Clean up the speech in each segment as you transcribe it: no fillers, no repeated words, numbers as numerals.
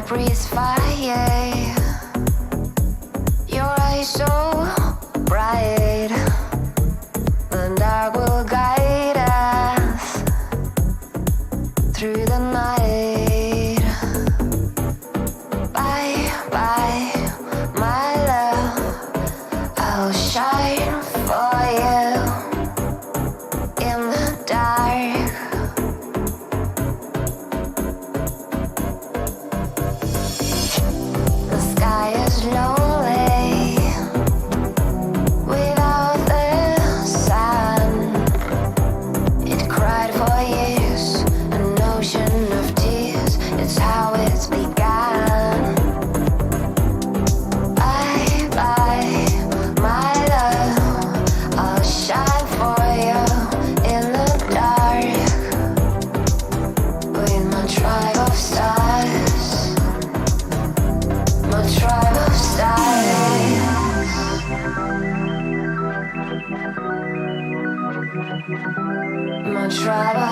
breathe fire. Your eyes so bright, the dark will guide us through the night. Bye, bye, my love, I'll shine for you in the dark. The sky is lonely without the sun. It cried for years, an ocean of tears. It's how it's begun. Bye, bye, my love, I'll shine for you in the dark with my tribe of stars. My tribe of stars. My tribe of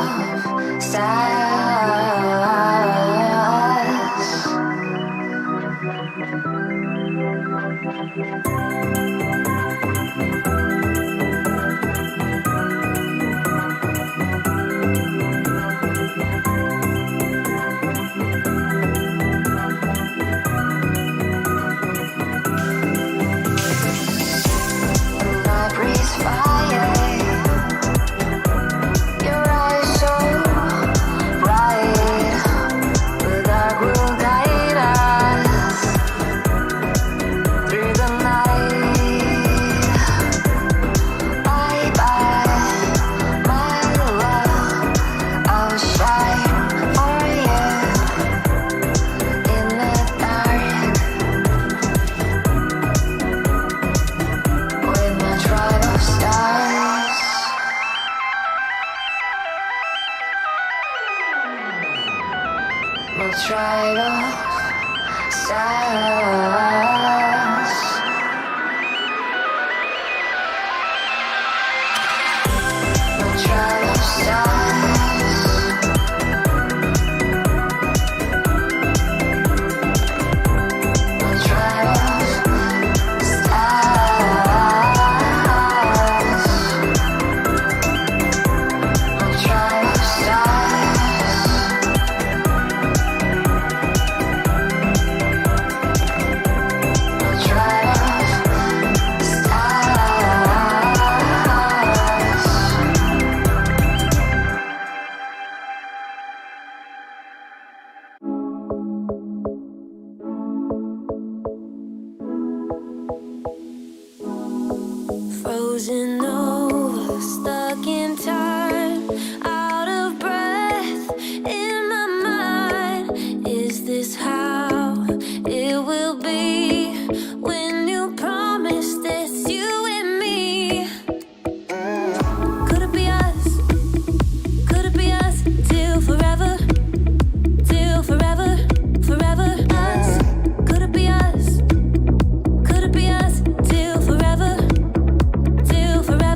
And I breathe fire. Your eyes so bright, the dark will guide us through the night. Bye bye, my love, I'll shine for you in the dark with my tribe of stars. My tribe of stars. My tribe of stars. My tribe of stars. My tribe of stars. My tribe of stars. Frozen over, stuck in time, out of breath in my mind. Is this how it will be when you promised it's you and me? Could it be us? Could it be us till forever? Till forever, forever us? Could it be us? Could it be us till forever? Till forever.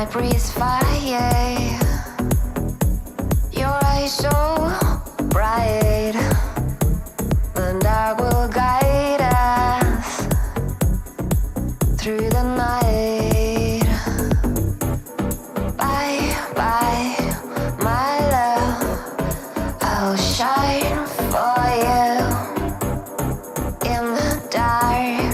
night breathes fire. Your eyes so bright. The dark will guide us through the night. Bye, bye, my love. I'll shine for you in the dark.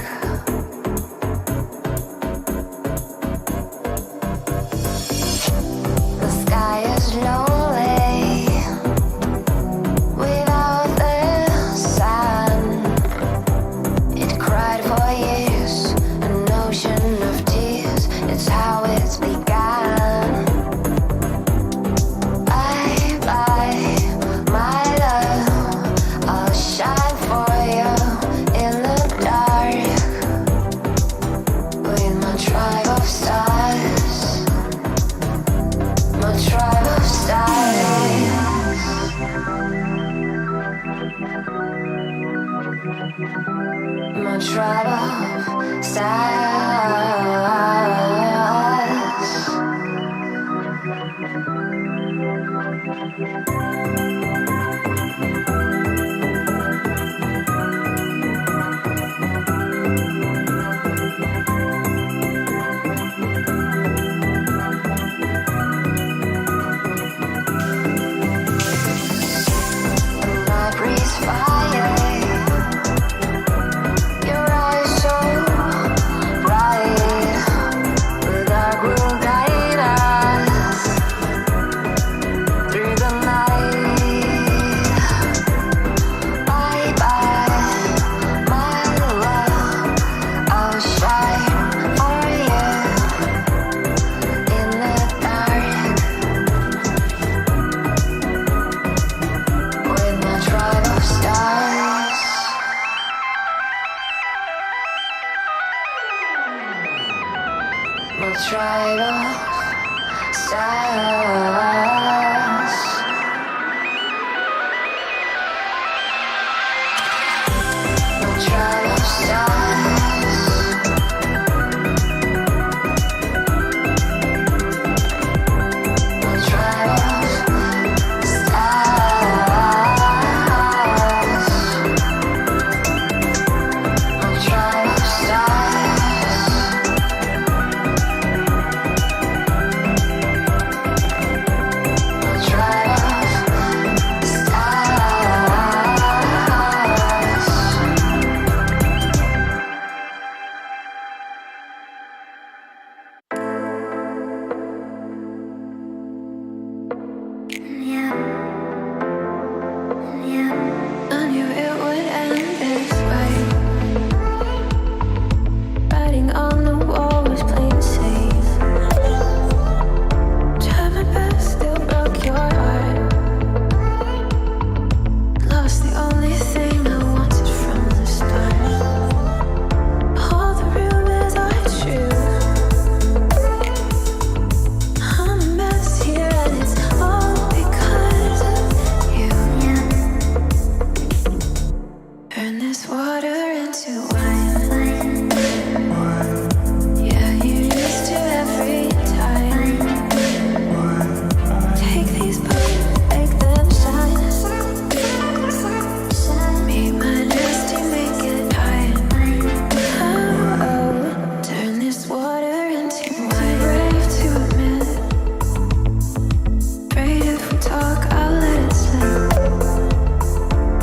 The sky is lonely without the sun. It cried for years, an ocean of tears. It's how it's begun. Bye, bye, my love. I'll shine for you in the dark with my tribe of stars. My tribe of stars. My tribe of stars. The night breathes fire. Your eyes so bright. The dark will guide us through the night. Bye bye, my love. I'll shine for you in the dark with my tribe of stars. My tribe of stars. My tribe of stars. My tribe of stars. My tribe of stars. My tribe of I knew it would end this way. Writing on the wall was plain to see. Tried my best, still broke your heart. Lost the only thing I wanted from the start. All the rumors are true. I'm a mess here, and it's all because of you. Turn this water into wine. Yeah, you're used to every time. Take these books, make them shine. Me, my nasty, make it high. Oh, oh, turn this water into wine. Brave to admit, afraid if we talk, I'll let it slip.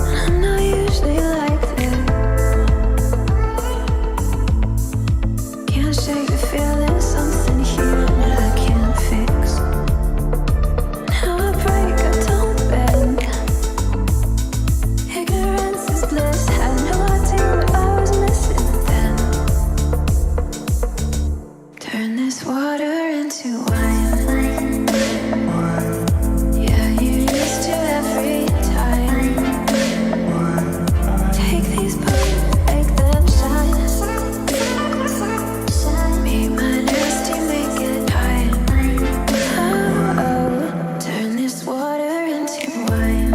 I'm not usually like this. Can't shake the feeling, something here that I can't fix. Now I break, I don't bend. Ignorance is bliss. Had no idea what I was missing then. Turn this water into wine. Yeah, you're used to every time. Take these books, make them shine. Me, my nasty, make it high. Oh, oh, turn this water into wine.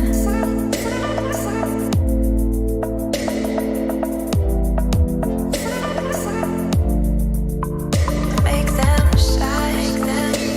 Make them shine.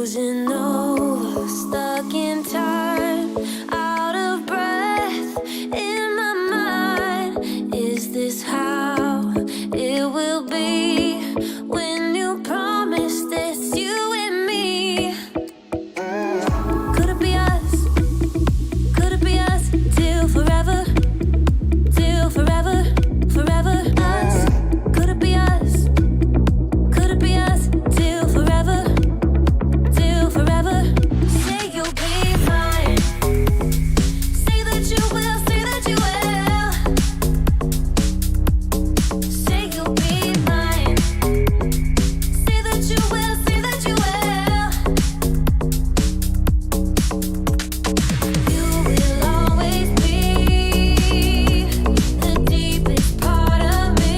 Frozen over, stuck in time, out of breath in my mind. Is this how it will be when you promised it's you and me? Could it be us? Could it be us till forever? Till forever, forever us? Could it be us? Could it be us till forever? Till forever? Say you'll be mine. Say that you will, say that you will. Say you'll be mine. Say that you will, say that you will. You will always be the deepest part of me.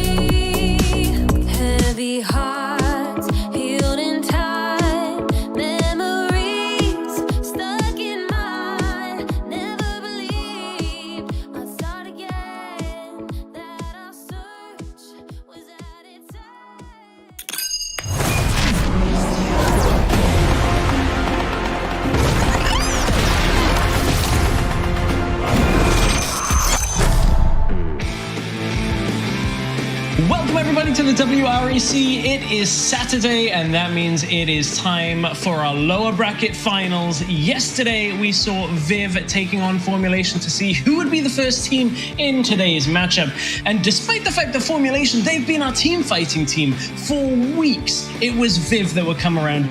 Heavy hearts healed in time, memories stuck in mine. Never believed I'd start again, that our search was at its end. Welcome everybody to the WREC. It is Saturday and that means it is time for our lower bracket finals. Yesterday we saw Viv taking on Formulation to see who would be the first team in today's matchup. And despite the fact that Formulation, they've been our team fighting team for weeks, it was Viv that would come around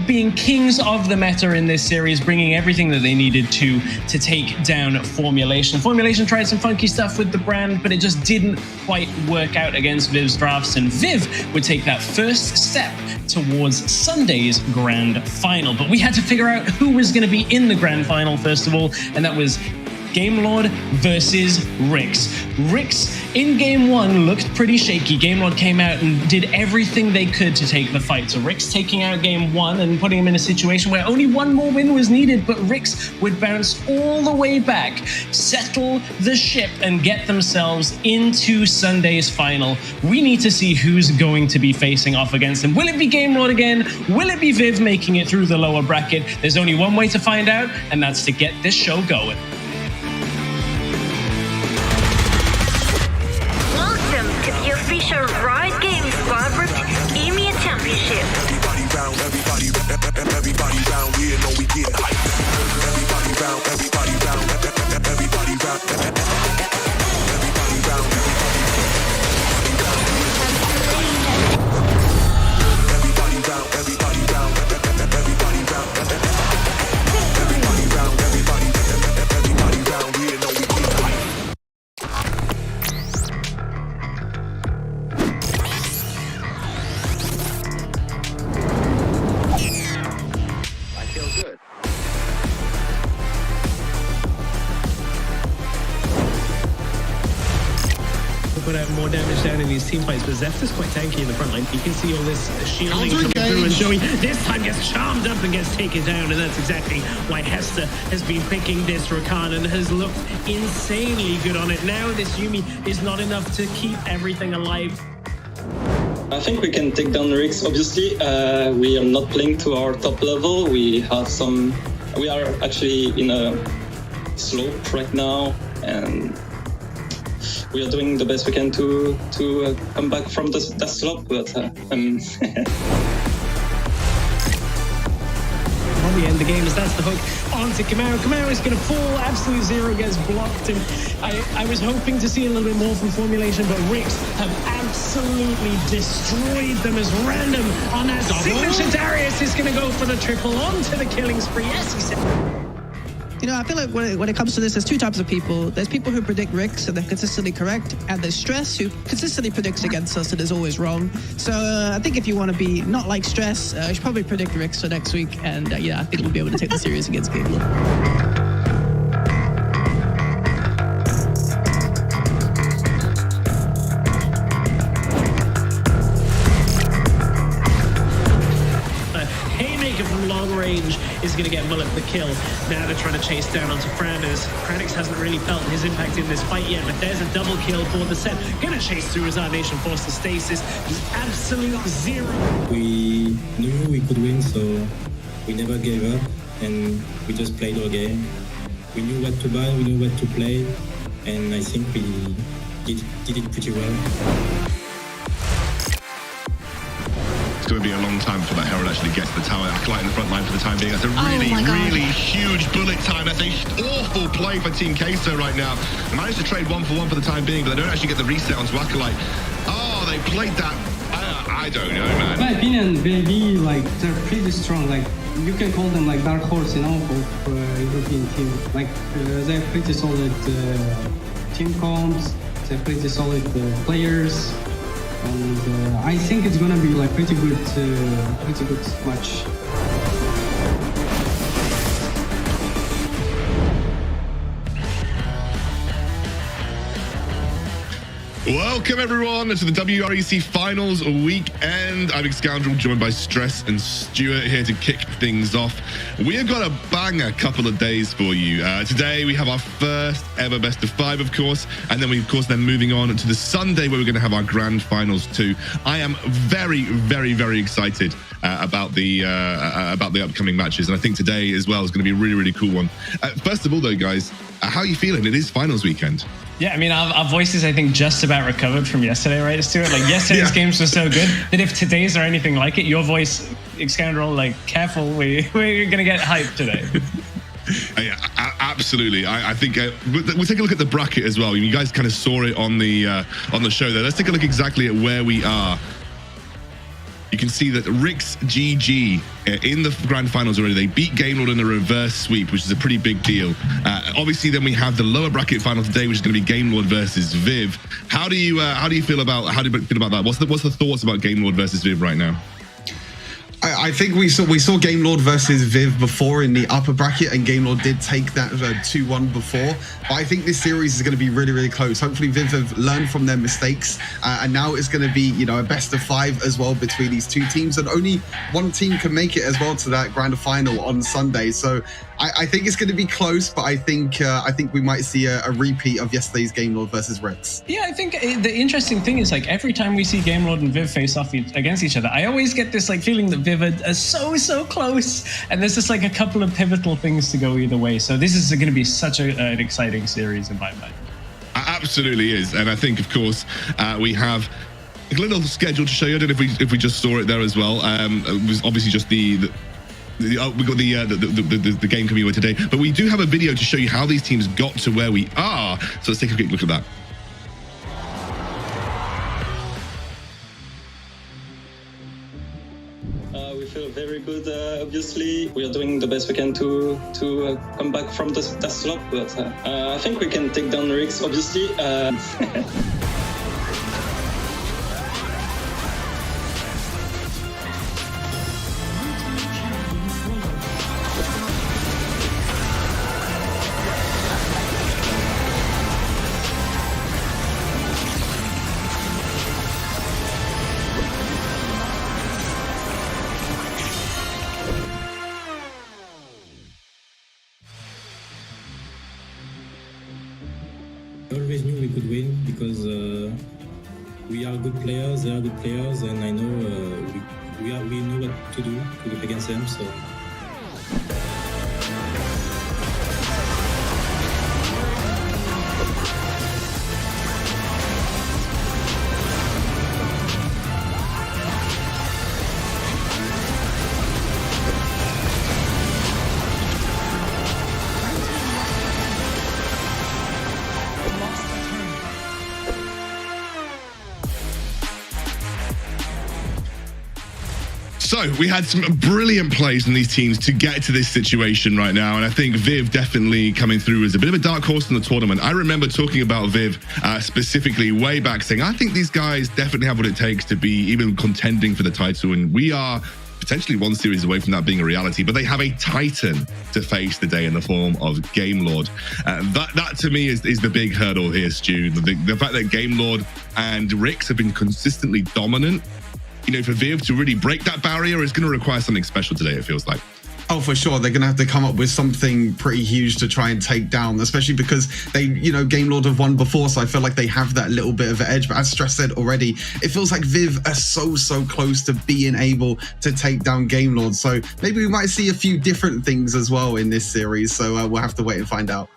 being kings of the meta in this series, bringing everything that they needed to take down Formulation. Formulation tried some funky stuff with the brand, but it just didn't quite work out against Viv's drafts, and Viv would take that first step towards Sunday's grand final. But we had to figure out who was going to be in the grand final first of all, and that was Gamelord versus WREC. WREC in game one looked pretty shaky. Gamelord came out and did everything they could to take the fight. So WREC taking out game one and putting him in a situation where only one more win was needed, but WREC would bounce all the way back, settle the ship, and get themselves into Sunday's final. We need to see who's going to be facing off against them. Will it be Gamelord again? Will it be Viv making it through the lower bracket? There's only one way to find out, and that's to get this show going. Welcome to the official Riot Games Corporate EMEA Championship. Everybody round here know we getting hyped. Everybody round, everybody round, everybody round, everybody round, everybody round, everybody round, everybody round, everybody round here know we getting hyped. Put out more damage down in these team fights, but Zeph's is quite tanky in the front line. You can see all this shielding coming through, and Joey this time gets charmed up and gets taken down, and that's exactly why Hester has been picking this Rakan and has looked insanely good on it. Now this Yumi is not enough to keep everything alive. I think we can take down WREC. Obviously, we are not playing to our top level. We are actually in a slope right now, and we are doing the best we can to come back from that slope, but On the end of the game, as that's the hook onto Kamau. Kamau is going to fall. Absolute Zero gets blocked, and I was hoping to see a little bit more from Formulation, but WREC have absolutely destroyed them as random on that signature. Darius is going to go for the triple onto the killing spree. Yes, he said. You know, I feel like when it comes to this, there's two types of people. There's people who predict WREC and they're consistently correct, and there's Stress who consistently predicts against us and is always wrong. So I think if you want to be not like Stress, you should probably predict WREC for next week, and yeah, I think we'll be able to take the series against Gamelord. Is going to get Mullet the kill. Now they're trying to chase down onto Fran, as Kranix hasn't really felt his impact in this fight yet, but there's a double kill for the set. Gonna chase through as our nation forced to stasis. He's absolute zero. We knew we could win, so we never gave up, and we just played our game. We knew what to buy, we knew what to play, and I think we did it pretty well. It's going to be a long time before that Herald actually gets the tower. Acolyte in the front line for the time being. That's a really huge bullet time. That's an awful play for Team Queso right now. They managed to trade 1-for-1 for the time being, but they don't actually get the reset onto Acolyte. Oh, they played that. I don't know, man. In my opinion, BAB, like, they're pretty strong. Like, you can call them like dark horse, you know, for European team. Like, they have pretty solid team comps. They have pretty solid players. And I think it's gonna be like pretty good match. Welcome everyone to the WREC Finals weekend. I'm Scoundrel, joined by Stress and Stuart here to kick things off. We have got a banger couple of days for you. Today we have our first ever best of 5, of course, and then we of course moving on to the Sunday where we're going to have our grand finals too. I am very excited about the upcoming matches, and I think today as well is going to be a really cool one. First of all though, guys, how are you feeling? It is finals weekend. Yeah, I mean, our voices, I think, just about recovered from yesterday, right, Stuart? Like, yesterday's games were so good that if today's are anything like it, your voice, Scoundrel, like, careful, we're going to get hyped today. Yeah, absolutely. I think we'll take a look at the bracket as well. You guys kind of saw it on the show there. Let's take a look exactly at where we are. You can see that WREC's GG in the grand finals already. They beat GameLord in a reverse sweep, which is a pretty big deal. Obviously, then we have the lower bracket final today, which is going to be GameLord versus Viv. How do you feel about that? What's the thoughts about GameLord versus Viv right now? I think we saw GameLord versus Viv before in the upper bracket, and GameLord did take that 2-1 before. But I think this series is going to be really close. Hopefully Viv have learned from their mistakes, and now it's going to be, you know, a best of 5 as well between these two teams, and only one team can make it as well to that grand final on Sunday. So I think it's going to be close, but I think we might see a repeat of yesterday's GameLord versus WREC. Yeah, I think the interesting thing is, like, every time we see GameLord and Viv face off against each other, I always get this like feeling that Viv are so close, and there's just like a couple of pivotal things to go either way. So this is going to be such an exciting series in my mind. Absolutely is, and I think of course we have a little schedule to show you. I don't know if we just saw it there as well. It was obviously just we got the game coming over today, but we do have a video to show you how these teams got to where we are. So let's take a quick look at that. We feel very good. Obviously, we are doing the best we can to come back from that slump, but I think we can take down WREC. Obviously. I always knew we could win because we are good players, they are good players, and I know we know what to do against them. So. So we had some brilliant plays from these teams to get to this situation right now, and I think Viv definitely coming through as a bit of a dark horse in the tournament. I remember talking about Viv specifically way back, saying I think these guys definitely have what it takes to be even contending for the title, and we are potentially one series away from that being a reality. But they have a titan to face today in the form of GameLord. That to me is the big hurdle here, Stu. The fact that GameLord and WREC have been consistently dominant. You know, for Viv to really break that barrier is going to require something special today, it feels like. Oh, for sure. They're going to have to come up with something pretty huge to try and take down, especially because they, Game Lord have won before. So I feel like they have that little bit of an edge. But as Stress said already, it feels like Viv are so close to being able to take down Game Lord. So maybe we might see a few different things as well in this series. So we'll have to wait and find out.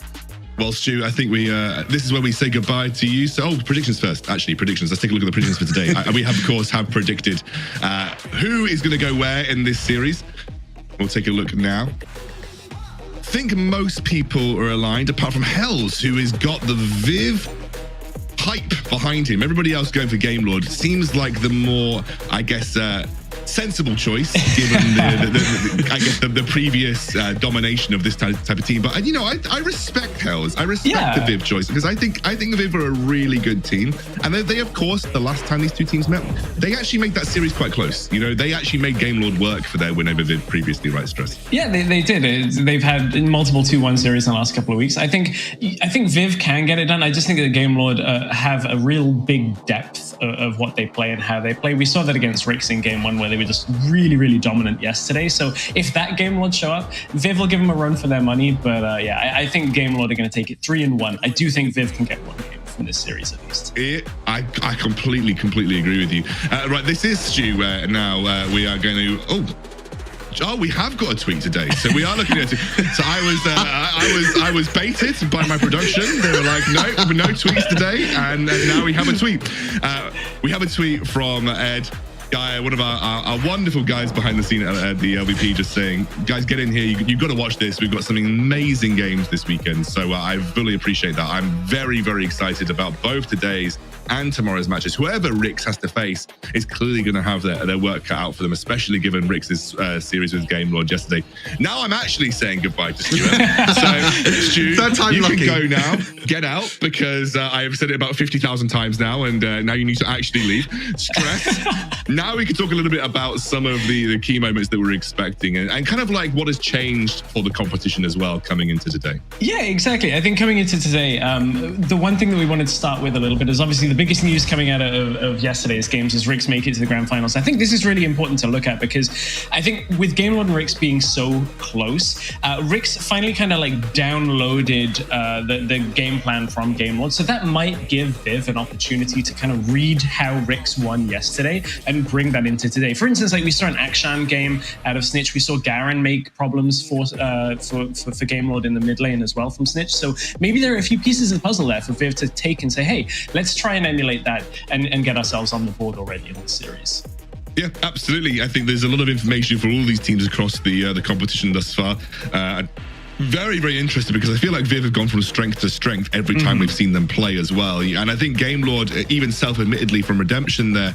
Well, Stu, I think this is where we say goodbye to you. So, predictions first. Actually, predictions. Let's take a look at the predictions for today. We have, of course, predicted who is going to go where in this series. We'll take a look now. I think most people are aligned, apart from Hells, who has got the Viv hype behind him. Everybody else going for Game Lord seems like the more, I guess, sensible choice, given the previous domination of this type of team. But I respect Hells. I respect the Viv choice, because I think the Viv are a really good team. And they of course, the last time these two teams met, they actually made that series quite close. They actually made Game Lord work for their win over Viv previously, right, Stress? Yeah, they did. They've had multiple 2-1 series in the last couple of weeks. I think Viv can get it done. I just think that Game Lord have a real big depth of what they play and how they play. We saw that against WREC in game 1, where they were just really dominant yesterday. So if that Game Lord show up, Viv will give them a run for their money. But I think Game Lord are going to take it 3-1. I do think Viv can get one game from this series at least. I completely agree with you. Right, this is Stu. Now we are going to. Oh, we have got a tweet today, so we are looking at it. So I was baited by my production. They were like, no tweets today, and now we have a tweet. We have a tweet from Ed. Guy, one of our wonderful guys behind the scene at the LVP, just saying, guys, get in here. You've got to watch this. We've got some amazing games this weekend. So I fully appreciate that. I'm very excited about both today's and tomorrow's matches. Whoever Rix has to face is clearly going to have their work cut out for them, especially given Rix's series with Game Lord yesterday. Now I'm actually saying goodbye to Stuart. So, Stu, you can go now. Get out, because I have said it about 50,000 times now, and now you need to actually leave. Stress. Now we can talk a little bit about some of the key moments that we're expecting, and kind of like what has changed for the competition as well coming into today. Yeah, exactly. I think coming into today, the one thing that we wanted to start with a little bit is obviously the biggest news coming out of yesterday's games is Rix make it to the grand finals. I think this is really important to look at, because I think with Game Lord and Rix being so close, Rix finally kind of like downloaded the game plan from Game Lord. So that might give Viv an opportunity to kind of read how Rix won yesterday and bring that into today. For instance, like we saw an Akshan game out of Snitch. We saw Garen make problems for Game Lord in the mid lane as well from Snitch. So maybe there are a few pieces of the puzzle there for Viv to take and say, hey, let's try and emulate that and get ourselves on the board already in this series. Yeah, absolutely. I think there's a lot of information for all these teams across the competition thus far. Very interested, because I feel like Viv have gone from strength to strength every time we've seen them play as well. And I think Game Lord, even self-admittedly from Redemption, they're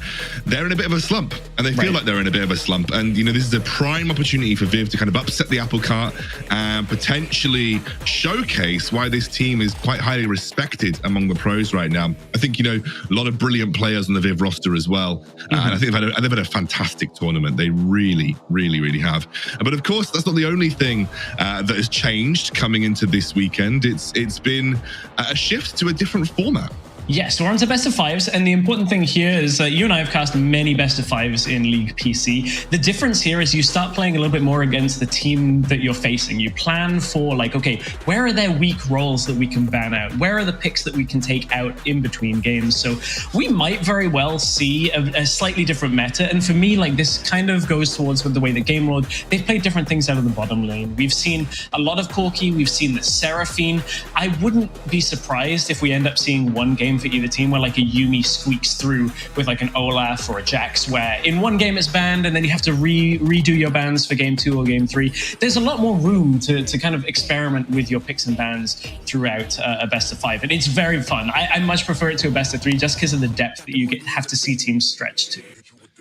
in a bit of a slump, and they feel like they're in a bit of a slump. And this is a prime opportunity for Viv to kind of upset the apple cart and potentially showcase why this team is quite highly respected among the pros right now. I think a lot of brilliant players on the Viv roster as well, and I think they've had a fantastic tournament. They really have. But of course, that's not the only thing that has changed coming into this weekend. It's been a shift to a different format. Yes, we're on to best of fives, and the important thing here is that you and I have cast many best of fives in League PC. The difference here is you start playing a little bit more against the team that you're facing. You plan for like, okay, where are their weak roles that we can ban out? Where are the picks that we can take out in between games? So we might very well see a slightly different meta. And for me, like this kind of goes towards with the way that Game Lord, they've played different things out of the bottom lane. We've seen a lot of Corki, we've seen the Seraphine. I wouldn't be surprised if we end up seeing one game for either team where like a Yuumi squeaks through with like an Olaf or a Jax, where in one game it's banned and then you have to redo your bans for game 2 or game 3. There's a lot more room to kind of experiment with your picks and bans throughout a best of 5, and it's very fun. I much prefer it to a best of 3 just because of the depth that you have to see teams stretch to.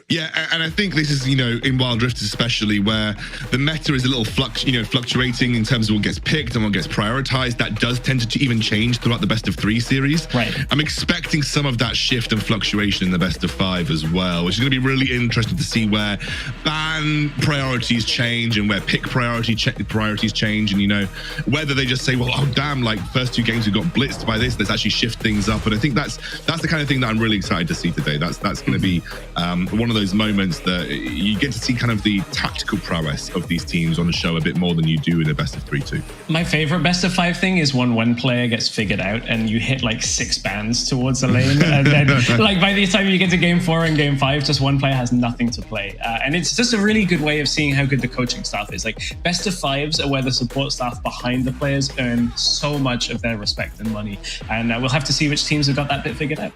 Yeah, and I think this is, in Wild Rift especially, where the meta is a little fluctuating in terms of what gets picked and what gets prioritized. That does tend to even change throughout the best of 3 series. Right. I'm expecting some of that shift and fluctuation in the best of 5 as well, which is going to be really interesting to see where ban priorities change and where pick priorities change, and whether they just say, well, oh damn, like first 2 games we got blitzed by this, let's actually shift things up. And I think that's the kind of thing that I'm really excited to see today. That's going to be one of the those moments that you get to see kind of the tactical prowess of these teams on a show a bit more than you do in a best of 3-2. My favorite best of 5 thing is when one player gets figured out and you hit like 6 bans towards the lane, and then like by the time you get to game 4 and game 5, just one player has nothing to play, and it's just a really good way of seeing how good the coaching staff is. Like best of 5s are where the support staff behind the players earn so much of their respect and money, and we'll have to see which teams have got that bit figured out.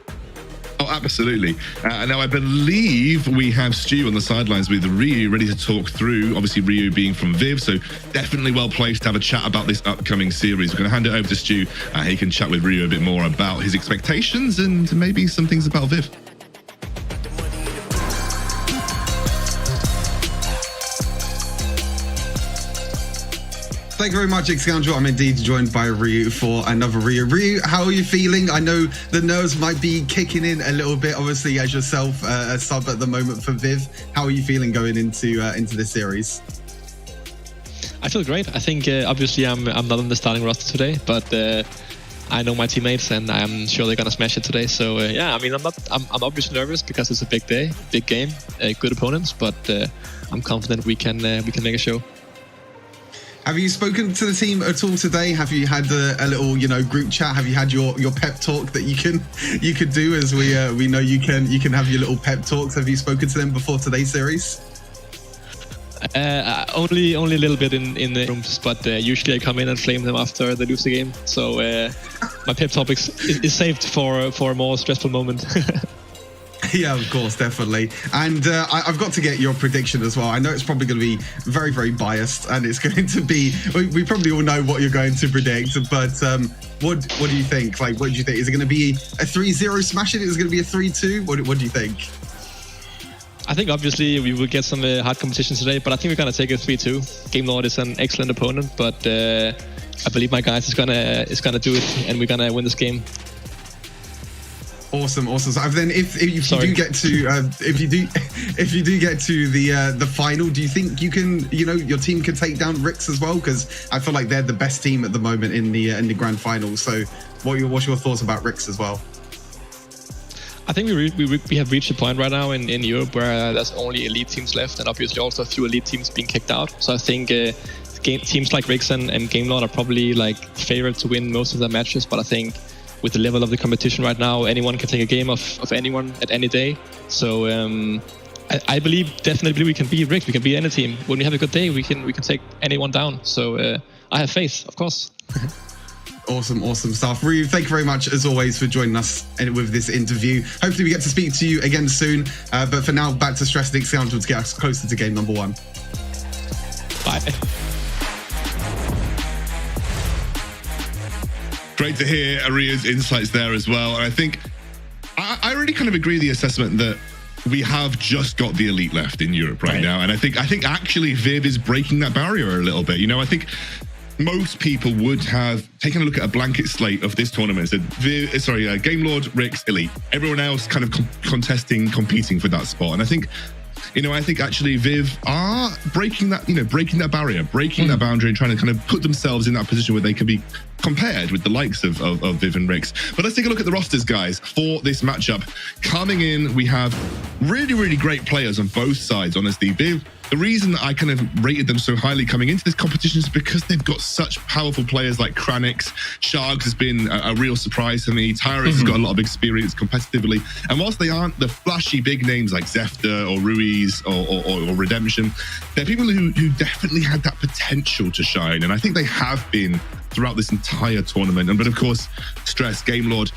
Oh, absolutely. Now, I believe we have Stu on the sidelines with Ryu ready to talk through, obviously Ryu being from Viv, so definitely well placed to have a chat about this upcoming series. We're going to hand it over to Stu. He can chat with Ryu a bit more about his expectations and maybe some things about Viv. Thank you very much, Scoundrel. I'm indeed joined by Ryu for another Ryu. Ryu, how are you feeling? I know the nerves might be kicking in a little bit, obviously, as yourself a sub at the moment for Viv. How are you feeling going into this series? I feel great. I think obviously I'm not on the starting roster today, but I know my teammates and I'm sure they're gonna smash it today. So yeah, I mean, I'm obviously nervous because it's a big day, big game, good opponents, but I'm confident we can make a show. Have you spoken to the team at all today? Have you had a little, group chat? Have you had your pep talk that you could do, as we know you can have your little pep talks? Have you spoken to them before today's series? Only a little bit in the rooms, but usually I come in and flame them after they lose the game. So my pep topics is saved for a more stressful moment. Yeah, of course, definitely. And I've got to get your prediction as well. I know it's probably going to be very, very biased, and it's going to be, we probably all know what you're going to predict, but what do you think? Like, what do you think? Is it going to be a 3-0 smashing? Is it going to be a 3-2? What do you think? I think obviously we will get some hard competition today, but I think we're going to take a 3-2. Game Lord is an excellent opponent, but I believe my guys is gonna do it, and we're going to win this game. Awesome. So then, if you do get to the final, do you think you can, your team can take down WREC as well? Because I feel like they're the best team at the moment in the grand final. So, what's your thoughts about WREC as well? I think we have reached a point right now in Europe where there's only elite teams left, and obviously also a few elite teams being kicked out. So I think teams like WREC and Game Lord are probably like favored to win most of their matches, but I think with the level of the competition right now, anyone can take a game of anyone at any day. So I definitely believe we can beat WREC. We can beat any team. When we have a good day, we can take anyone down. So I have faith, of course. Awesome stuff. Ryu, thank you very much, as always, for joining us with this interview. Hopefully we get to speak to you again soon. But for now, back to Stress and Scoundrel to get us closer to game number 1. Bye. Great to hear Ryu's insights there as well. And I think I really kind of agree with the assessment that we have just got the elite left in Europe right now. And I think actually Viv is breaking that barrier a little bit. I think most people would have taken a look at a blanket slate of this tournament and said, Game Lord, WREC, elite. Everyone else kind of competing for that spot. And I think actually Viv are breaking that barrier, that boundary, and trying to kind of put themselves in that position where they can be compared with the likes of Viv and WREC. But let's take a look at the rosters, guys, for this matchup. Coming in, we have really, really great players on both sides, honestly. Viv, the reason that I kind of rated them so highly coming into this competition is because they've got such powerful players like Kranix. Sharks has been a real surprise for me. Tyrus has got a lot of experience competitively. And whilst they aren't the flashy big names like Zefta or Ruiz or Redemption, they're people who definitely had that potential to shine. And I think they have been throughout this entire tournament. But of course, Stress, Game Lord,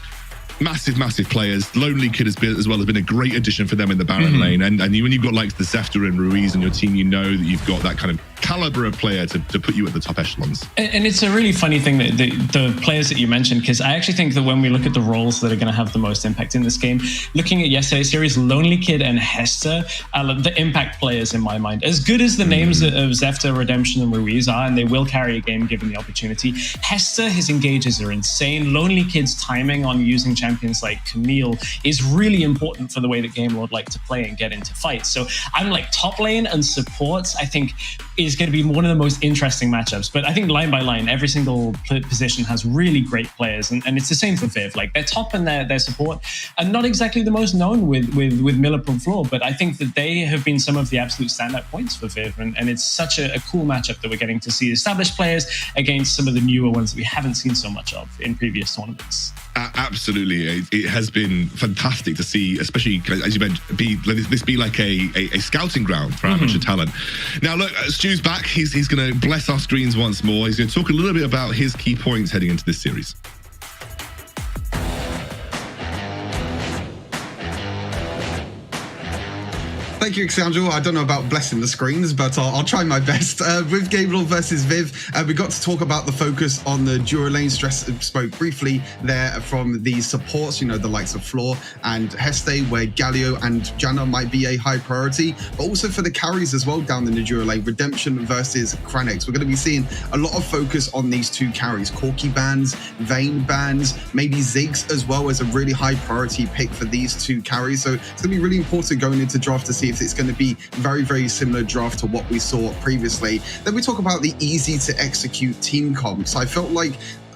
massive players. Lonely Kid has been a great addition for them in the Baron lane. And when you've got like the Zefta and Ruiz on your team, you know that you've got that kind of caliber of player to put you at the top echelons. And it's a really funny thing that the players that you mentioned, because I actually think that when we look at the roles that are going to have the most impact in this game, looking at yesterday's series, Lonely Kid and Hester are the impact players in my mind. As good as the names of Zefta, Redemption, and Ruiz are, and they will carry a game given the opportunity, Hester, his engages are insane. Lonely Kid's timing on using champions like Camille is really important for the way that Game Lord like to play and get into fights. So I'm like top lane and supports. I think is going to be one of the most interesting matchups. But I think line by line, every single position has really great players, and it's the same for Viv. Like their top and their support are not exactly the most known with Millip and Floor, but I think that they have been some of the absolute standout points for Viv, and it's such a cool matchup that we're getting to see established players against some of the newer ones that we haven't seen so much of in previous tournaments. Absolutely, it has been fantastic to see, especially as you mentioned, this be like a scouting ground for amateur talent. Now, look, Stu's back. He's going to bless our screens once more. He's going to talk a little bit about his key points heading into this series. Thank you, Xandro. I don't know about blessing the screens, but I'll try my best. With Game Lord versus Viv, we got to talk about the focus on the duo lane. Stress spoke briefly there from the supports, you know, the likes of Floor and Heste, where Galio and Janna might be a high priority, but also for the carries as well down in the duo lane. Redemption versus Kranex. We're going to be seeing a lot of focus on these two carries. Corki bans, Vayne bans, maybe Ziggs as well as a really high priority pick for these two carries. So it's going to be really important going into draft to see if it's going to be very, very similar draft to what we saw previously. Then we talk about the easy to execute team comps. I felt like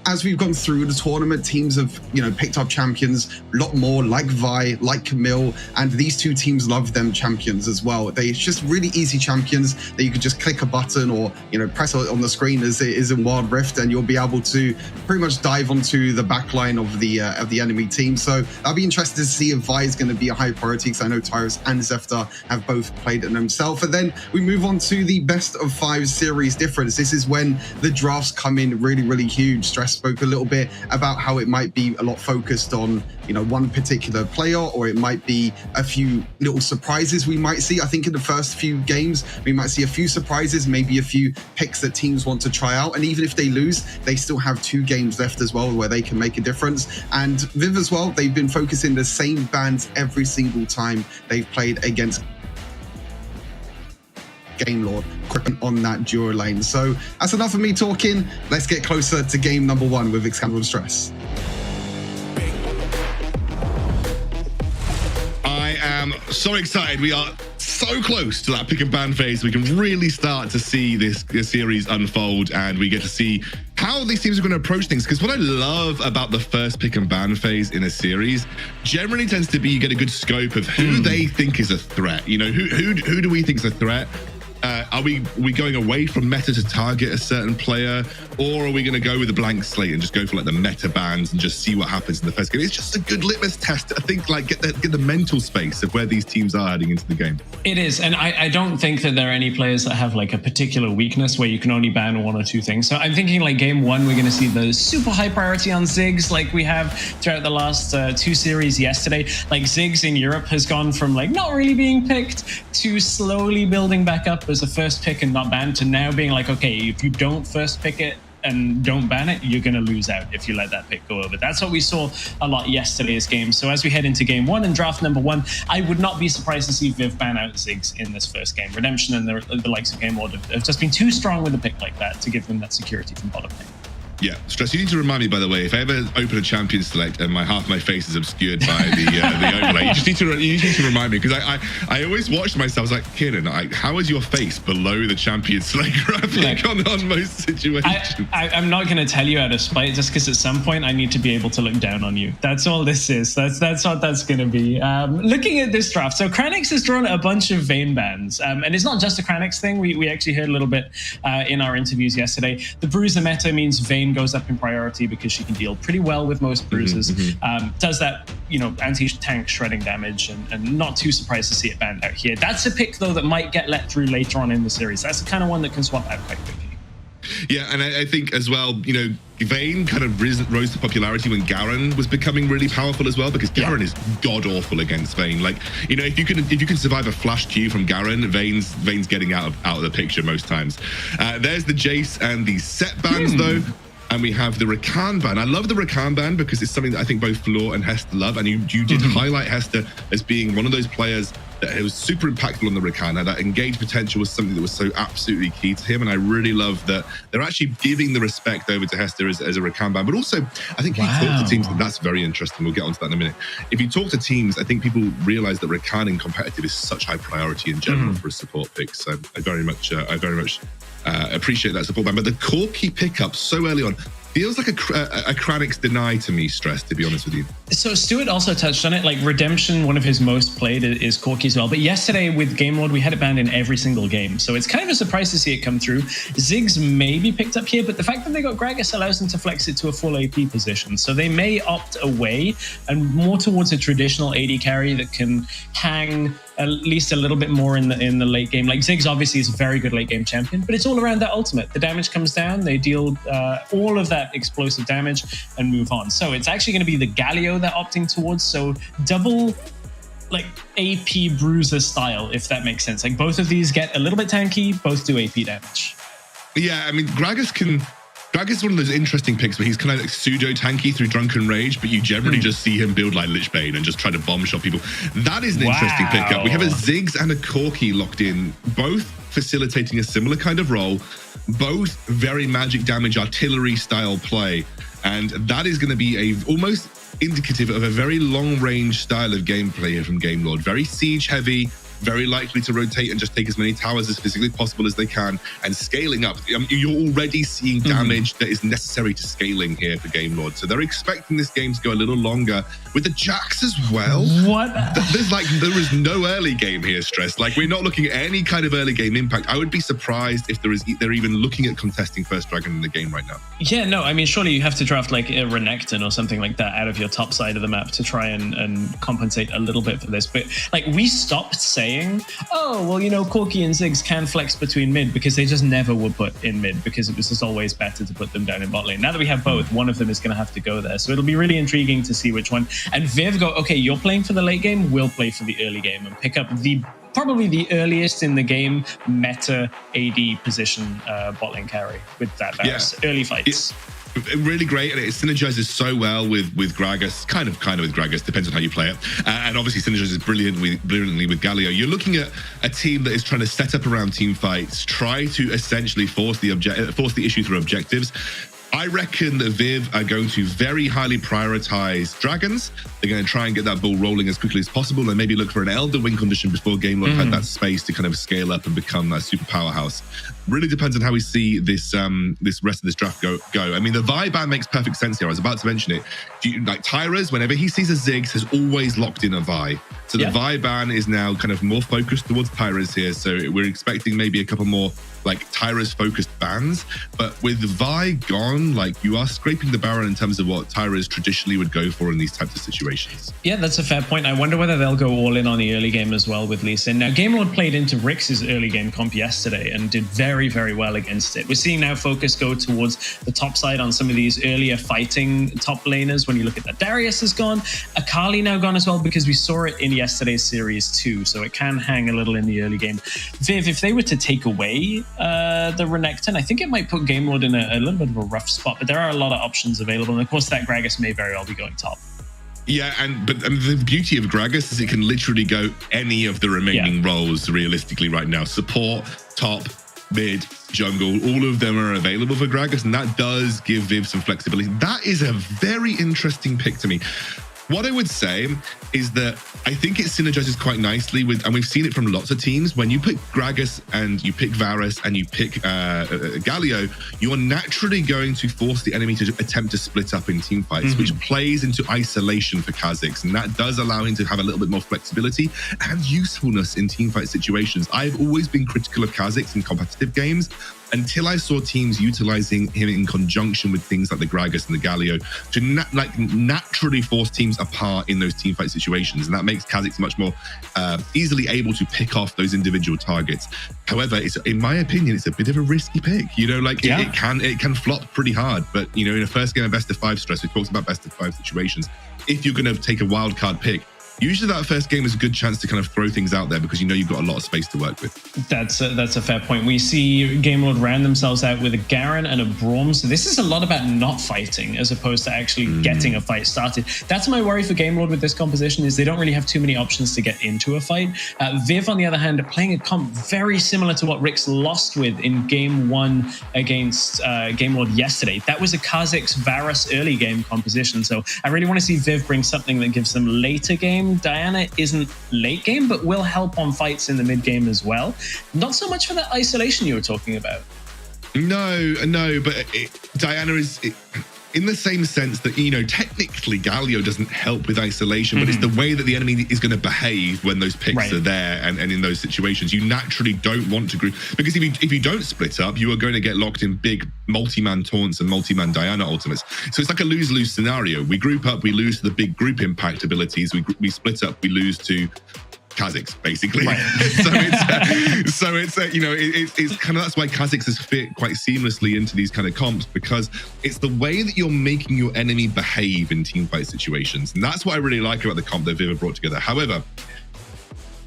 as we've gone through the tournament, teams have, you know, picked up champions a lot more, like Vi, like Camille, and these two teams love them champions as well. It's just really easy champions that you could just click a button or, you know, press it on the screen as it is in Wild Rift, and you'll be able to pretty much dive onto the backline of the enemy team. So I'll be interested to see if Vi is going to be a high priority, because I know Tyrus and Zefta have both played it themselves. And then we move on to the best of 5 series difference. This is when the drafts come in really, really huge. Stress spoke a little bit about how it might be a lot focused on, you know, one particular player, or it might be a few little surprises we might see. I think in the first few games, we might see a few surprises, maybe a few picks that teams want to try out. And even if they lose, they still have 2 games left as well where they can make a difference. And Viv as well, they've been focusing the same bans every single time they've played against Game Lord on that duo lane. So that's enough of me talking. Let's get closer to game number 1 with Xandro and Stress. I am so excited. We are so close to that pick and ban phase. We can really start to see this series unfold, and we get to see how these teams are going to approach things. Because what I love about the first pick and ban phase in a series generally tends to be you get a good scope of who they think is a threat. You know, who do we think is a threat? Are we going away from meta to target a certain player, or are we going to go with a blank slate and just go for like the meta bans and just see what happens in the first game? It's just a good litmus test, I think, like get the mental space of where these teams are heading into the game. It is, and I don't think that there are any players that have like a particular weakness where you can only ban 1 or 2 things. So I'm thinking like game 1, we're going to see the super high priority on Ziggs like we have throughout the last 2 series yesterday. Like Ziggs in Europe has gone from like not really being picked to slowly building back up as a first pick and not banned, to now being like, okay, if you don't first pick it and don't ban it, you're going to lose out if you let that pick go over. That's what we saw a lot yesterday's game. So as we head into game 1 and draft number 1, I would not be surprised to see Viv ban out Ziggs in this first game. Redemption and the likes of Game Lord have just been too strong with a pick like that to give them that security from bottom lane. Yeah, Stress, you need to remind me, by the way, if I ever open a champion select and half my face is obscured by the overlay, you just need to remind me, because I always watched myself. I was like, Kieran, how is your face below the champion select graphic on most situations? I'm not going to tell you out of spite, just because at some point I need to be able to look down on you. That's all this is. That's what that's going to be. Looking at this draft, so Kranex has drawn a bunch of Vayne bans, and it's not just a Kranex thing. We actually heard a little bit in our interviews yesterday. The Bruiser meta means Vayne goes up in priority because she can deal pretty well with most bruises. Does that, you know, anti-tank shredding damage, and not too surprised to see it banned out here. That's a pick though that might get let through later on in the series. That's the kind of one that can swap out quite quickly. Yeah, and I think as well, you know, Vayne kind of rose to popularity when Garen was becoming really powerful as well, because Garen is god awful against Vayne. Like, you know, if you can survive a flash Q from Garen, Vayne's getting out of the picture most times. There's the Jace and the set bans though. And we have the Rakan ban. I love the Rakan ban because it's something that I think both Floor and Hester love. And you did highlight Hester as being one of those players that it was super impactful on the Rakana. That engaged potential was something that was so absolutely key to him, and I really love that they're actually giving the respect over to Hester as a Rakan ban. But also, I think if you talk to teams, and that's very interesting. We'll get onto that in a minute. If you talk to teams, I think people realize that Rakan in competitive is such high priority in general for a support pick. So I very much appreciate that support ban. But the Corki pickup so early on feels like a Kranix deny to me, Stress, to be honest with you. So Stuart also touched on it, like Redemption, one of his most played is Corki as well. But yesterday with Game Lord, we had it banned in every single game. So it's kind of a surprise to see it come through. Ziggs may be picked up here, but the fact that they got Gragas allows them to flex it to a full AP position. So they may opt away and more towards a traditional AD carry that can hang at least a little bit more in the late game. Like Ziggs obviously is a very good late game champion, but it's all around that ultimate. The damage comes down, they deal all of that explosive damage and move on. So it's actually going to be the Galio they're opting towards. So double like AP bruiser style, if that makes sense. Like both of these get a little bit tanky, both do AP damage. Yeah, I mean, Gragas is one of those interesting picks where he's kind of like pseudo tanky through Drunken Rage, but you generally just see him build like Lich Bane and just try to bomb shot people. That is an interesting pickup. We have a Ziggs and a Corki locked in, both facilitating a similar kind of role, both very magic damage artillery style play. And that is going to be almost indicative of a very long range style of gameplay here from Game Lord. Very siege heavy, very likely to rotate and just take as many towers as physically possible as they can, and scaling up. You're already seeing damage that is necessary to scaling here for Game Lord. So they're expecting this game to go a little longer with the Jax as well. What? There is no early game here, Stress. Like, we're not looking at any kind of early game impact. I would be surprised if they're even looking at contesting first dragon in the game right now. Yeah, no, I mean, surely you have to draft like a Renekton or something like that out of your top side of the map to try and compensate a little bit for this. But like, we stopped saying, oh, well, you know, Corki and Ziggs can flex between mid, because they just never would put in mid, because it was just always better to put them down in bot lane. Now that we have both, one of them is going to have to go there. So it'll be really intriguing to see which one. And Viv go, okay, you're playing for the late game, we'll play for the early game, and pick up probably the earliest in the game meta AD position bot lane carry with that Varus. Early fights. Really great, and it synergizes so well with Gragas, kind of with Gragas, depends on how you play it, and obviously synergizes brilliantly with Galio. You're looking at a team that is trying to set up around team fights, try to essentially force the issue through objectives. I reckon that Viv are going to very highly prioritize dragons. They're going to try and get that ball rolling as quickly as possible, and maybe look for an Elder Wing condition before Game Lord had that space to kind of scale up and become that super powerhouse. Really depends on how we see this rest of this draft go. I mean, the Vi ban makes perfect sense here. I was about to mention it. Like Tyra's, whenever he sees a Ziggs, has always locked in a Vi. So the Vi ban is now kind of more focused towards Tyra's here. So we're expecting maybe a couple more like Tyra's focused bans. But with Vi gone, like, you are scraping the barrel in terms of what Tyra's traditionally would go for in these types of situations. Yeah, that's a fair point. I wonder whether they'll go all in on the early game as well with Lee Sin. Now, Game Lord played into WREC's early game comp yesterday and did very, very well against it. We're seeing now focus go towards the top side on some of these earlier fighting top laners. When you look at that, Darius is gone. Akali now gone as well, because we saw it in yesterday's series too. So it can hang a little in the early game. Viv, if they were to take away the Renekton, I think it might put Game Lord in a little bit of a rough spot, but there are a lot of options available. And of course, that Gragas may very well be going top. Yeah, but the beauty of Gragas is it can literally go any of the remaining roles realistically right now. Support, top, mid, jungle, all of them are available for Gragas, and that does give Viv some flexibility. That is a very interesting pick to me. What I would say is that I think it synergizes quite nicely with, and we've seen it from lots of teams, when you pick Gragas and you pick Varus and you pick Galio, you are naturally going to force the enemy to attempt to split up in team fights, which plays into isolation for Kha'Zix, and that does allow him to have a little bit more flexibility and usefulness in team fight situations. I've always been critical of Kha'Zix in competitive games, until I saw teams utilizing him in conjunction with things like the Gragas and the Galio to naturally force teams apart in those team fight situations. And that makes Kha'Zix much more easily able to pick off those individual targets. However, in my opinion, it's a bit of a risky pick. You know, like it can flop pretty hard. But, you know, in a first game of best of 5 stress, we talked about best of 5 situations. If you're going to take a wild card pick, usually that first game is a good chance to kind of throw things out there because you know you've got a lot of space to work with. That's a fair point. We see Game Lord round themselves out with a Garen and a Braum. So this is a lot about not fighting as opposed to actually getting a fight started. That's my worry for Game Lord with this composition is they don't really have too many options to get into a fight. Viv, on the other hand, are playing a comp very similar to what Rick's lost with in game 1 against Game Lord yesterday. That was a Kha'Zix Varus early game composition. So I really want to see Viv bring something that gives them later game. Diana isn't late game, but will help on fights in the mid game as well. Not so much for that isolation you were talking about. No, but Diana is in the same sense that, you know, technically Galio doesn't help with isolation, but it's the way that the enemy is going to behave when those picks are there and in those situations. You naturally don't want to group, because if you don't split up, you are going to get locked in big multi-man taunts and multi-man Diana ultimates. So it's like a lose-lose scenario. We group up, we lose to the big group impact abilities. We split up, we lose to Kha'Zix, basically. Right. so it's you know, it's kind of, that's why Kha'Zix has fit quite seamlessly into these kind of comps, because it's the way that you're making your enemy behave in team fight situations, and that's what I really like about the comp that Viv brought together. However,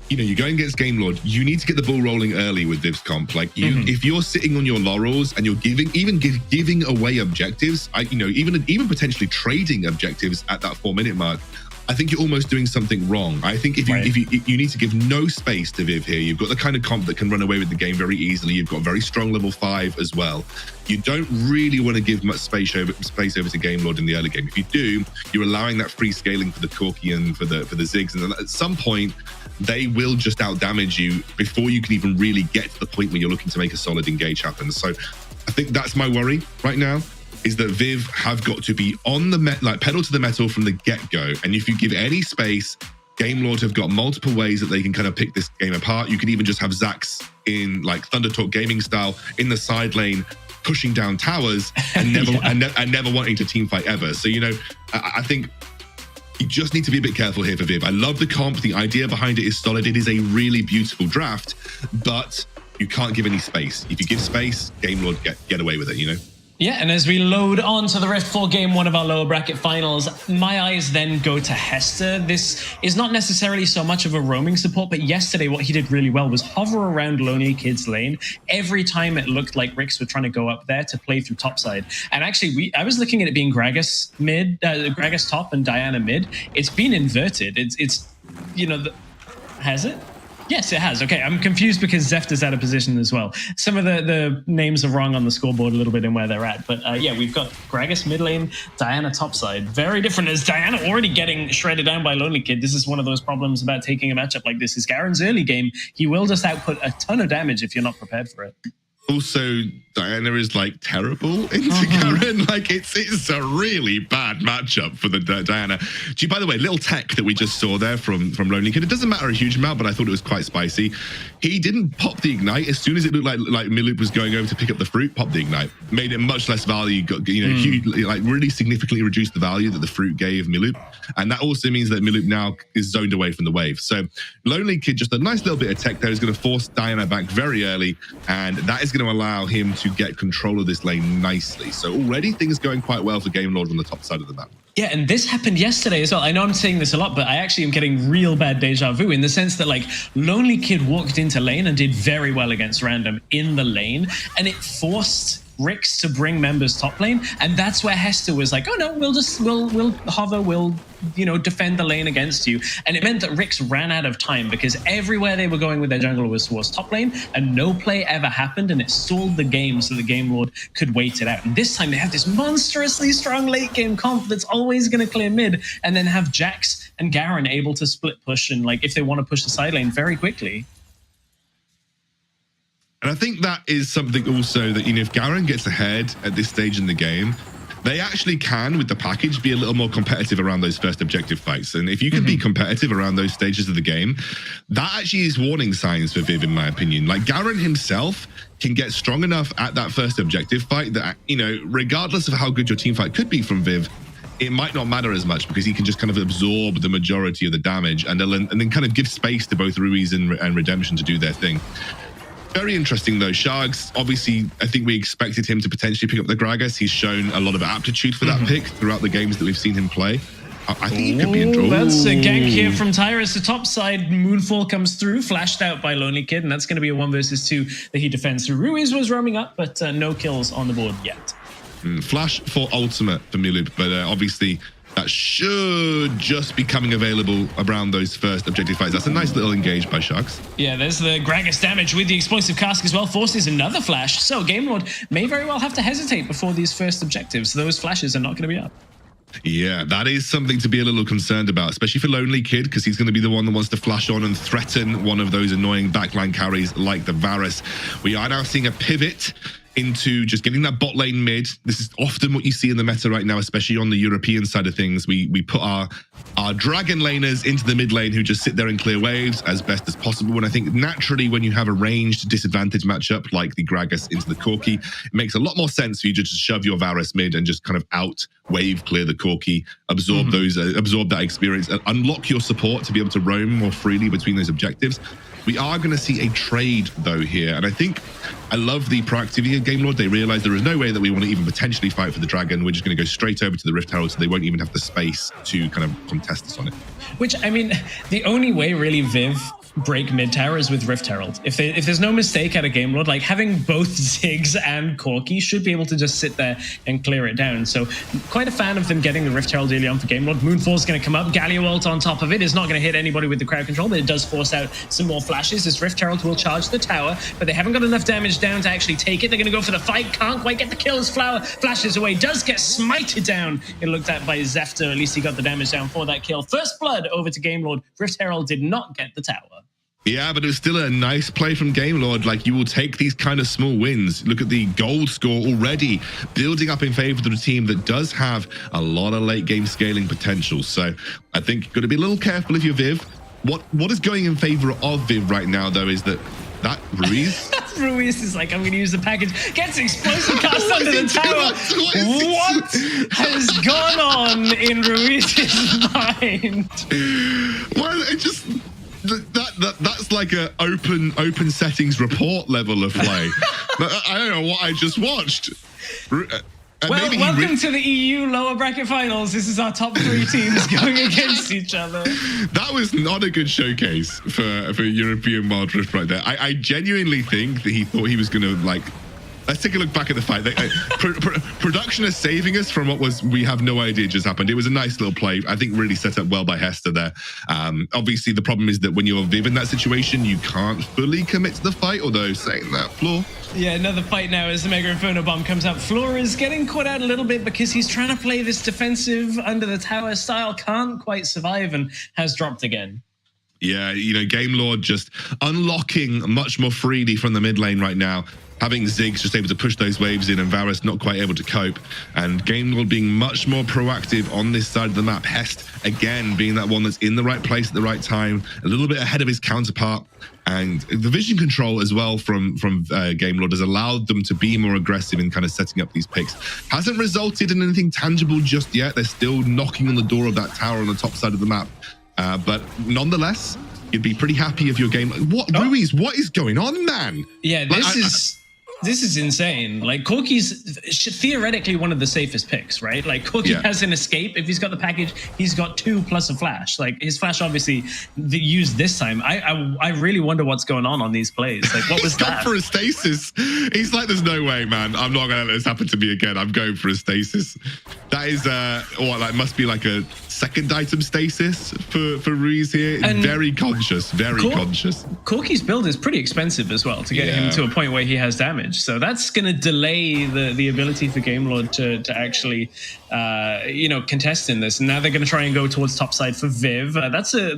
you know, you're going against Game Lord, you need to get the ball rolling early with Viv's comp. Like, if you're sitting on your laurels and you're giving away objectives, you know, even potentially trading objectives at that 4-minute mark, I think you're almost doing something wrong. I think if you need to give no space to Viv here. You've got the kind of comp that can run away with the game very easily. You've got very strong level 5 as well. You don't really want to give much space over to Game Lord in the early game. If you do, you're allowing that free scaling for the Corki and for the Ziggs, and at some point they will just out damage you before you can even really get to the point where you're looking to make a solid engage happen. So I think that's my worry right now, is that Viv have got to be on the pedal to the metal from the get-go. And if you give any space, Game Lord have got multiple ways that they can kind of pick this game apart. You can even just have Zax in like Thunder Talk gaming style in the side lane, pushing down towers and never wanting to team fight ever. So, you know, I think you just need to be a bit careful here for Viv. I love the comp. The idea behind it is solid. It is a really beautiful draft, but you can't give any space. If you give space, Game Lord get away with it, you know? Yeah, and as we load on to the Rift 4 game 1 of our lower bracket finals, my eyes then go to Hester. This is not necessarily so much of a roaming support, but yesterday what he did really well was hover around Lonely Kid's lane every time it looked like Ricks were trying to go up there to play through topside. And actually, I was looking at it being Gragas Gragas top and Diana mid. It's been inverted. It's you know, has it? Yes, it has. Okay, I'm confused because Zefta's out of position as well. Some of the names are wrong on the scoreboard a little bit in where they're at. But yeah, we've got Gragas mid lane, Diana topside. Very different, as Diana already getting shredded down by Lonely Kid. This is one of those problems about taking a matchup like this. Is Garen's early game, he will just output a ton of damage if you're not prepared for it. Also, Diana is like terrible into Garen. Like it's a really bad matchup for the Diana. Gee, by the way, little tech that we just saw there from Lonely Kid. It doesn't matter a huge amount, but I thought it was quite spicy. He didn't pop the ignite as soon as it looked like Miloop was going over to pick up the fruit. Pop the ignite, made it much less value. Got, you know, huge, like really significantly reduced the value that the fruit gave Miloop, and that also means that Miloop now is zoned away from the wave. So Lonely Kid, just a nice little bit of tech there, is going to force Diana back very early, and that is going to allow him to get control of this lane nicely. So already things going quite well for Game Lord on the top side of the map. Yeah, and this happened yesterday as well. I know I'm saying this a lot, but I actually am getting real bad deja vu in the sense that, like, Lonely Kid walked into lane and did very well against Random in the lane, and it forced Ricks to bring members top lane, and that's where Hester was like, oh no, we'll hover, we'll, you know, defend the lane against you. And it meant that Ricks ran out of time because everywhere they were going with their jungler was towards top lane, and no play ever happened, and it stalled the game so the Game Lord could wait it out. And this time they have this monstrously strong late game comp that's always going to clear mid, and then have Jax and Garen able to split push and, like, if they want to push the side lane very quickly. And I think that is something also that, you know, if Garen gets ahead at this stage in the game, they actually can, with the package, be a little more competitive around those first objective fights. And if you can be competitive around those stages of the game, that actually is warning signs for Viv, in my opinion. Like, Garen himself can get strong enough at that first objective fight that, you know, regardless of how good your team fight could be from Viv, it might not matter as much because he can just kind of absorb the majority of the damage and then kind of give space to both Ruiz and Redemption to do their thing. Very interesting, though. Sharks, obviously, I think we expected him to potentially pick up the Gragas. He's shown a lot of aptitude for that pick throughout the games that we've seen him play. I think he could be in trouble. That's a gank here from Tyrus. The top side, Moonfall comes through, flashed out by Lonely Kid, and that's going to be a 1 versus 2 that he defends through. Ruiz was roaming up, but no kills on the board yet. Flash for ultimate for Milup, but obviously that should just be coming available around those first objective fights. That's a nice little engage by Sharks. Yeah, there's the Gragas damage with the explosive cask as well. Forces another flash. So Game Lord may very well have to hesitate before these first objectives. Those flashes are not going to be up. Yeah, that is something to be a little concerned about, especially for Lonely Kid, because he's going to be the one that wants to flash on and threaten one of those annoying backline carries like the Varus. We are now seeing a pivot into just getting that bot lane mid. This is often what you see in the meta right now, especially on the European side of things. We put our dragon laners into the mid lane who just sit there and clear waves as best as possible. And I think naturally when you have a ranged disadvantage matchup like the Gragas into the Corki, it makes a lot more sense for you to just shove your Varus mid and just kind of out wave clear the Corki, absorb those, absorb that experience, and unlock your support to be able to roam more freely between those objectives. We are going to see a trade, though, here. And I think I love the proactivity of Game Lord. They realize there is no way that we want to even potentially fight for the Dragon. We're just going to go straight over to the Rift Herald, so they won't even have the space to kind of contest us on it. Which, I mean, the only way really Viv break mid tower is with Rift Herald. If there's no mistake at a Game Lord, like having both Ziggs and Corki should be able to just sit there and clear it down. So quite a fan of them getting the Rift Herald early on for Game Lord. Moonfall's going to come up. Galio ult on top of it is not going to hit anybody with the crowd control, but it does force out some more flashes as Rift Herald will charge the tower, but they haven't got enough damage down to actually take it. They're going to go for the fight. Can't quite get the kills. Flower flashes away. Does get smited down. It looked at by Zefter. At least he got the damage down for that kill. First blood over to Game Lord. Rift Herald did not get the tower. Yeah, but it was still a nice play from Game Lord. Like, you will take these kind of small wins. Look at the gold score already building up in favor of the team that does have a lot of late game scaling potential. So I think you've got to be a little careful if you're Viv. What is going in favor of Viv right now, though, is that Ruiz... Ruiz is like, I'm going to use the package. Gets explosive cast under the tower. What has gone on in Ruiz's mind? Well, it just... That's like a open settings report level of play. I don't know what I just watched. Well, welcome to the EU lower bracket finals. This is our top 3 teams going against each other. That was not a good showcase for European Wild Rift right there. I genuinely think that he thought he was going to, like... Let's take a look back at the fight. Production is saving us from what we have no idea just happened. It was a nice little play. I think really set up well by Hester there. Obviously, the problem is that when you're Viv in that situation, you can't fully commit to the fight, although saying that, Floor. Yeah, another fight now as the Mega Inferno Bomb comes up. Floor is getting caught out a little bit because he's trying to play this defensive under the tower style, can't quite survive, and has dropped again. Yeah, you know, Game Lord just unlocking much more freely from the mid lane right now. Having Ziggs just able to push those waves in and Varus not quite able to cope. And Game Lord being much more proactive on this side of the map. Hest, again, being that one that's in the right place at the right time, a little bit ahead of his counterpart. And the vision control as well from Game Lord has allowed them to be more aggressive in kind of setting up these picks. Hasn't resulted in anything tangible just yet. They're still knocking on the door of that tower on the top side of the map. But nonetheless, you'd be pretty happy if your game... Ruiz, what is going on, man? Yeah, this is insane. Like, Corki's theoretically one of the safest picks, right? Like, Corki has an escape. If he's got the package, he's got 2 plus a flash. Like, his flash obviously used this time. I really wonder what's going on these plays. Like, what was that? He's gone for a stasis. He's like, there's no way, man. I'm not going to let this happen to me again. I'm going for a stasis. That is, must be like a second item stasis for Ruiz here. And very conscious, conscious. Corki's build is pretty expensive as well to get him to a point where he has damage. So that's going to delay the ability for Game Lord to actually, contest in this. And now they're going to try and go towards top side for Viv. That's a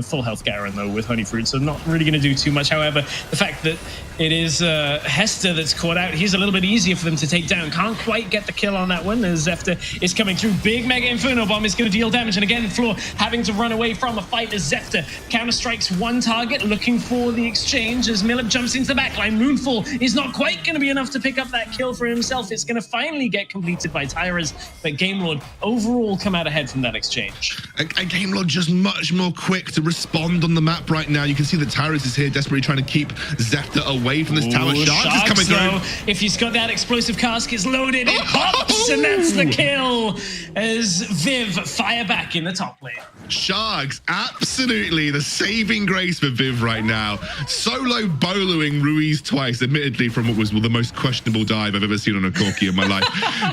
full health Garen, though, with Honey Fruit, so not really going to do too much. However, the fact that it is Hester that's caught out, he's a little bit easier for them to take down. Can't quite get the kill on that one as Zefter is coming through. Big Mega Inferno Bomb is going to deal damage, and again, Floor having to run away from a fight as Zefter counter-strikes one target, looking for the exchange as Milup jumps into the backline. Moonfall is not quite going to be enough to pick up that kill for himself. It's going to finally get completed by Tyras, but Game Lord overall come out ahead from that exchange. And Game Lord just much more quick to respond on the map right now. You can see that Tyras is here desperately trying to keep Zefter away away from this tower. Ooh, Sharks is coming though, through. if he's got that explosive caskets loaded, it pops, and that's the kill as Viv fire back in the top lane. Sharks, absolutely the saving grace for Viv right now. Solo boloing Ruiz twice, admittedly from what was the most questionable dive I've ever seen on a Corki in my life.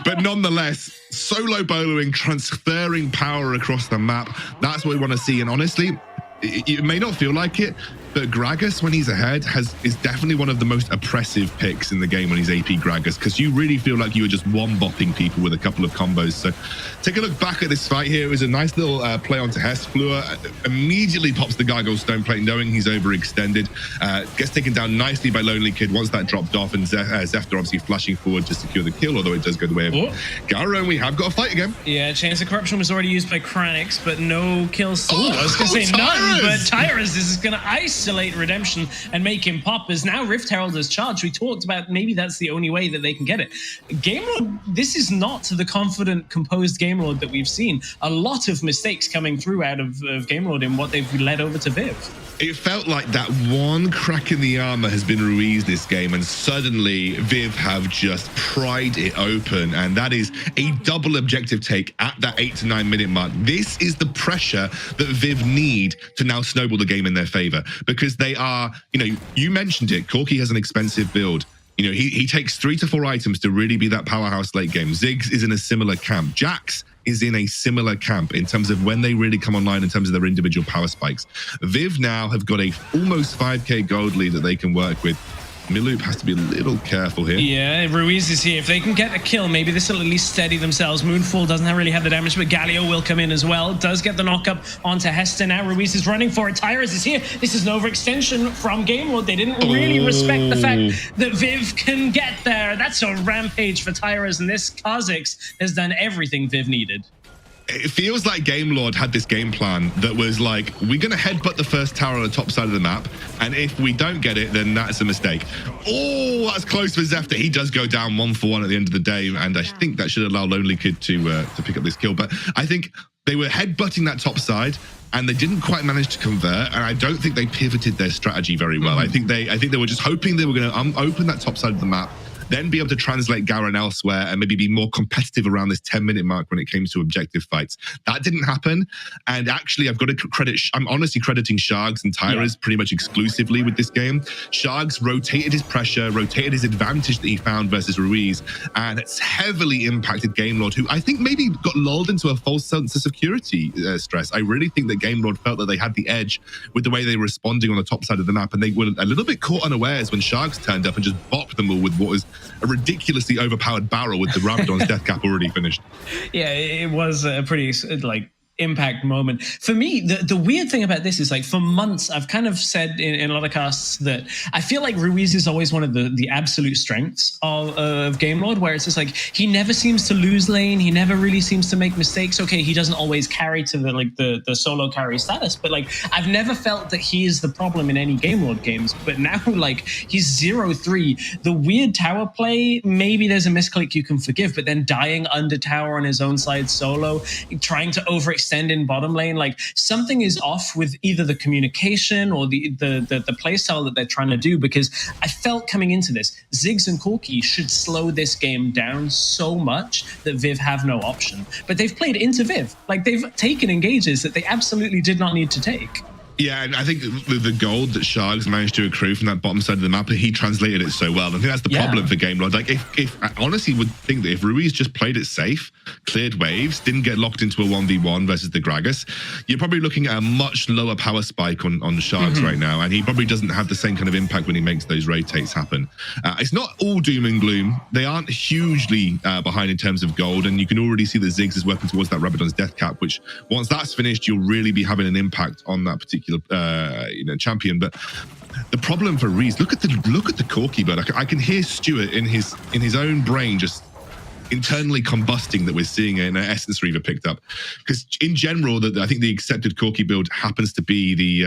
But nonetheless, solo boloing, transferring power across the map. That's what we want to see. And honestly, it may not feel like it, but Gragas, when he's ahead, is definitely one of the most oppressive picks in the game when he's AP Gragas, because you really feel like you were just one-bopping people with a couple of combos. So take a look back at this fight here. It was a nice little play onto Hess. Fleur immediately pops the Gargoyle Stone Plate, knowing he's overextended. Gets taken down nicely by Lonely Kid once that dropped off, and Zefter obviously flashing forward to secure the kill, although it does go the way of Garo, and we have got a fight again. Yeah, Chance of Corruption was already used by Kranix, but no kills. I was going to say none, but Tyrus is going to isolate Redemption and make him pop, as now Rift Herald is charged. We talked about maybe that's the only way that they can get it. Gamelord, this is not the confident, composed Gamelord that we've seen. A lot of mistakes coming through out of Gamelord in what they've led over to Viv. It felt like that one crack in the armor has been Ruiz this game, and suddenly Viv have just pried it open, and that is a double objective take at that 8 to 9 minute mark. This is the pressure that Viv need to now snowball the game in their favor, because they are, you mentioned it, Corki has an expensive build. He takes 3 to 4 items to really be that powerhouse late game. Ziggs is in a similar camp. Jax is in a similar camp in terms of when they really come online in terms of their individual power spikes. Viv now have got a almost 5k gold lead that they can work with. Miloop has to be a little careful here. Yeah, Ruiz is here. If they can get a kill, maybe this will at least steady themselves. Moonfall doesn't really have the damage, but Galio will come in as well. Does get the knock-up onto Hester now. Ruiz is running for it. Tyrus is here. This is an overextension from Gamelord. They didn't really respect the fact that Viv can get there. That's a rampage for Tyrus, and this Kha'Zix has done everything Viv needed. It feels like Gamelord had this game plan that was like, we're going to headbutt the first tower on the top side of the map, and if we don't get it, then that's a mistake. Oh, that's close for Zefter. He does go down 1-for-1 at the end of the day, and I think that should allow Lonely Kid to pick up this kill. But I think they were headbutting that top side, and they didn't quite manage to convert, and I don't think they pivoted their strategy very well. I think they were just hoping they were going to open that top side of the map, then be able to translate Garen elsewhere and maybe be more competitive around this 10-minute mark when it came to objective fights. That didn't happen. And actually, I've got to I'm honestly crediting Shargs and Tyras pretty much exclusively with this game. Shargs rotated his pressure, rotated his advantage that he found versus Ruiz, and it's heavily impacted Gamelord, who I think maybe got lulled into a false sense of security stress. I really think that Gamelord felt that they had the edge with the way they were responding on the top side of the map, and they were a little bit caught unawares when Shargs turned up and just bopped them all with what was a ridiculously overpowered barrel with the Rabadon's death cap already finished. Yeah, it was a pretty impact moment. For me, the weird thing about this is, for months, I've kind of said in a lot of casts that I feel like Ruiz is always one of the absolute strengths of Gamelord, where it's just he never seems to lose lane. He never really seems to make mistakes. Okay, he doesn't always carry to the solo carry status, but I've never felt that he is the problem in any Gamelord games. But now he's 0-3. The weird tower play, maybe there's a misclick you can forgive, but then dying under tower on his own side solo, trying to overextend in bottom lane, something is off with either the communication or the play style that they're trying to do, because I felt coming into this, Ziggs and Corki should slow this game down so much that Viv have no option. But they've played into Viv. They've taken engages that they absolutely did not need to take. Yeah, and I think the gold that Shargs managed to accrue from that bottom side of the map, he translated it so well. I think that's the problem for Gamelord. If I honestly would think that if Ruiz just played it safe, cleared waves, didn't get locked into a 1v1 versus the Gragas, you're probably looking at a much lower power spike on Shargs right now, and he probably doesn't have the same kind of impact when he makes those rotates happen. It's not all doom and gloom. They aren't hugely behind in terms of gold, and you can already see that Ziggs is working towards that Rabadon's death cap, which once that's finished, you'll really be having an impact on that particular champion. But the problem for Reese, look at the Corki bird. I can hear Stuart in his own brain just internally combusting that we're seeing an Essence Reaver picked up, because in general I think the accepted Corki build happens to be the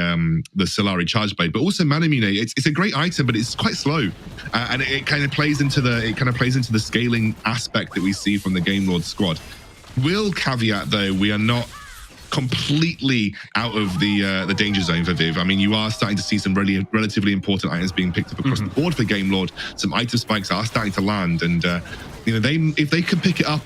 Solari Charge Blade, but also Manamune. It's a great item, but it's quite slow, and it kind of plays into the scaling aspect that we see from the Gamelord squad. Will caveat though, we are not completely out of the danger zone for Viv. I mean, you are starting to see some really relatively important items being picked up across the board for Game Lord. Some item spikes are starting to land, and you know, if they can pick it up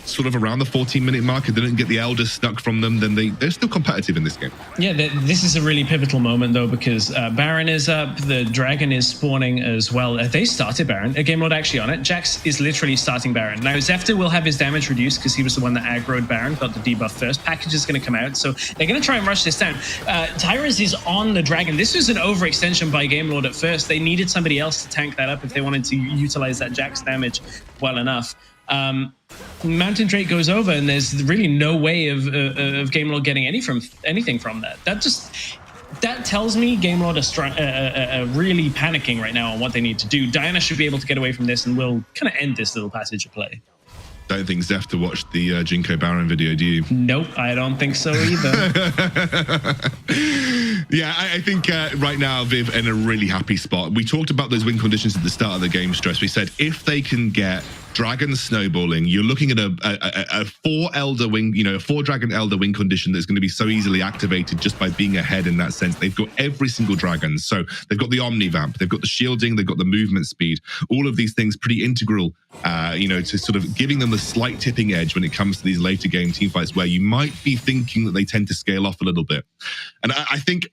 sort of around the 14-minute mark and they don't get the Elder stuck from them, then they're still competitive in this game. Yeah, this is a really pivotal moment, though, because Baron is up, the Dragon is spawning as well. They started Baron, a Game Lord actually on it. Jax is literally starting Baron. Now, Zefter will have his damage reduced because he was the one that aggroed Baron, got the debuff first. Package is going to come out, so they're going to try and rush this down. Tyrus is on the Dragon. This was an overextension by Game Lord at first. They needed somebody else to tank that up if they wanted to utilize that Jax damage well enough. Mountain Drake goes over, and there's really no way of Game Lord getting anything from that. That tells me Game Lord are really panicking right now on what they need to do. Diana should be able to get away from this, and we'll kind of end this little passage of play. Don't think Zefter watched the Jinko Baron video, do you? Nope, I don't think so either. Yeah, I think right now Viv in a really happy spot. We talked about those win conditions at the start of the game, Stress. We said if they can get Dragon snowballing, you're looking at a 4 Elder win, you know, a 4 Dragon Elder win condition that's going to be so easily activated just by being ahead in that sense. They've got every single Dragon. So they've got the Omnivamp, they've got the shielding, they've got the movement speed. All of these things pretty integral, you know, to sort of giving them the slight tipping edge when it comes to these later game teamfights where you might be thinking that they tend to scale off a little bit. And I think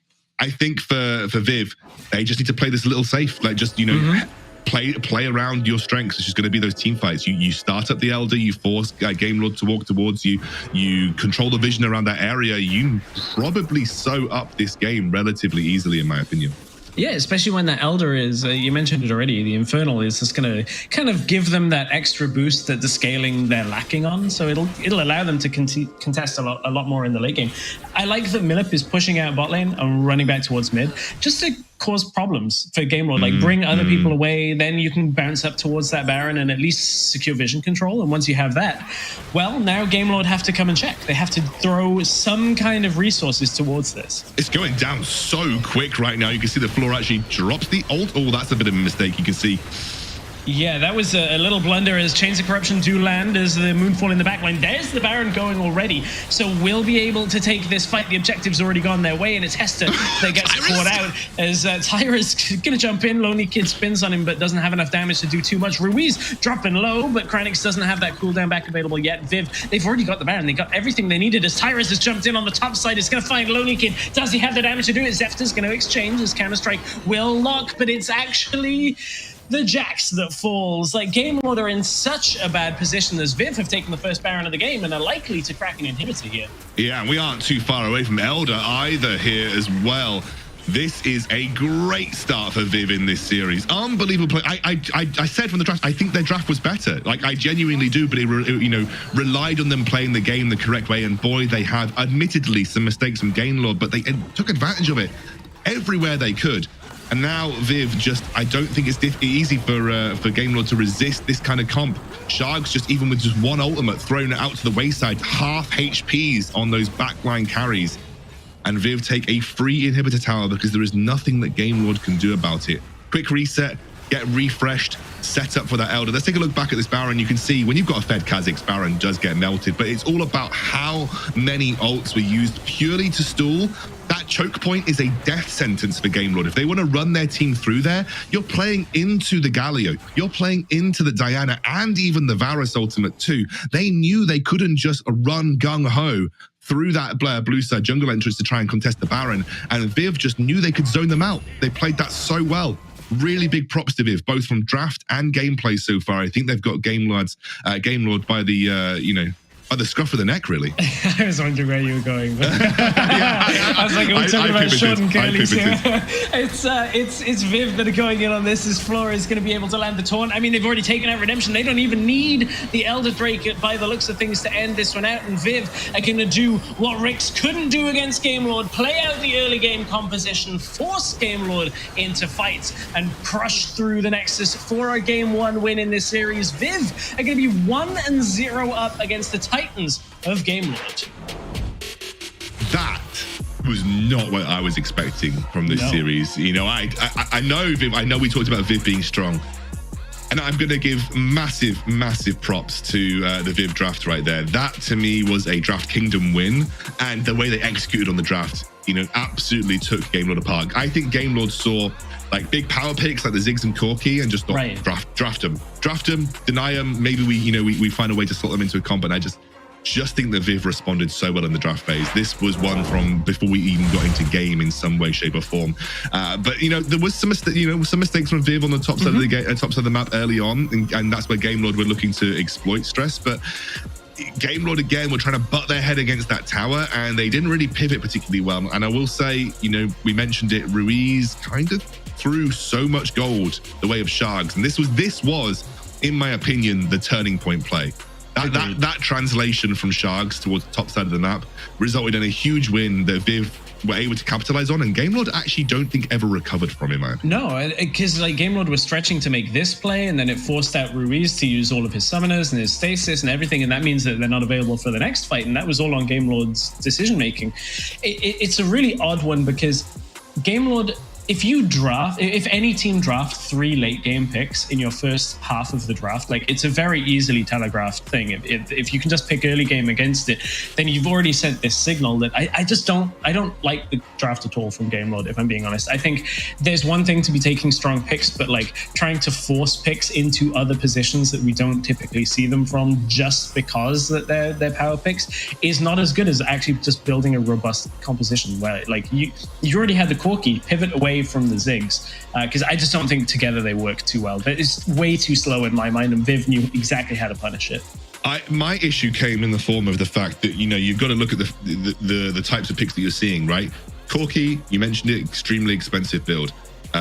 for Viv, they just need to play this a little safe, like just, you know, play around your strengths. It's just going to be those team fights. You start up the Elder, you force Game Lord to walk towards you, you control the vision around that area. You probably sew up this game relatively easily, in my opinion. Yeah, especially when that Elder is, you mentioned it already, the Infernal is just going to kind of give them that extra boost that the scaling they're lacking on. So it'll allow them to contest a lot more in the late game. I like that Millip is pushing out bot lane and running back towards mid, just to cause problems for Game Lord, like bring other people away, then you can bounce up towards that Baron and at least secure vision control. And once you have that, well, now Game Lord have to come and check. They have to throw some kind of resources towards this. It's going down so quick right now. You can see the floor actually drops the ult. Oh, that's a bit of a mistake. You can see. Yeah, that was a little blunder as Chains of Corruption do land as the Moonfall in the backline. There's the Baron going already. So we'll be able to take this fight. The objective's already gone their way, and it's Hester that gets caught out as Tyra's going to jump in. Lonely Kid spins on him, but doesn't have enough damage to do too much. Ruiz dropping low, but Kranix doesn't have that cooldown back available yet. Viv, they've already got the Baron. They got everything they needed as Tyrus has jumped in on the top side. It's going to find Lonely Kid. Does he have the damage to do it? Zefter's going to exchange as Counter-Strike will lock, but it's actually the Jax that falls. Like, Game Lord are in such a bad position as Viv have taken the first Baron of the game and are likely to crack an inhibitor here. Yeah, and we aren't too far away from Elder either here as well. This is a great start for Viv in this series. Unbelievable play. I said from the draft, I think their draft was better. Like, I genuinely do, but it relied on them playing the game the correct way. And boy, they had admittedly some mistakes from Game Lord, but they took advantage of it everywhere they could. And now Viv just, I don't think it's easy for Game Lord to resist this kind of comp. Sharks just, even with just one ultimate thrown out to the wayside, half HPs on those backline carries. And Viv take a free inhibitor tower because there is nothing that Game Lord can do about it. Quick reset, get refreshed, set up for that Elder. Let's take a look back at this Baron. You can see when you've got a fed Kha'Zix, Baron does get melted, but it's all about how many ults were used purely to stall. That choke point is a death sentence for Game Lord. If they want to run their team through there, you're playing into the Galio, you're playing into the Diana, and even the Varus ultimate too. They knew they couldn't just run gung-ho through that blue side jungle entrance to try and contest the Baron, and Viv just knew they could zone them out. They played that so well. Really big props to Viv, both from draft and gameplay so far. I think they've got Game Lord by the by the scruff of the neck, really. I was wondering where you were going. I was like, are we talking about short and curlies here? It's Viv that are going in on this. As Flora is going to be able to land the taunt. I mean, they've already taken out Redemption. They don't even need the Elder Drake by the looks of things to end this one out. And Viv are going to do what WREC couldn't do against Game Lord, play out the early game composition, force Game Lord into fights, and crush through the Nexus for a game 1 win in this series. Viv are going to be 1-0 up against the Titans of Game Lord. That was not what I was expecting from this series. You know, I know Viv. I know we talked about Viv being strong. And I'm going to give massive props to the Viv draft right there. That, to me, was a Draft Kingdom win. And the way they executed on the draft, absolutely took Gamelord apart. I think Gamelord saw like big power picks like the Ziggs and Corki and just thought, draft them, deny them. Maybe we find a way to slot them into a comp. And I just think that Viv responded so well in the draft phase. This was one from before we even got into game in some way, shape, or form. But there was some mistakes from Viv on the top side of the top side of the map early on, and that's where Gamelord were looking to exploit stress. But Gamelord again were trying to butt their head against that tower, and they didn't really pivot particularly well. And I will say, we mentioned it, Ruiz kind of threw so much gold the way of Sharks, and this was, in my opinion, the turning point play. That translation from Sharks towards the top side of the map resulted in a huge win that Viv were able to capitalize on, and Gamelord actually don't think ever recovered from it, man. No, because like Gamelord was stretching to make this play, and then it forced out Ruiz to use all of his summoners and his stasis and everything, and that means that they're not available for the next fight, and that was all on Gamelord's decision making. It's a really odd one because Gamelord, if any team draft 3 late game picks in your first half of the draft, like it's a very easily telegraphed thing. If you can just pick early game against it, then you've already sent this signal that I don't like the draft at all from Gamelord, if I'm being honest. I think there's one thing to be taking strong picks, but like trying to force picks into other positions that we don't typically see them from just because that they're power picks is not as good as actually just building a robust composition where like you already had the Corki, pivot away from the Ziggs, because I just don't think together they work too well. But it's way too slow in my mind, and Viv knew exactly how to punish it. My issue came in the form of the fact that you've got to look at the types of picks that you're seeing, right? Corki, you mentioned it, extremely expensive build.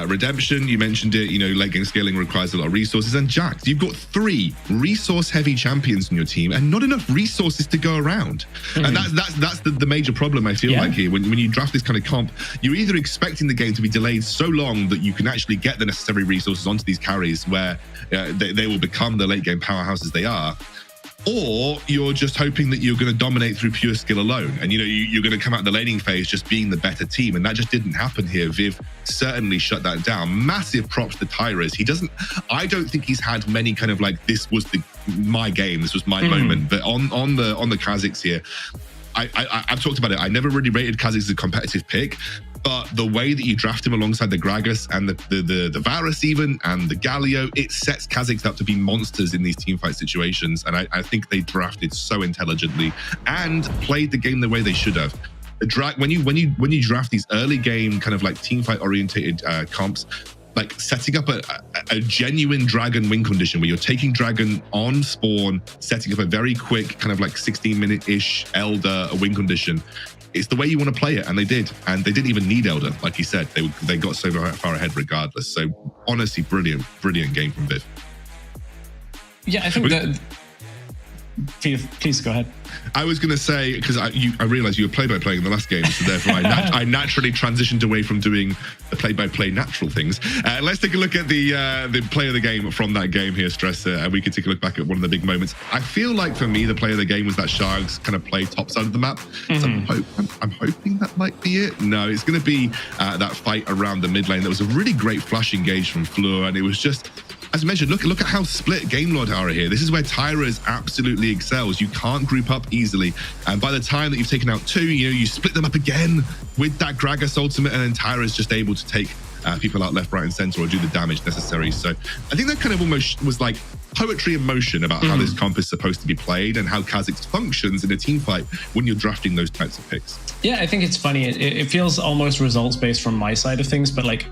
Redemption, you mentioned it, late game scaling requires a lot of resources. And Jax, you've got 3 resource-heavy champions in your team and not enough resources to go around. And that's the major problem, I feel like, here. When you draft this kind of comp, you're either expecting the game to be delayed so long that you can actually get the necessary resources onto these carries where they will become the late game powerhouses they are, or you're just hoping that you're going to dominate through pure skill alone. And, you're going to come out the laning phase just being the better team. And that just didn't happen here. Viv certainly shut that down. Massive props to Tyrus. I don't think he's had many kind of like, this was my game, this was my moment. But on the Kha'Zix here, I've talked about it. I never really rated Kha'Zix as a competitive pick. But the way that you draft him alongside the Gragas and the Varus even, and the Galio, it sets Kha'Zix up to be monsters in these teamfight situations. And I think they drafted so intelligently and played the game the way they should have. When you draft these early game kind of like teamfight orientated comps, like setting up a genuine dragon win condition where you're taking dragon on spawn, setting up a very quick kind of like 16-minute-ish Elder win condition. It's the way you want to play it, and they did. And they didn't even need Elder, like you said. They got so far ahead regardless. So honestly, brilliant game from Viv. Yeah, I think that... Please go ahead. I was going to say, because I realized you were play-by-play in the last game, so therefore I naturally transitioned away from doing the play-by-play natural things. Let's take a look at the play of the game from that game here, Stress, and we can take a look back at one of the big moments. I feel like for me, the play of the game was that Sharks kind of play top side of the map. So I'm hoping that might be it. No, it's going to be that fight around the mid lane. There was a really great flash engage from Fleur, and it was just... As I mentioned, look at how split Gamelord are here. This is where Tyra absolutely excels. You can't group up easily. And by the time that you've taken out 2, you split them up again with that Gragas ultimate, and then Tyra's just able to take people out left, right, and center or do the damage necessary. So I think that kind of almost was like poetry in motion about how this comp is supposed to be played and how Kha'Zix functions in a team fight when you're drafting those types of picks. Yeah, I think it's funny. It feels almost results based from my side of things, but like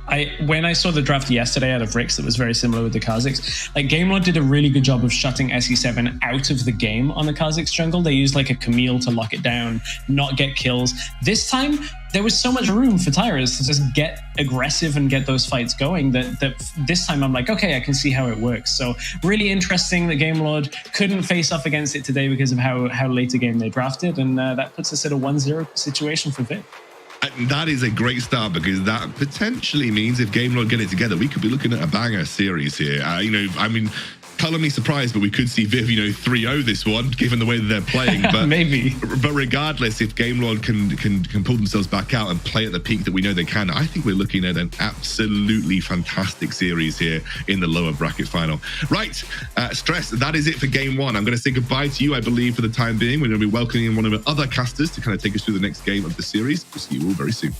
when I saw the draft yesterday out of WREC that was very similar with the Kha'Zix, like Gamelord did a really good job of shutting SE7 out of the game on the Kha'Zix jungle. They used like a Camille to lock it down, not get kills. This time, there was so much room for Tyrus to just get aggressive and get those fights going that this time I'm like, okay, I can see how it works. So really interesting that Gamelord couldn't face off against it today because of how late a game they drafted, and that puts us at a 1-0 situation for Viv. And that is a great start, because that potentially means if Gamelord get it together, we could be looking at a banger series here. color me surprised, but we could see Viv, 3-0 this one, given the way that they're playing. But maybe. But regardless, if Gamelord can pull themselves back out and play at the peak that we know they can, I think we're looking at an absolutely fantastic series here in the lower bracket final. Right, Stress, that is it for game one. I'm going to say goodbye to you, I believe, for the time being. We're going to be welcoming one of the other casters to kind of take us through the next game of the series. We'll see you all very soon.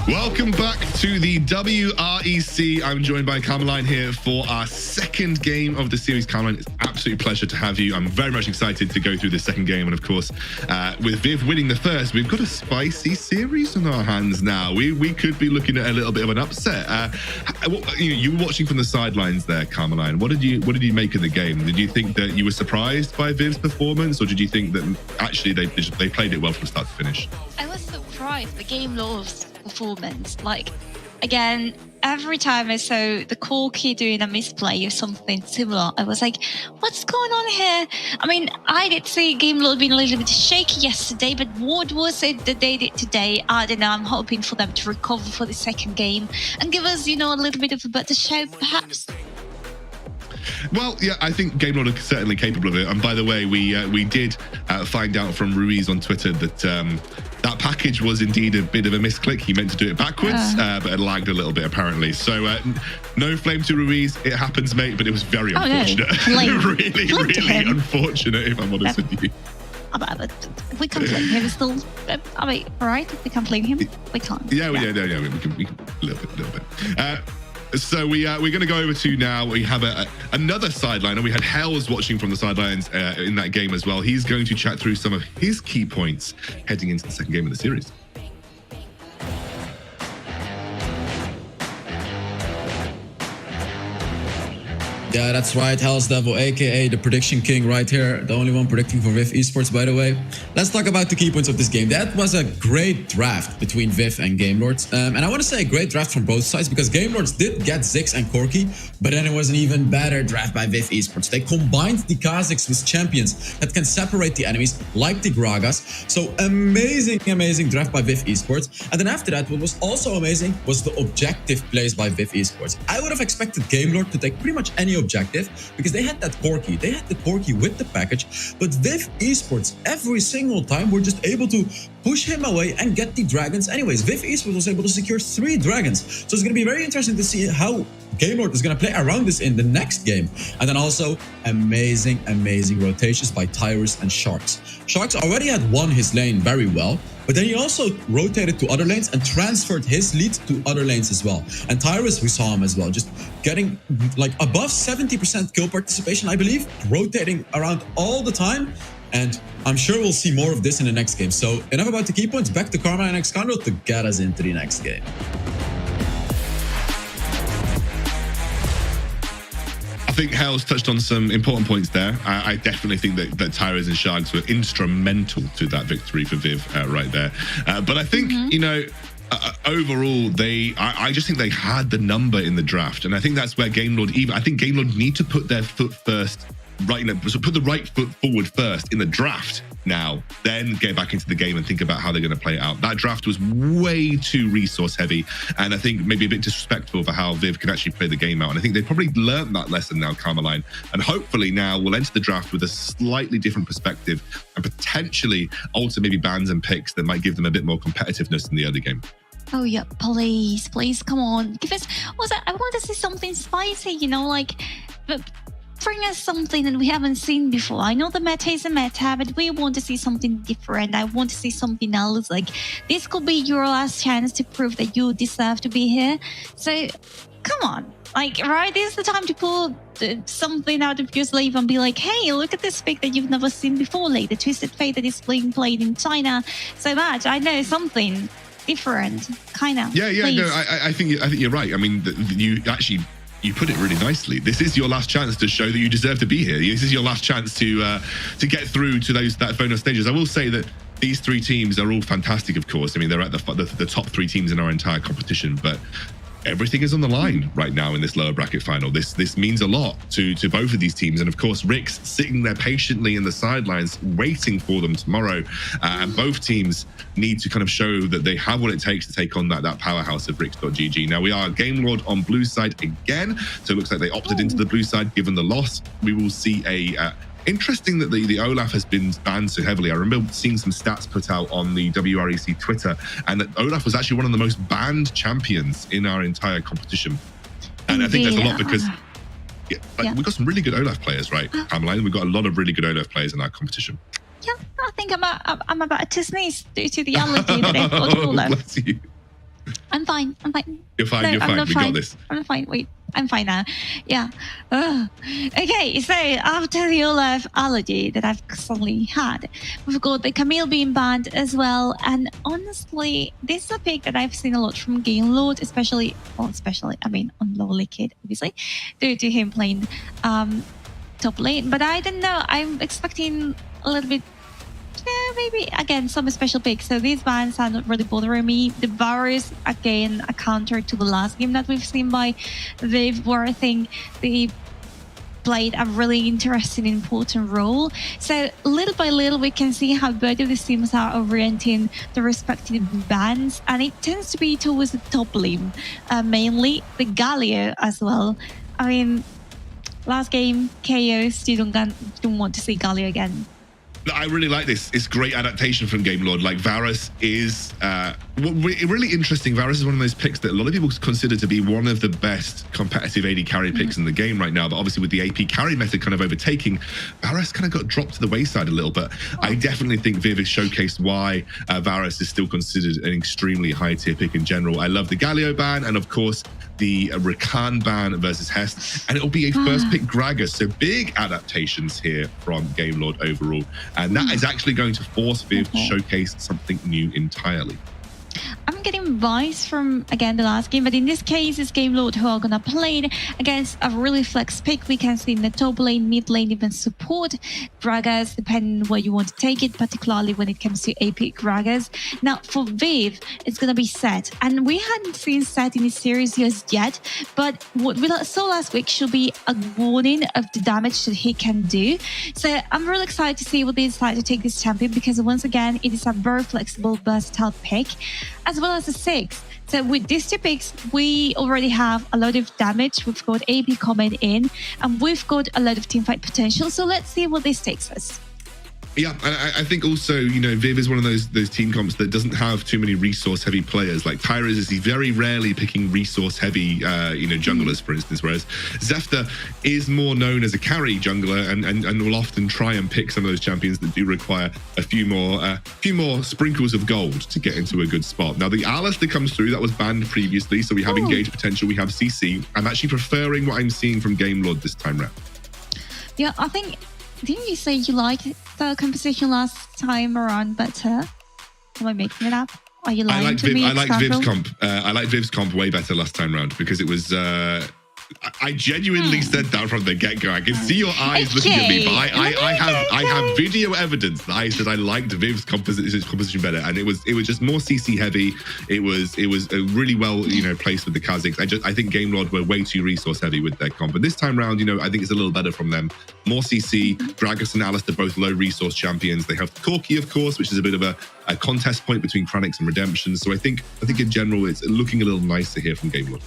Welcome back to the WREC. I'm joined by Carmeline here for our second game of the series. Carmeline, it's an absolute pleasure to have you. I'm very much excited to go through the second game. And of course, with Viv winning the first, we've got a spicy series on our hands now. We could be looking at a little bit of an upset. You were watching from the sidelines there, Carmeline. What did you make of the game? Did you think that you were surprised by Viv's performance, or did you think that actually they played it well from start to finish? I was surprised. The game lost performance. Like, again, every time I saw the Corki doing a misplay or something similar, I was like, what's going on here? I mean, I did see Game Lord being a little bit shaky yesterday, but what was it that they did today? I don't know. I'm hoping for them to recover for the second game and give us, a little bit of a better show, perhaps. Well, yeah, I think Game Lord are certainly capable of it. And by the way, we did find out from Ruiz on Twitter that that package was indeed a bit of a misclick. He meant to do it backwards, but it lagged a little bit apparently. So no flame to Ruiz. It happens, mate, but it was very unfortunate. No. really unfortunate, if I'm honest with you. We can't blame him still. I mean, right? We can't blame him. We can't. Yeah, we can a little bit. So we're going to go over to now. We have another sideline, and we had Hells watching from the sidelines in that game as well. He's going to chat through some of his key points heading into the second game of the series. Yeah, that's right. Hell's Devil, aka the prediction king right here. The only one predicting for Viv Esports, by the way. Let's talk about the key points of this game. That was a great draft between Viv and Game Lords. And I want to say a great draft from both sides, because Game Lords did get Ziggs and Corki, but then it was an even better draft by Viv Esports. They combined the Kazakhs with champions that can separate the enemies, like the Gragas. So amazing draft by Viv Esports. And then after that, what was also amazing was the objective plays by Viv Esports. I would have expected Game Lord to take pretty much any objective, because they had that Corki. They had the Corki with the package, but Viv Esports every single time were just able to push him away and get the dragons anyways. Viv Esports was able to secure 3 dragons. So it's going to be very interesting to see how Game Lord is going to play around this in the next game. And then also amazing rotations by Tyrus and Sharks. Sharks already had won his lane very well, but then he also rotated to other lanes and transferred his lead to other lanes as well. And Tyrus, we saw him as well, just getting like above 70% kill participation, I believe, rotating around all the time. And I'm sure we'll see more of this in the next game. So enough about the key points. Back to Karma and Xcandro to get us into the next game. I think Hell's touched on some important points there. I definitely think that Tyrus and Sharks were instrumental to that victory for Viv right there. But I think, you know, overall, I just think they had the number in the draft. And I think that's where Game Lord, I think Game Lord need to put their foot first, right? So put the right foot forward first in the draft now, then get back into the game and think about how they're going to play it out. That draft was way too resource heavy, and I think maybe a bit disrespectful for how Viv can actually play the game out. And I think they probably learned that lesson now, Carmeline, and hopefully now we'll enter the draft with a slightly different perspective and potentially alter maybe bans and picks that might give them a bit more competitiveness in the early game. Oh yeah, please, come on. Give us, I want to see something spicy, you know, like, bring us something that we haven't seen before. I know the meta is a meta, but we want to see something different. I want to see something else. Like, this could be your last chance to prove that you deserve to be here. So, come on. Like, right, this is the time to pull something out of your sleeve and be like, hey, look at this pick that you've never seen before. Like, the Twisted Fate that is being played in China so much. I know something different, kind of. Yeah, please. no, I think you're right. I mean, you put it really nicely. This is your last chance to show that you deserve to be here. This is your last chance to get through to that bonus stages. I will say that these 3 teams are all fantastic, of course. I mean, they're at the top 3 teams in our entire competition, but everything is on the line right now in this lower bracket final. This means a lot to both of these teams. And of course, Rick's sitting there patiently in the sidelines, waiting for them tomorrow. And both teams need to kind of show that they have what it takes to take on that powerhouse of Ricks.gg. Now, we are Game Lord on blue side again. So it looks like they opted into the blue side given the loss. We will see interesting that the Olaf has been banned so heavily. I remember seeing some stats put out on the WREC Twitter, and that Olaf was actually one of the most banned champions in our entire competition. And I think that's a lot because we've got some really good Olaf players, right, Cameline? We've got a lot of really good Olaf players in our competition. Yeah, I think I'm about to sneeze due to the allergy that I've got all over. Bless you. I'm fine. You're fine. No, You're fine. We got this. I'm fine. Wait, I'm fine now. Yeah. Okay, so after the Olaf allergy that I've suddenly had, we've got the Camille being banned as well. And honestly, this is a pick that I've seen a lot from Game Lord, especially on Lowly Kid, obviously, due to him playing top lane. But I don't know. I'm expecting a little bit. Maybe again some special picks. So these bans are not really bothering me. The Varus, again, a counter to the last game that we've seen by Viv, where I think they played a really interesting, important role. So little by little, we can see how both of these teams are orienting the respective bans, and it tends to be towards the top lane, mainly the Galio as well. I mean, last game, KO, still don't want to see Galio again. I really like this. It's great adaptation from Game Lord. Like Varus is really interesting. Varus is one of those picks that a lot of people consider to be one of the best competitive AD carry picks in the game right now. But obviously with the AP carry method kind of overtaking, Varus kind of got dropped to the wayside a little bit. I definitely think Viv has showcased why Varus is still considered an extremely high tier pick in general. I love the Galio ban and of course the Rakan ban versus Hest, and it'll be a first pick Gragas. So big adaptations here from Game Lord overall. And that is actually going to force Viv to showcase something new entirely. I'm getting vibes from, again, the last game, but in this case, it's Game Lord who are going to play it against a really flex pick. We can see in the top lane, mid lane, even support Gragas, depending on where you want to take it, particularly when it comes to AP Gragas. Now, for Viv, it's going to be Set. And we hadn't seen Set in this series yet, but what we saw last week should be a warning of the damage that he can do. So I'm really excited to see what they decide to take this champion, because once again, it is a very flexible, versatile pick, as well as a 6. So with these 2 picks, we already have a lot of damage. We've got AP coming in, and we've got a lot of teamfight potential. So let's see what this takes us. Yeah, I think also, you know, Viv is one of those team comps that doesn't have too many resource-heavy players. Like Tyra is very rarely picking resource-heavy, junglers, for instance, whereas Zefta is more known as a carry jungler and will often try and pick some of those champions that do require a few more sprinkles of gold to get into a good spot. Now, the Alistair comes through. That was banned previously, so we have engaged potential, we have CC. I'm actually preferring what I'm seeing from Game Lord this time round. Yeah, I think... Didn't you say you liked the composition last time around better? Am I making it up? Are you lying to me? I liked Viv's comp. I liked Viv's comp way better last time round because it was... I genuinely said that from the get-go. I can see your eyes looking at me, but I have video evidence that I said I liked Viv's composition better, and it was just more CC heavy. It was really well placed with the Kazakhs. I think Game Lord were way too resource heavy with their comp, but this time round, I think it's a little better from them. More CC. Gragas and Alistair both low resource champions. They have Corki, of course, which is a bit of a contest point between Kranix and Redemption. So I think in general it's looking a little nicer here from Game Lord.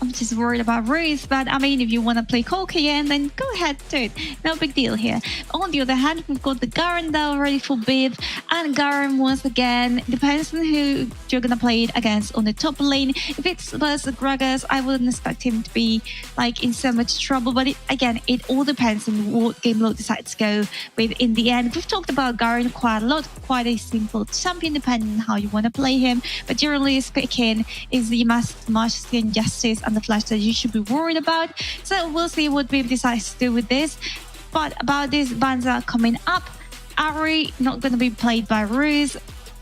I'm just worried about Ruiz, but I mean, if you want to play Corki again, then go ahead, do it. No big deal here. On the other hand, we've got the Garen down ready for Viv, and Garen once again depends on who you're gonna play it against on the top lane. If it's versus Gragas, I wouldn't expect him to be like in so much trouble, but it all depends on what Game Lord decides to go with in the end. We've talked about Garen quite a lot, quite a simple champion depending on how you want to play him, but generally speaking, is the mastery and justice and the flash that you should be worried about. So we'll see what Viv decides to do with this. But about this Banza coming up, Ari not going to be played by Ruiz.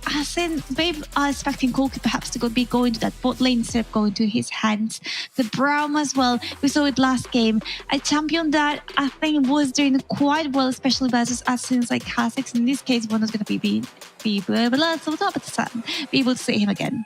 I think Viv are expecting Corki perhaps to be going to that bot lane instead of going to his hands. The Braum as well, we saw it last game. A champion that I think was doing quite well, especially versus Assassins like Kazakhs. In this case, one is going to be able to see him again.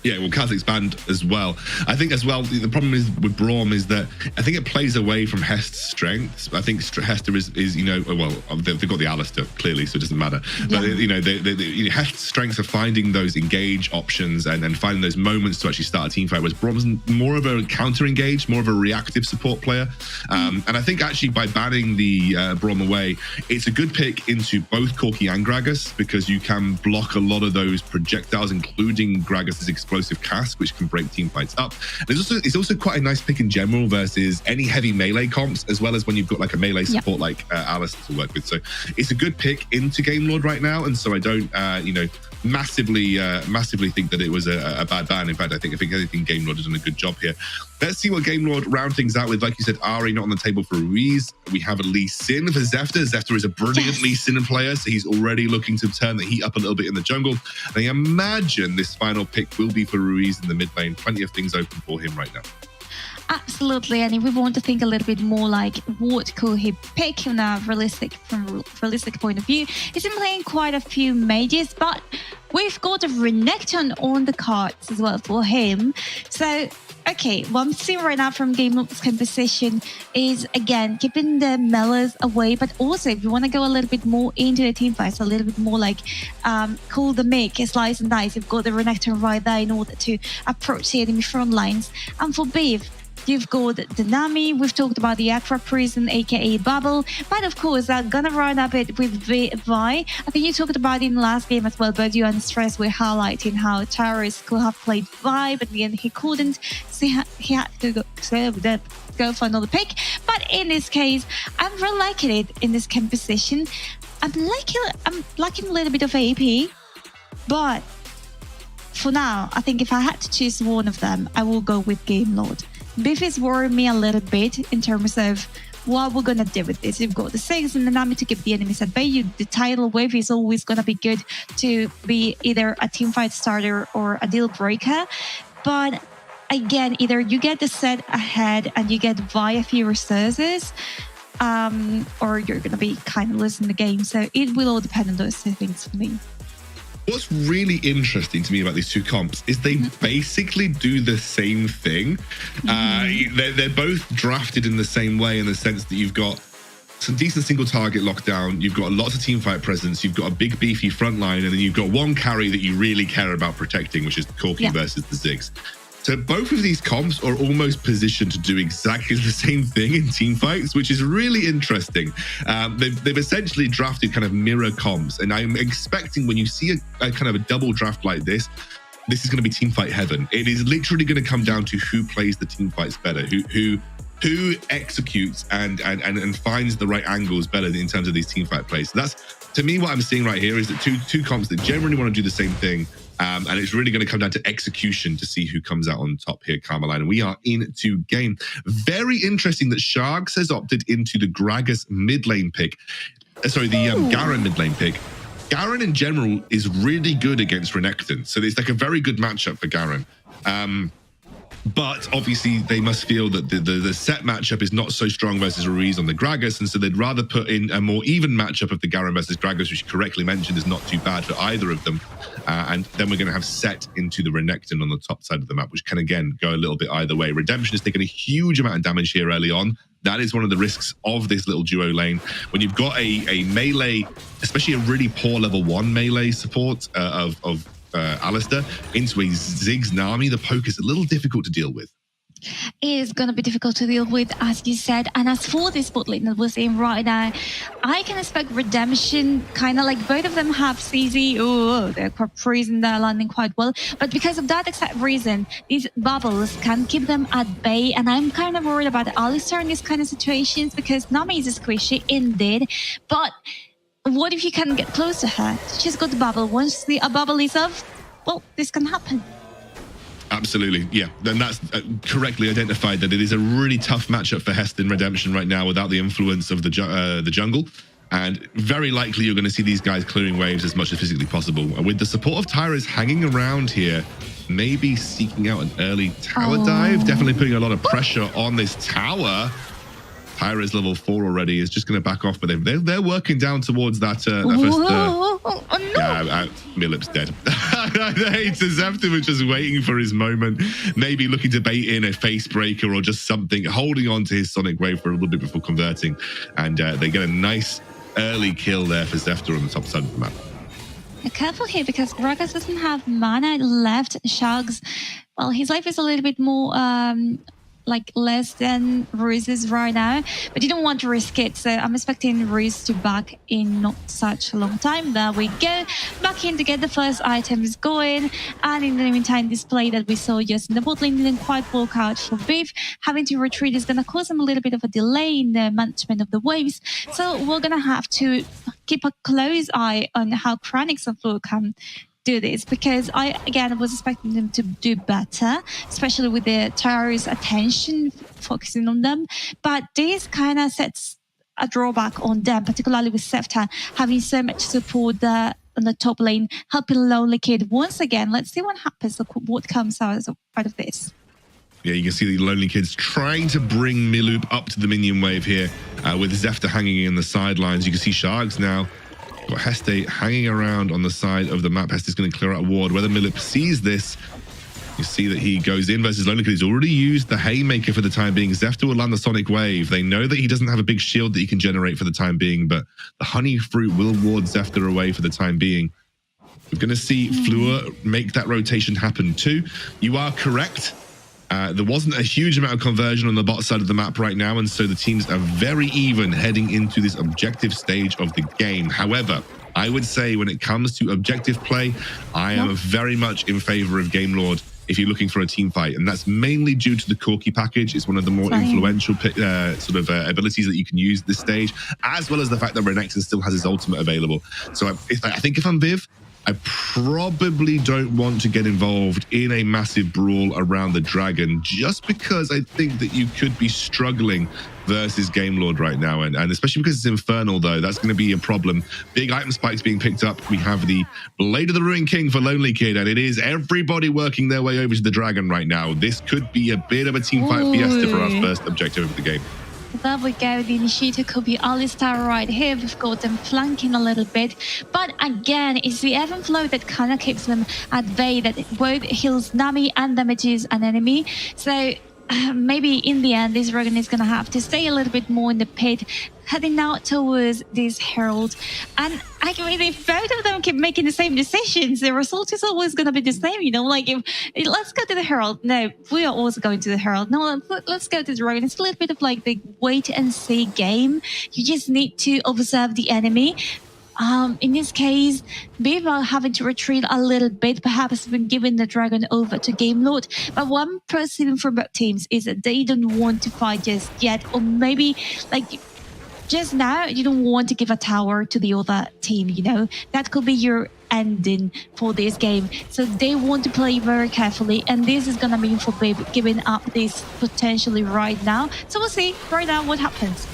Yeah, well, Kazakh's banned as well. I think as well, the problem is with Braum is that I think it plays away from Hest's strengths. I think Hester is well, they've got the Alistair, clearly, so it doesn't matter. Yeah. But, Hest's strengths are finding those engage options and finding those moments to actually start a team fight, whereas Braum's more of a counter-engage, more of a reactive support player. And I think actually by banning the Braum away, it's a good pick into both Corki and Gragas because you can block a lot of those projectiles, including Gragas's explosive cask, which can break team fights up. And it's also quite a nice pick in general versus any heavy melee comps, as well as when you've got like a melee support like Alistair to work with. So it's a good pick into Game Lord right now, and so I don't massively think that it was a bad ban. In fact, I think anything Game Lord has done a good job here. Let's see what Game Lord round things out with. Like you said, Ari not on the table for Ruiz. We have a Lee Sin for Zefta. Zefta is a brilliant Lee Sin player, so he's already looking to turn the heat up a little bit in the jungle. And I imagine this final pick will be for Ruiz in the mid lane. Plenty of things open for him right now. Absolutely, and if we want to think a little bit more like what could he pick from a realistic point of view, he's been playing quite a few mages, but we've got a Renekton on the cards as well for him. So okay, what I'm seeing right now from Game Lord's composition is, again, keeping the melees away, but also if you want to go a little bit more into the team fights, a little bit more like call the make, slice and dice, you've got the Renekton right there in order to approach the enemy front lines. And for Viv, You've got the Nami. We've talked about the Aqua Prison, aka Bubble. But of course, I'm gonna run up it with Vi. I think you talked about it in the last game as well, but you and Stress were highlighting how Tyrus could have played Vi, but in the end he couldn't. So he had to go for another pick. But in this case, I'm really liking it in this composition. I'm liking a little bit of AP, but for now, I think if I had to choose one of them, I will go with Game Lord. Biff is worrying me a little bit in terms of what we're gonna do with this. You've got the Ziggs and the Nami to keep the enemies at bay. The tidal wave is always gonna be good to be either a teamfight starter or a deal breaker. But again, either you get the set ahead and you get Vi a few resources, or you're gonna be kind of losing the game. So it will all depend on those two things for me. What's really interesting to me about these two comps is they basically do the same thing. They're both drafted in the same way, in the sense that you've got some decent single target lockdown, you've got lots of teamfight presence, you've got a big beefy front line, and then you've got one carry that you really care about protecting, which is the Corki versus the Ziggs. So both of these comps are almost positioned to do exactly the same thing in teamfights, which is really interesting. They've essentially drafted kind of mirror comps, and I'm expecting when you see a kind of a double draft like this is going to be teamfight heaven. It is literally going to come down to who plays the teamfights better, who executes and finds the right angles better in terms of these teamfight plays. So that's, to me, what I'm seeing right here is that two comps that generally want to do the same thing. And it's really going to come down to execution to see who comes out on top here, Carmeline. And we are into game. Very interesting that Sharks has opted into the Gragas mid lane pick. Garen mid lane pick. Garen in general is really good against Renekton. So it's like a very good matchup for Garen. But obviously they must feel that the set matchup is not so strong versus Ruiz on the Gragas, and so they'd rather put in a more even matchup of the Garen versus Gragas, which you correctly mentioned is not too bad for either of them. And then we're going to have set into the Renekton on the top side of the map, which can again go a little bit either way. Redemption has taken a huge amount of damage here early on. That is one of the risks of this little duo lane. When you've got a melee, especially a really poor level 1 melee support of Alistair into a Ziggs Nami, the poke is a little difficult to deal with. It is going to be difficult to deal with, as you said. And as for this bot lane that we're seeing right now, I can expect Redemption, kind of like both of them have CZ. They're freezing, they're landing quite well. But because of that exact reason, these bubbles can keep them at bay. And I'm kind of worried about Alistair in these kind of situations, because Nami is a squishy indeed. But what if you can get close to her? She's got the bubble. Once a bubble is off, well, this can happen. Absolutely, yeah. Then that's correctly identified that it is a really tough matchup for Heston Redemption right now without the influence of the jungle. And very likely you're going to see these guys clearing waves as much as physically possible. And with the support of Tyrus hanging around here, maybe seeking out an early tower dive, definitely putting a lot of pressure on this tower. Tyra's level 4 already, is just going to back off, but they're working down towards that Millip's dead. Zefton was just waiting for his moment, maybe looking to bait in a face breaker or just something, holding on to his Sonic Wave for a little bit before converting, and they get a nice early kill there for Zefton on the top side of the map. Careful here, because Gragas doesn't have mana left. Sharks, well, his life is a little bit more less than Ruiz's right now, but you don't want to risk it, so I'm expecting Ruiz to back in not such a long time. There we go, back in to get the first items going, and in the meantime this play that we saw just in the bot lane didn't quite work out for Biff. Having to retreat is going to cause him a little bit of a delay in the management of the waves, so we're going to have to keep a close eye on how Kranix and Fluor can do this, because I again was expecting them to do better, especially with the Tyrus attention focusing on them, but this kind of sets a drawback on them, particularly with Zefton having so much support on the top lane, helping Lonely Kid once again. Let's see what happens, what comes out of this. Yeah, you can see the Lonely Kids trying to bring Miloop up to the minion wave here, with Zefton hanging in the sidelines. You can see Sharks now. Got Heste hanging around on the side of the map. Heste's going to clear out a ward. Whether Miloop sees this, you see that he goes in versus Lonely Kid. He's already used the Haymaker for the time being. Zefton will land the Sonic Wave. They know that he doesn't have a big shield that he can generate for the time being, but the Honey Fruit will ward Zefton away for the time being. We're going to see Fluor make that rotation happen too. You are correct. There wasn't a huge amount of conversion on the bot side of the map right now, and so the teams are very even heading into this objective stage of the game. However, I would say when it comes to objective play, I am very much in favor of Gamelord if you're looking for a team fight, and that's mainly due to the Corki package. It's one of the more influential abilities that you can use at this stage, as well as the fact that Renekton still has his ultimate available. So I think if I'm Viv, I probably don't want to get involved in a massive brawl around the dragon, just because I think that you could be struggling versus Gamelord right now, and especially because it's Infernal, though, that's going to be a problem. Big item spikes being picked up. We have the Blade of the Ruin King for Lonely Kid, and it is everybody working their way over to the dragon right now. This could be a bit of a team fight fiesta for our first objective of the game. There we go, the initiator could be Alistar right here. We've got them flanking a little bit. But again, it's the ebb and flow that kind of keeps them at bay, that both heals Nami and damages an enemy. So maybe in the end, this dragon is going to have to stay a little bit more in the pit, heading out towards this Herald. And I mean, if both of them keep making the same decisions, the result is always going to be the same, you know, like if let's go to the Herald. No, we are also going to the Herald. No, let's go to the dragon. It's a little bit of like the wait and see game. You just need to observe the enemy. In this case, Viv are having to retreat a little bit, perhaps been giving the dragon over to Gamelord. But what I'm perceiving from both teams is that they don't want to fight just yet, or maybe like just now you don't want to give a tower to the other team, you know? That could be your ending for this game. So they want to play very carefully, and this is gonna mean for Viv giving up this potentially right now. So we'll see right now what happens.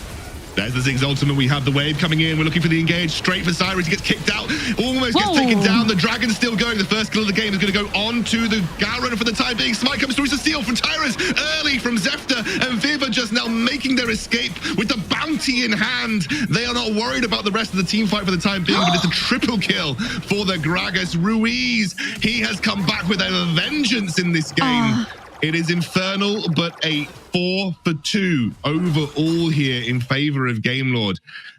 There's the Ziggs ultimate. We have the wave coming in. We're looking for the engage. Straight for Cyrus. He gets kicked out. Almost gets taken down. The dragon's still going. The first kill of the game is going to go on to the Garen for the time being. Smite comes through. It's a steal from Tyrus early from Zefta. And Viv are just now making their escape with the bounty in hand. They are not worried about the rest of the team fight for the time being, but it's a triple kill for the Gragas. Ruiz, he has come back with a vengeance in this game. It is Infernal, but a 4-for-2 overall here in favor of Gamelord.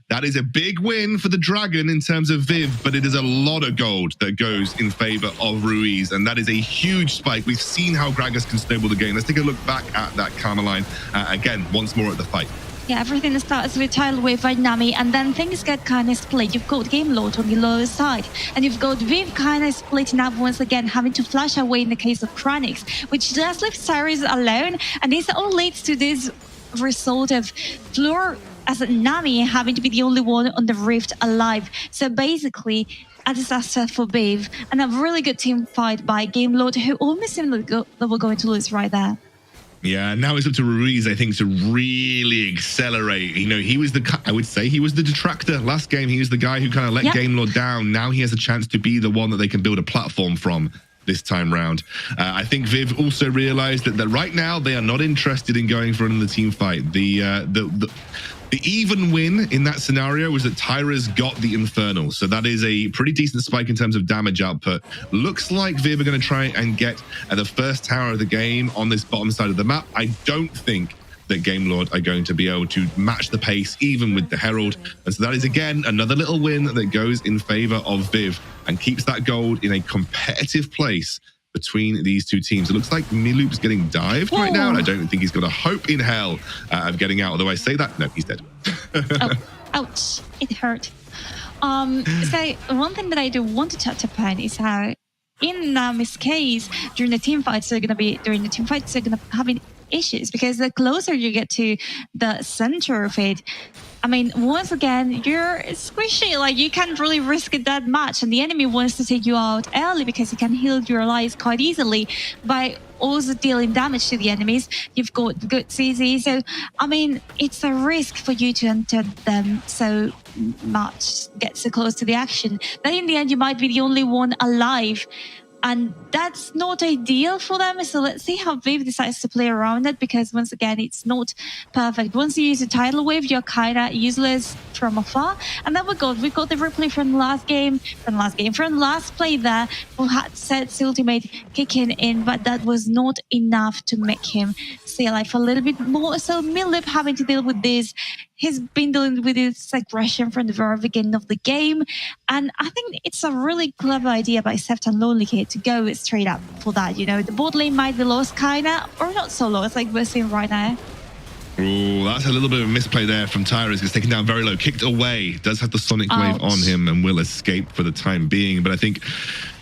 That is a big win for the Dragon in terms of Viv, but it is a lot of gold that goes in favor of Ruiz, and that is a huge spike. We've seen how Gragas can snowball the game. Let's take a look back at that Karma line again, once more at the fight. Yeah, everything starts with Tidal Wave by Nami, and then things get kind of split. You've got Gamelord on the lower side, and you've got Viv kind of splitting up once again, having to flash away in the case of Kranix, which just leaves Cyrus alone, and this all leads to this result of Floor as Nami having to be the only one on the Rift alive. So basically, a disaster for Viv, and a really good team fight by Gamelord, who almost seemed like they were going to lose right there. Yeah, now it's up to Ruiz, I think, to really accelerate. You know, he was I would say he was the detractor last game. He was the guy who kind of let Gamelord down. Now he has a chance to be the one that they can build a platform from this time round. I think Viv also realized that right now they are not interested in going for another team fight. The even win in that scenario was that Tyra's got the Infernal. So that is a pretty decent spike in terms of damage output. Looks like Viv are going to try and get the first tower of the game on this bottom side of the map. I don't think that Gamelord are going to be able to match the pace even with the Herald. And so that is, again, another little win that goes in favor of Viv and keeps that gold in a competitive place between these two teams. It looks like Miloop's getting dived right now, and I don't think he's got a hope in hell of getting out. Although I say that, no, he's dead. Oh, ouch, it hurt. So one thing that I do want to touch upon is how in Nami's case, during the team fights, they're going to have issues, because the closer you get to the center of it, I mean, once again, you're squishy. Like, you can't really risk it that much. And the enemy wants to take you out early because he can heal your allies quite easily by also dealing damage to the enemies. You've got good CZ. So, I mean, it's a risk for you to enter them so much, get so close to the action, that in the end, you might be the only one alive. And that's not ideal for them. So let's see how Viv decides to play around it, because once again, it's not perfect. Once you use a tidal wave, you're kind of useless from afar. And then we've got the replay from last play there, who had Set's ultimate kicking in, but that was not enough to make him stay alive a little bit more. So Miloop having to deal with this. he's been dealing with his aggression from the very beginning of the game. And I think it's a really clever idea by Seft and Lonely Kid to go straight up for that. You know, the bot lane might be lost kinda, or not so lost like we're seeing right now. Oh, that's a little bit of a misplay there from Tyrus. Gets taken down very low, kicked away. Does have the Sonic Wave on him and will escape for the time being. But I think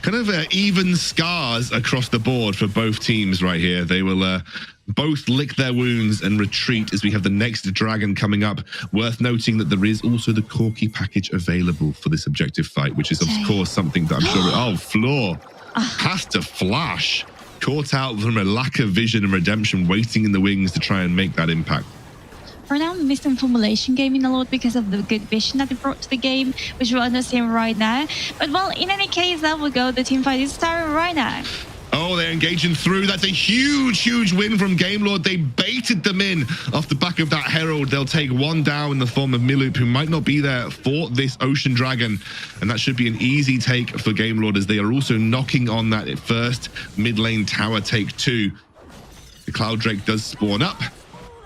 kind of even scars across the board for both teams right here. They will both lick their wounds and retreat as we have the next dragon coming up. Worth noting that there is also the Corki package available for this objective fight, which is of course something that I'm sure... Oh, Floor has to flash. Caught out from a lack of vision and redemption, waiting in the wings to try and make that impact. For now, I'm missing Formulation Gaming a lot because of the good vision that they brought to the game, which we're understanding right now. But well, in any case, there we go. The team fight is starting right now. Oh, they're engaging through. That's a huge win from Gamelord. They baited them in off the back of that Herald. They'll take one down in the form of Miloop, who might not be there for this Ocean Dragon. And that should be an easy take for Gamelord, as they are also knocking on that first mid lane tower take 2. The Cloud Drake does spawn up.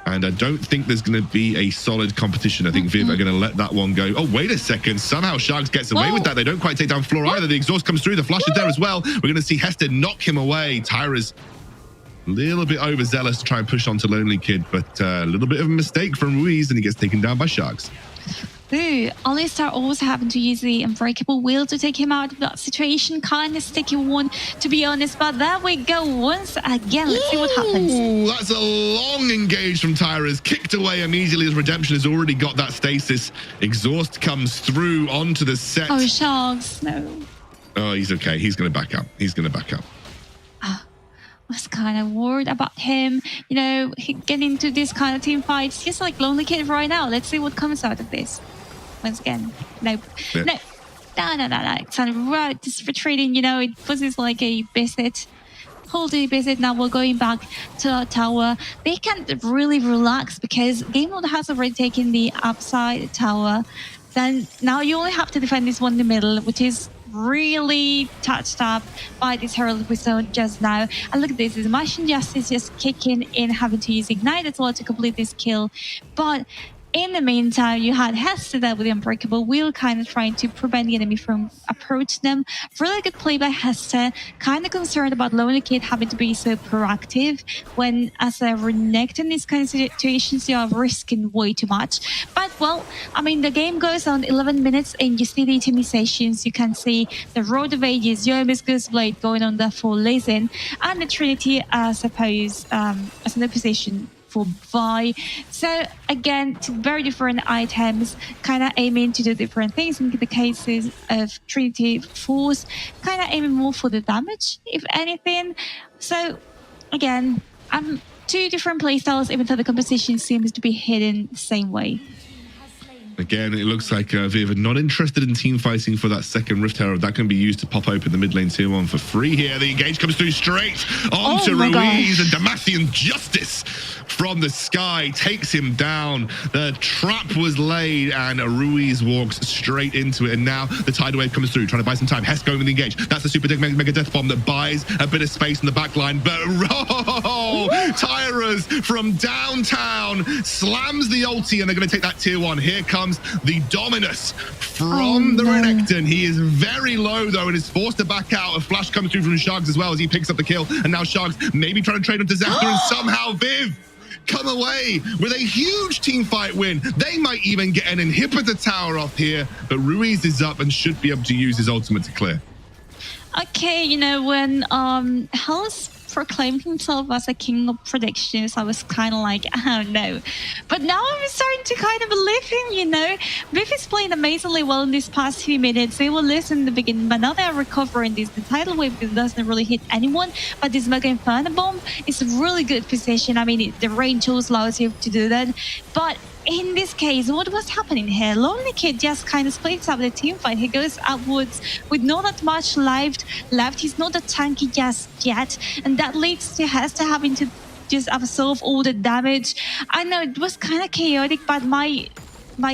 And I don't think there's going to be a solid competition. I think Viv are going to let that one go. Oh, wait a second. Somehow Sharks gets away with that. They don't quite take down Floor either. The exhaust comes through. The flash is there as well. We're going to see Hester knock him away. Tyra's a little bit overzealous to try and push on to Lonely Kid, but a little bit of a mistake from Ruiz, and he gets taken down by Sharks. Ooh, Alistar also happened to use the Unbreakable Wheel to take him out of that situation. Kind of sticky one, to be honest. But there we go once again. Let's see what happens. Ooh, that's a long engage from Tyrus. Kicked away immediately as Redemption has already got that stasis. Exhaust comes through onto the set. Oh, Sharks, no. Oh, he's okay. He's going to back up. He's going to back up. Was kind of worried about him, you know, getting into this kind of team fights, just like Lonely Kid right now. Let's see what comes out of this. Once again, no. It's kind of right, just retreating, you know. It was just like a visit, whole day visit. Now we're going back to our tower. They can't really relax because Gamelord has already taken the upside tower. Then now you only have to defend this one in the middle, which is really touched up by this Herald we saw just now. And look at this, is Martian Justice just kicking in, having to use Ignite as well to complete this kill. But in the meantime, you had Hester there with the Unbreakable Wheel, kind of trying to prevent the enemy from approaching them. Really good play by Hester. Kind of concerned about Lonely Kid having to be so proactive when, as a Renekton in these kind of situations, you are risking way too much. But, well, I mean, the game goes on 11 minutes and you see the itemizations. You can see the Road of Ages, Yomi's Ghostblade going on there for Lizin, and the Trinity, I suppose, as an opposition for Vi. So again, two very different items, kind of aiming to do different things. In the cases of Trinity Force, kind of aiming more for the damage, if anything. So again, two different playstyles, even though the composition seems to be hidden the same way. Again, it looks like Viv are not interested in team fighting for that second Rift Herald. That can be used to pop open the mid lane tier 1 for free here. The engage comes through straight onto Ruiz, and Demacian Justice from the sky takes him down. The trap was laid and Ruiz walks straight into it. And now the tidal wave comes through, trying to buy some time. Hess going with the engage. That's the super mega death bomb that buys a bit of space in the back line. But Tyras from downtown slams the ulti, and they're going to take that tier 1. Here comes the Dominus from the Renekton. He is very low though and is forced to back out. A flash comes through from Sharks as well as he picks up the kill. And now Sharks maybe trying to trade him to Zephyr, and somehow Viv come away with a huge team fight win. They might even get an inhibitor tower off here, but Ruiz is up and should be able to use his ultimate to clear. Okay, you know, when Hellas proclaimed himself as a king of predictions, I was kind of like, oh no. But now I'm starting to kind of believe him, you know. Viv is playing amazingly well in these past few minutes. They were losing in the beginning, but now they're recovering this. The tidal wave doesn't really hit anyone, but this Mega Inferno Bomb is a really good position. I mean, the range also allows you to do that. But in this case, what was happening here? Lonely Kid just kind of splits up the team fight. He goes upwards with not that much left. He's not that tanky just yet, and that leads to Hester having to just absorb all the damage. I know it was kind of chaotic, but my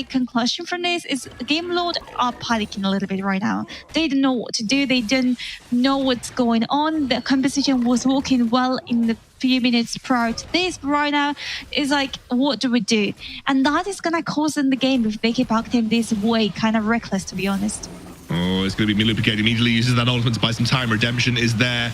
conclusion from this is Gamelord are panicking a little bit right now. They don't know what to do. They didn't know what's going on. The composition was working well in the few minutes prior to this, but right now it's like, what do we do? And that is gonna cause in the game if they keep acting this way, kind of reckless, to be honest. Oh, it's going to be Milupicated. Immediately uses that ultimate to buy some time. Redemption is there.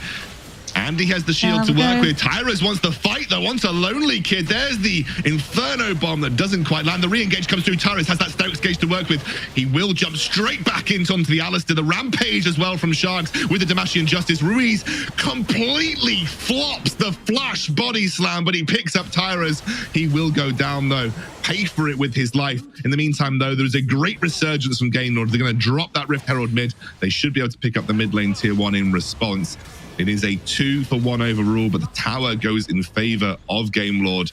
And he has the shield to work with. Tyrus wants the fight, though. Wants a lonely kid. There's the Inferno bomb that doesn't quite land. The re-engage comes through. Tyrus has that Stokes gauge to work with. He will jump straight back onto the Alistair. The Rampage as well from Sharks with the Demacian Justice. Ruiz completely flops the flash body slam, but he picks up Tyrus. He will go down, though. Pay for it with his life. In the meantime, though, there's a great resurgence from Game Lord. They're going to drop that Rift Herald mid. They should be able to pick up the mid lane tier 1 in response. It is a 2-for-1 overall, but the tower goes in favor of Game Lord.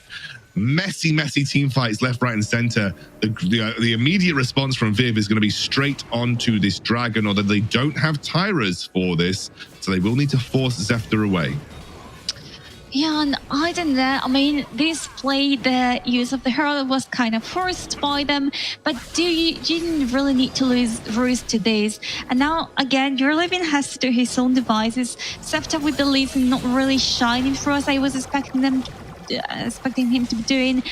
Messy team fights left, right, and center. The immediate response from Viv is going to be straight onto this dragon, although they don't have Tyras for this, so they will need to force Zephyr away. Yeah, and I don't know. I mean, this play, the use of the Herald was kind of forced by them, but you didn't really need to lose Ruiz to this. And now, again, Euroliving has to do his own devices. Zephyr with the leads not really shining for us. I was expecting him to be doing.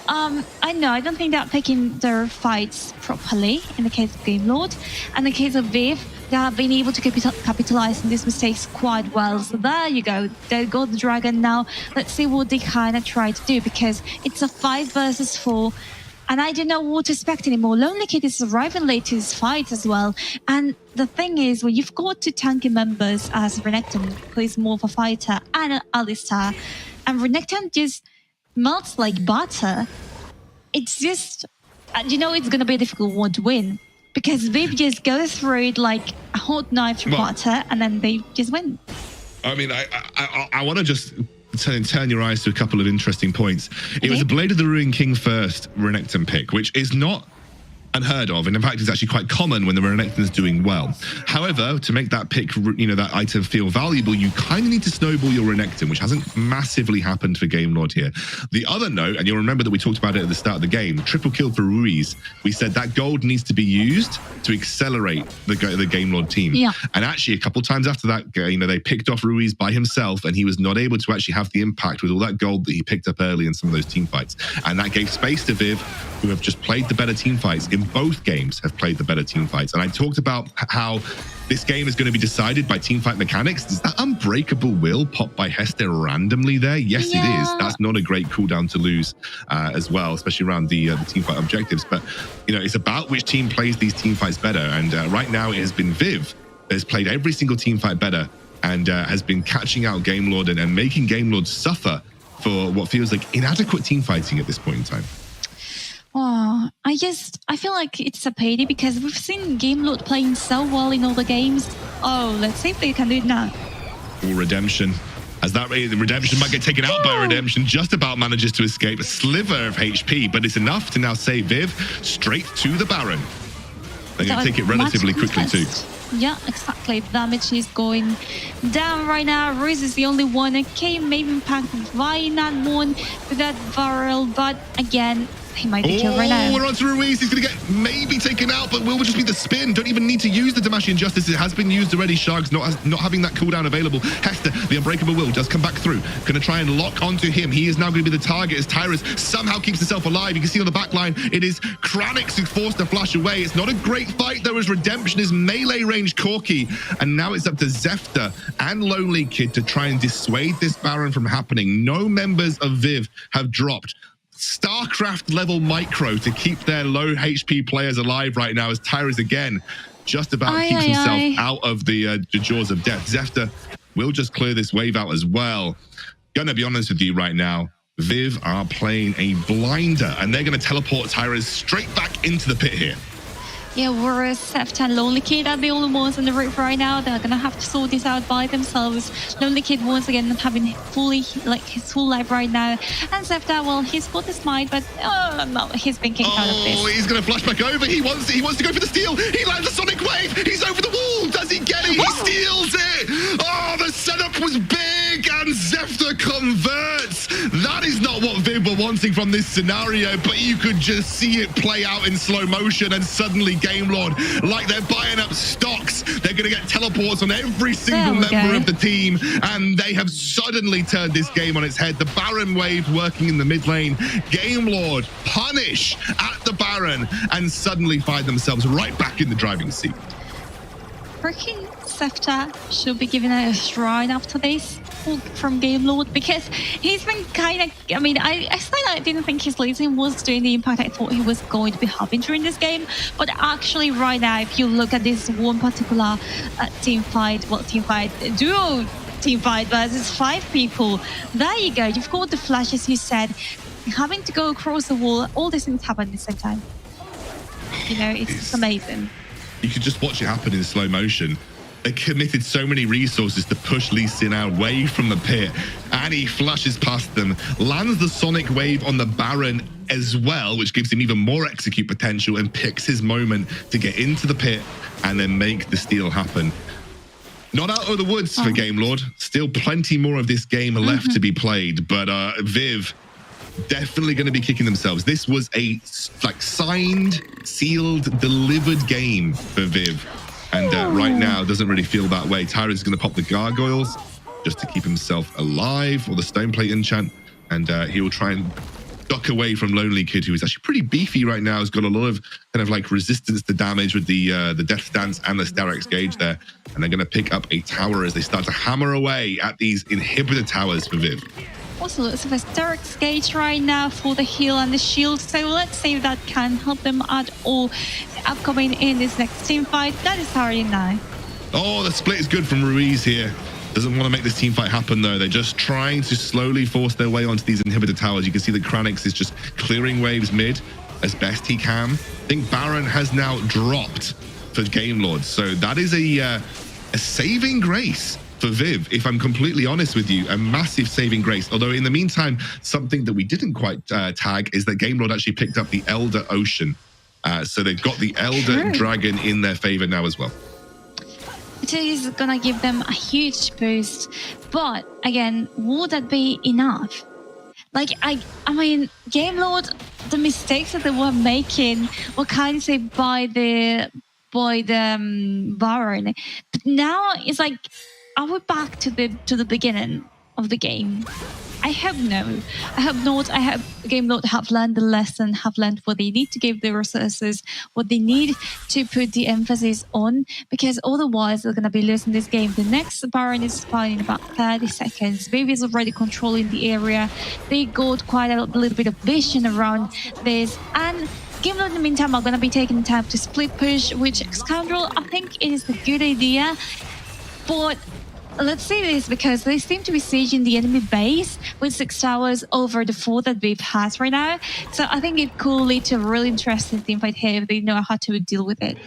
I know, I don't think they're picking their fights properly in the case of Game Lord. And in the case of Viv, they have been able to capitalize on these mistakes quite well. So there you go. They got the dragon now. Let's see what they kind of try to do, because it's a 5 versus 4. And I don't know what to expect anymore. Lonely Kid is arriving late to his fight as well. And the thing is, when you've got 2 tanky members as Renekton, who is more of a fighter, and Alistair, and Renekton just melts like butter, it's just, you know, it's going to be a difficult one to win. Because Viv just goes through it like a hot knife through butter, and then they just win. I mean, I want to just turn your eyes to a couple of interesting points. It was a Blade of the Ruin King first Renekton pick, which is not unheard of, and in fact it's actually quite common when the Renekton is doing well. However, to make that pick, you know, that item feel valuable, you kind of need to snowball your Renekton, which hasn't massively happened for Game Lord here. The other note, and you'll remember that we talked about it at the start of the game, triple kill for Ruiz. We said that gold needs to be used to accelerate the Game Lord team. Yeah. And actually, a couple times after that, you know, they picked off Ruiz by himself, and he was not able to actually have the impact with all that gold that he picked up early in some of those team fights. And that gave space to Viv, who have just played the better team fights. In both games have played the better team fights. And I talked about how this game is going to be decided by team fight mechanics. Does that Unbreakable Will pop by Hester randomly there? Yes, it is. That's not a great cooldown to lose as well, especially around the team fight objectives. But, you know, it's about which team plays these team fights better. And right now it has been Viv that has played every single team fight better and has been catching out Game Lord and making Game Lord suffer for what feels like inadequate team fighting at this point in time. Oh, I feel like it's a pity because we've seen Game Lord playing so well in all the games. Oh, let's see if they can do it now. Or Redemption. As that way, the Redemption might get taken out by Redemption, just about manages to escape a sliver of HP, but it's enough to now save Viv straight to the Baron. They're going to take it relatively quickly too. Yeah, exactly. The damage is going down right now. Ruiz is the only one. Okay, maybe impacted by that one with that barrel, but again, he might be killed right now. We're on to Ruiz. He's going to get maybe taken out, but will just be the spin. Don't even need to use the Demacian Justice. It has been used already. Sharks not having that cooldown available. Hester, the Unbreakable Will, does come back through. Going to try and lock onto him. He is now going to be the target as Tyrus somehow keeps himself alive. You can see on the back line, it is Kranix who forced to flash away. It's not a great fight, though, as Redemption is melee range Corki. And now it's up to Zephyr and Lonely Kid to try and dissuade this Baron from happening. No members of Viv have dropped StarCraft level micro to keep their low HP players alive right now, as Tyrus again just about keeps himself out of the jaws of death. Zephyr will just clear this wave out as well. Gonna be honest with you right now, Viv are playing a blinder and they're gonna teleport Tyrus straight back into the pit here. Yeah, whereas Zephyr and Lonely Kid are the only ones on the roof right now. They're gonna have to sort this out by themselves. Lonely Kid once again not having his full life right now. And Zephyr, well, he's got the smite, but no, he's been kicked out of this. Oh, he's gonna flash back over. He wants to go for the steal. He lands a Sonic Wave. He's over the wall. Does he get it? He steals it. Oh, the setup was big. pick and Zefta converts. That is not what Viv were wanting from this scenario, but you could just see it play out in slow motion, and suddenly Gamelord, like they're buying up stocks, they're going to get teleports on every single member of the team, and they have suddenly turned this game on its head. The Baron wave working in the mid lane. Gamelord punish at the Baron and suddenly find themselves right back in the driving seat. Freaking Zefta should be given a shrine after this from Gamelord, because he's been kind of, I mean, I slightly didn't think his losing was doing the impact I thought he was going to be having during this game, but actually right now, if you look at this one particular duo team fight versus 5 people, there you go, you've got the flashes you said, having to go across the wall, all these things happen at the same time. You know, it's just amazing. You could just watch it happen in slow motion. They committed so many resources to push Lee Sin away from the pit, and he flashes past them, lands the Sonic Wave on the Baron as well, which gives him even more execute potential, and picks his moment to get into the pit and then make the steal happen. Not out of the woods for Gamelord. Still plenty more of this game left to be played, but Viv definitely going to be kicking themselves. This was a signed, sealed, delivered game for Viv. And right now, doesn't really feel that way. Tyron's going to pop the gargoyles just to keep himself alive, or the stone plate enchant. And he will try and duck away from Lonely Kid, who is actually pretty beefy right now. Has got a lot of kind of like resistance to damage with the Death Dance and the Sterex Gauge there. And they're going to pick up a tower as they start to hammer away at these inhibitor towers for Viv. Also looks of a Sterex Gauge right now for the heal and the shield, so let's see if that can help them at all upcoming in this next team fight. That is starting now. Oh, the split is good from Ruiz here. Doesn't want to make this team fight happen though. They're just trying to slowly force their way onto these inhibitor towers. You can see that Kranix is just clearing waves mid as best he can. I think Baron has now dropped for Gamelord, so that is a saving grace for Viv, if I'm completely honest with you, a massive saving grace. Although in the meantime, something that we didn't quite tag is that Gamelord actually picked up the Elder Ocean. So they've got the Elder Dragon in their favor now as well. It is gonna give them a huge boost, but again, would that be enough? Like, I mean, Gamelord, the mistakes that they were making were kind of saved by the Baron, but now it's like, are we back to the beginning of the game? I hope no. I hope not. I hope Gamelord have learned the lesson, have learned what they need to give the resources, what they need to put the emphasis on, because otherwise they're going to be losing this game. The next Baron is spawning in about 30 seconds. Baby is already controlling the area. They got quite a little bit of vision around this, and Gamelord in the meantime are going to be taking time to split push, which Scoundrel, I think it is a good idea, but let's see this, because they seem to be sieging the enemy base with 6 towers over the 4 that Viv has right now. So I think it could lead to a really interesting teamfight here if they know how to deal with it.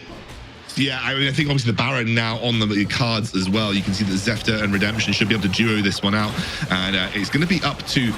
Yeah, I mean, I think obviously the Baron now on the cards as well. You can see that Zefta and Redemption should be able to duo this one out. And it's going to be up to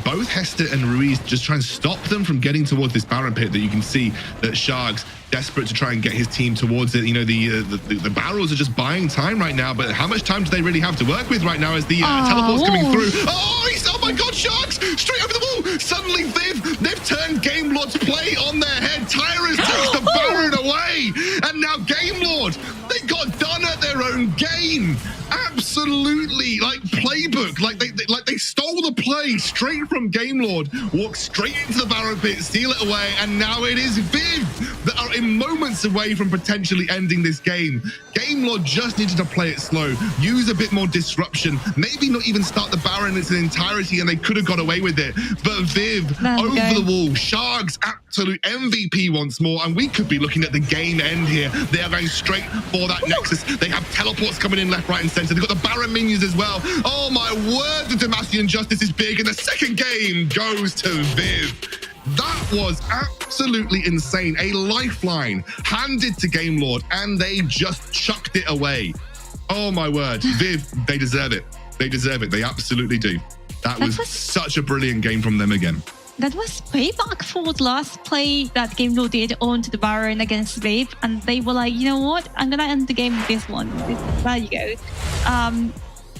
both Hester and Ruiz just try and stop them from getting towards this Baron pit that you can see that Sharks desperate to try and get his team towards it. You know, the barrels are just buying time right now, but how much time do they really have to work with right now as the teleport's coming through? Oh my God, Sharks! Straight over the wall! Suddenly they've turned Gamelord's play on their head. Tyrus takes the Baron away, and now Gamelord, they got done at their own game. Absolutely, like playbook, like they stole the play straight from Gamelord, walked straight into the Baron pit, steal it away, and now it is Viv that are in moments away from potentially ending this game. Gamelord just needed to play it slow, use a bit more disruption, maybe not even start the Baron in its entirety, and they could have got away with it. But Viv, over the wall, Sharks absolute MVP once more, and we could be looking at the game end here. They are going straight for that Nexus. They have teleports coming in left, right, and center. They've got the Baron minions as well. Oh my word, the Demacian Justice is big, and the second game goes to Viv. That was absolutely insane. A lifeline handed to Gamelord, and they just chucked it away. Oh my word, Viv, they deserve it. They deserve it. They absolutely do. That was such a brilliant game from them again. That was payback for the last play that Gamelord did onto the Baron against Viv, and they were like, you know what? I'm gonna end the game with this one. There you go.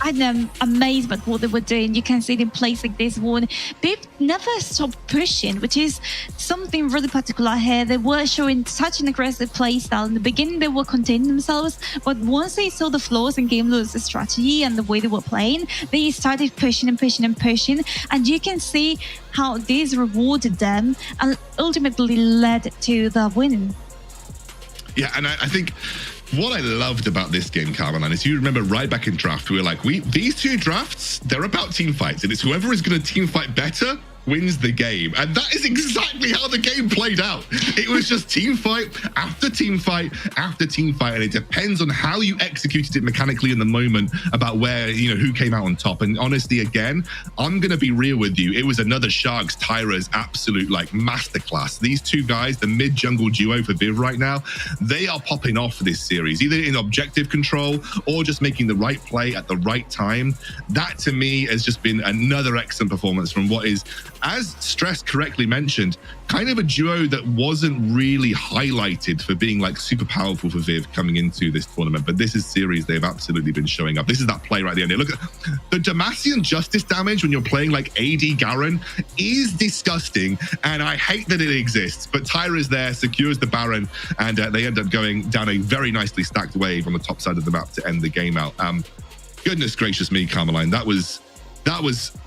I'm amazed by what they were doing. You can see it in plays like this one. They've never stopped pushing, which is something really particular here. They were showing such an aggressive play style. In the beginning, they were containing themselves, but once they saw the flaws in GameLord's strategy and the way they were playing, they started pushing and pushing and pushing. And you can see how this rewarded them and ultimately led to the win. Yeah, and I think what I loved about this game, Caroline, is you remember right back in draft, we were like, these two drafts, they're about team fights, and it's whoever is going to team fight better wins the game. And that is exactly how the game played out. It was just team fight after team fight after team fight, and it depends on how you executed it mechanically in the moment about where, who came out on top. And honestly, again, I'm going to be real with you. It was another Sharks Tyra's absolute masterclass. These two guys, the mid-jungle duo for Viv right now, they are popping off for this series, either in objective control or just making the right play at the right time. That to me has just been another excellent performance from what is, as Stress correctly mentioned, kind of a duo that wasn't really highlighted for being super powerful for Viv coming into this tournament. But this is series they've absolutely been showing up. This is that play right at the end. Look at the Demacian Justice damage when you're playing AD Garen is disgusting, and I hate that it exists. But Tyra's there, secures the Baron, and they end up going down a very nicely stacked wave on the top side of the map to end the game out. Goodness gracious me, Carmeline, that was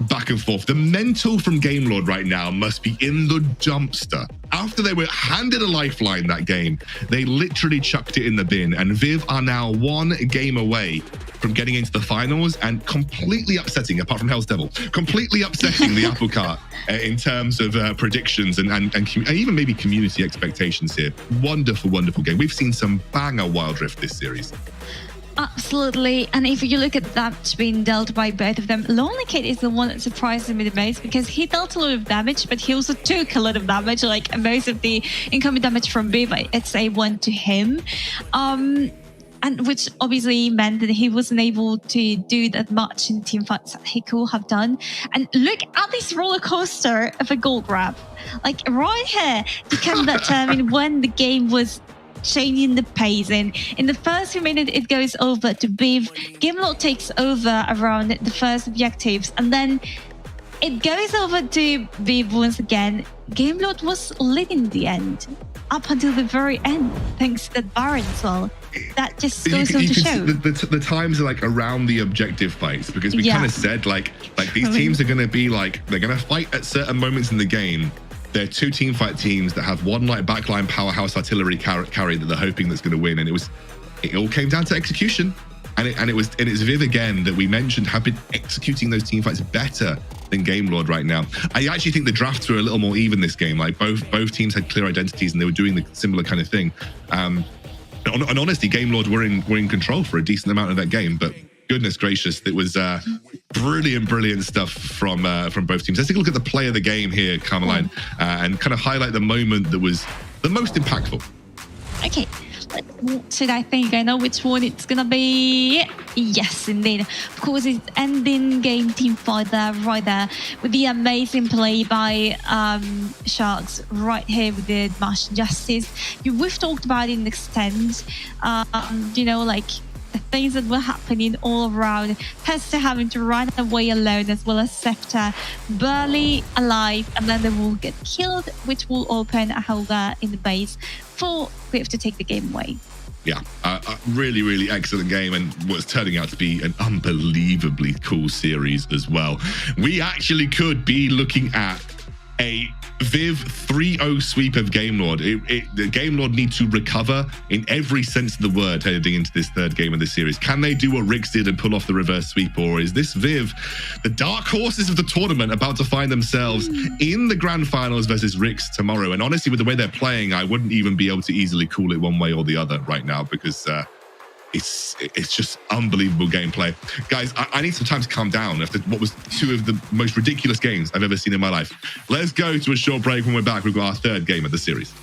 back and forth. The mental from GameLord right now must be in the dumpster. After they were handed a lifeline that game, they literally chucked it in the bin, and Viv are now one game away from getting into the finals and completely upsetting, apart from Hell's Devil, completely upsetting the apple cart in terms of predictions and even maybe community expectations here. Wonderful, wonderful game. We've seen some banger Wild Rift this series. Absolutely. And if you look at that being dealt by both of them, Lonely Kid is the one that surprises me the most, because he dealt a lot of damage, but he also took a lot of damage. Most of the incoming damage from Viv, I'd say, went to him. And which obviously meant that he wasn't able to do that much in team fights that he could have done. And look at this roller coaster of a gold grab. Right here, you can determine when the game was changing the pace. In the first few minutes, it goes over to Viv. GameLord takes over around the first objectives, and then it goes over to Viv once again. GameLord was leading the end up until the very end, thanks to that Baron as well. That just goes on to show. The times are around the objective fights, because we kind of said these teams are going to be they're going to fight at certain moments in the game. They're two team fight teams that have one backline powerhouse artillery carry that they're hoping that's going to win, and it all came down to execution. And it's Viv again that we mentioned have been executing those team fights better than GameLord right now. I actually think the drafts were a little more even this game. Both teams had clear identities and they were doing the similar kind of thing. And honestly, GameLord were in control for a decent amount of that game, but goodness gracious, it was brilliant stuff from both teams. Let's take a look at the play of the game here, Carmeline, and kind of highlight the moment that was the most impactful. Okay, what should I think? I know which one it's gonna be. Yes, indeed. Of course, it's ending game team fight there, right there, with the amazing play by Sharks right here with the Demacian Justice. We've talked about it in extent. The things that were happening all around. Hester having to run away alone, as well as Scepter barely alive, and then they will get killed, which will open a hole there in the base for Viv to take the game away. Yeah, a really excellent game, and what's turning out to be an unbelievably cool series as well. We actually could be looking at a Viv 3-0 sweep of GameLord. The GameLord need to recover in every sense of the word heading into this third game of the series. Can they do what WREC did and pull off the reverse sweep, or is this Viv, the dark horses of the tournament, about to find themselves in the grand finals versus WREC tomorrow? And honestly, with the way they're playing, I wouldn't even be able to easily call it one way or the other right now, because it's just unbelievable gameplay. Guys, I need some time to calm down after what was two of the most ridiculous games I've ever seen in my life. Let's go to a short break. When we're back, we've got our third game of the series.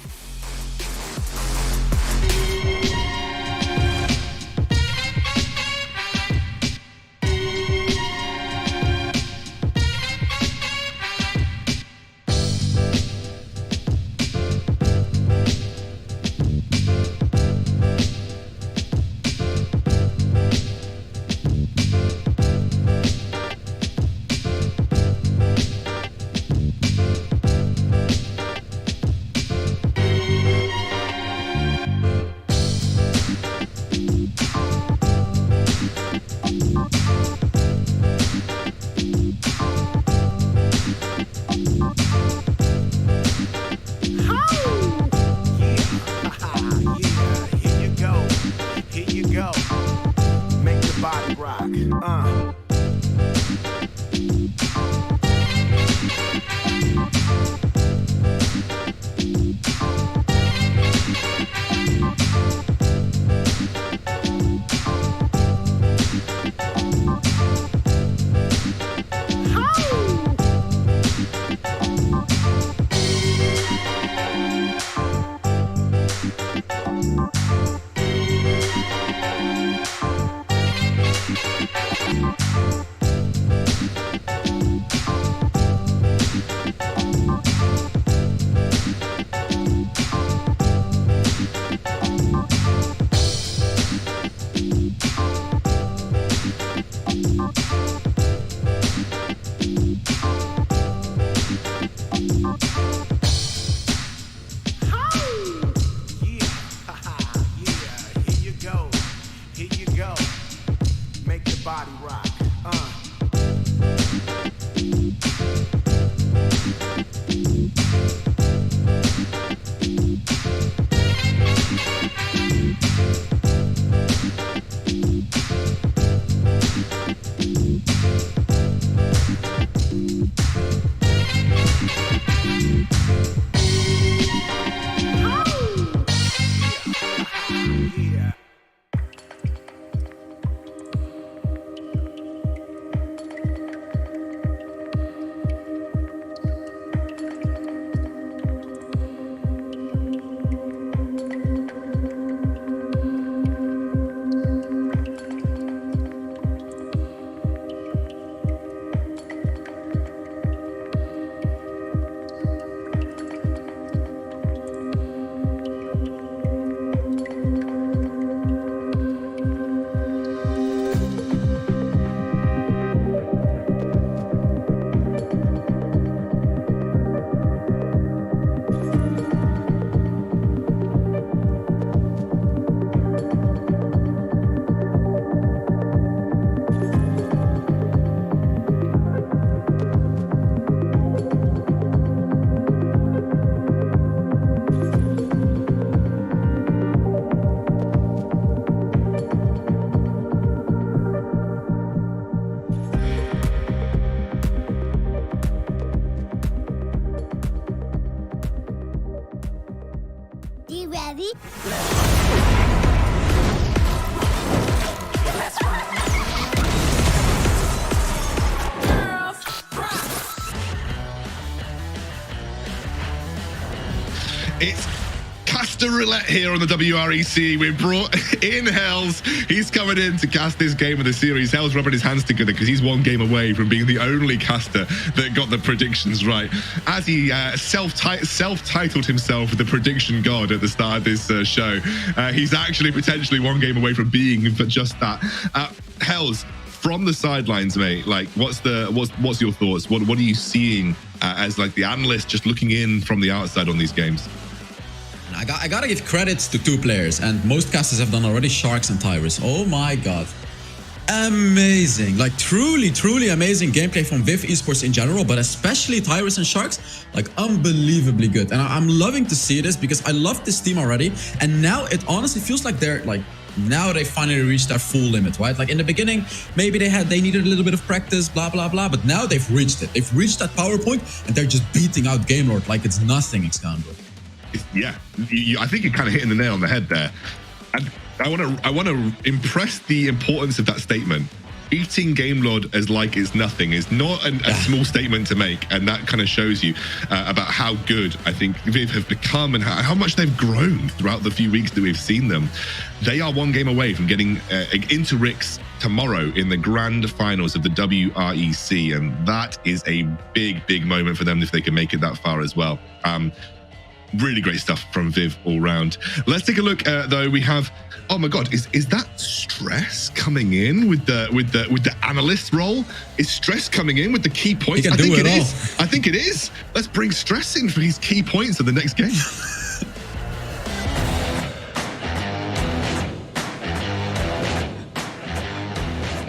It's caster roulette here on the WREC. We've brought in Hells. He's coming in to cast this game of the series. Hells rubbing his hands together because he's one game away from being the only caster that got the predictions right. As he self-titled himself the prediction god at the start of this show, he's actually potentially one game away from being just that. Hells, from the sidelines, mate, like what's your thoughts? What are you seeing as like the analyst just looking in from the outside on these games? I gotta give credits to two players, and most casters have done already, Sharks and Tyrus. Oh my god. Amazing. Like truly amazing gameplay from Viv Esports in general, but especially Tyrus and Sharks, like unbelievably good. And I'm loving to see this because I love this team already, and now it honestly feels like they're like, now they finally reached their full limit, right? Like in the beginning, maybe they needed a little bit of practice, blah, blah, blah, but now they've reached it. They've reached that power point, and they're just beating out GameLord like it's nothing, Excalibur. Yeah, I think you're kind of hitting the nail on the head there. And I want to impress the importance of that statement. Beating GameLord as like it's nothing is not a small statement to make, and that kind of shows you about how good I think Viv have become and how much they've grown throughout the few weeks that we've seen them. They are one game away from getting into RICS tomorrow in the grand finals of the WREC, and that is a big moment for them if they can make it that far as well. Really great stuff from Viv all round. Let's take a look though. We have, oh my god, is that Stress coming in with the analyst role? Is Stress coming in with the key points? I think it is. I think it is. Let's bring Stress in for his key points of the next game.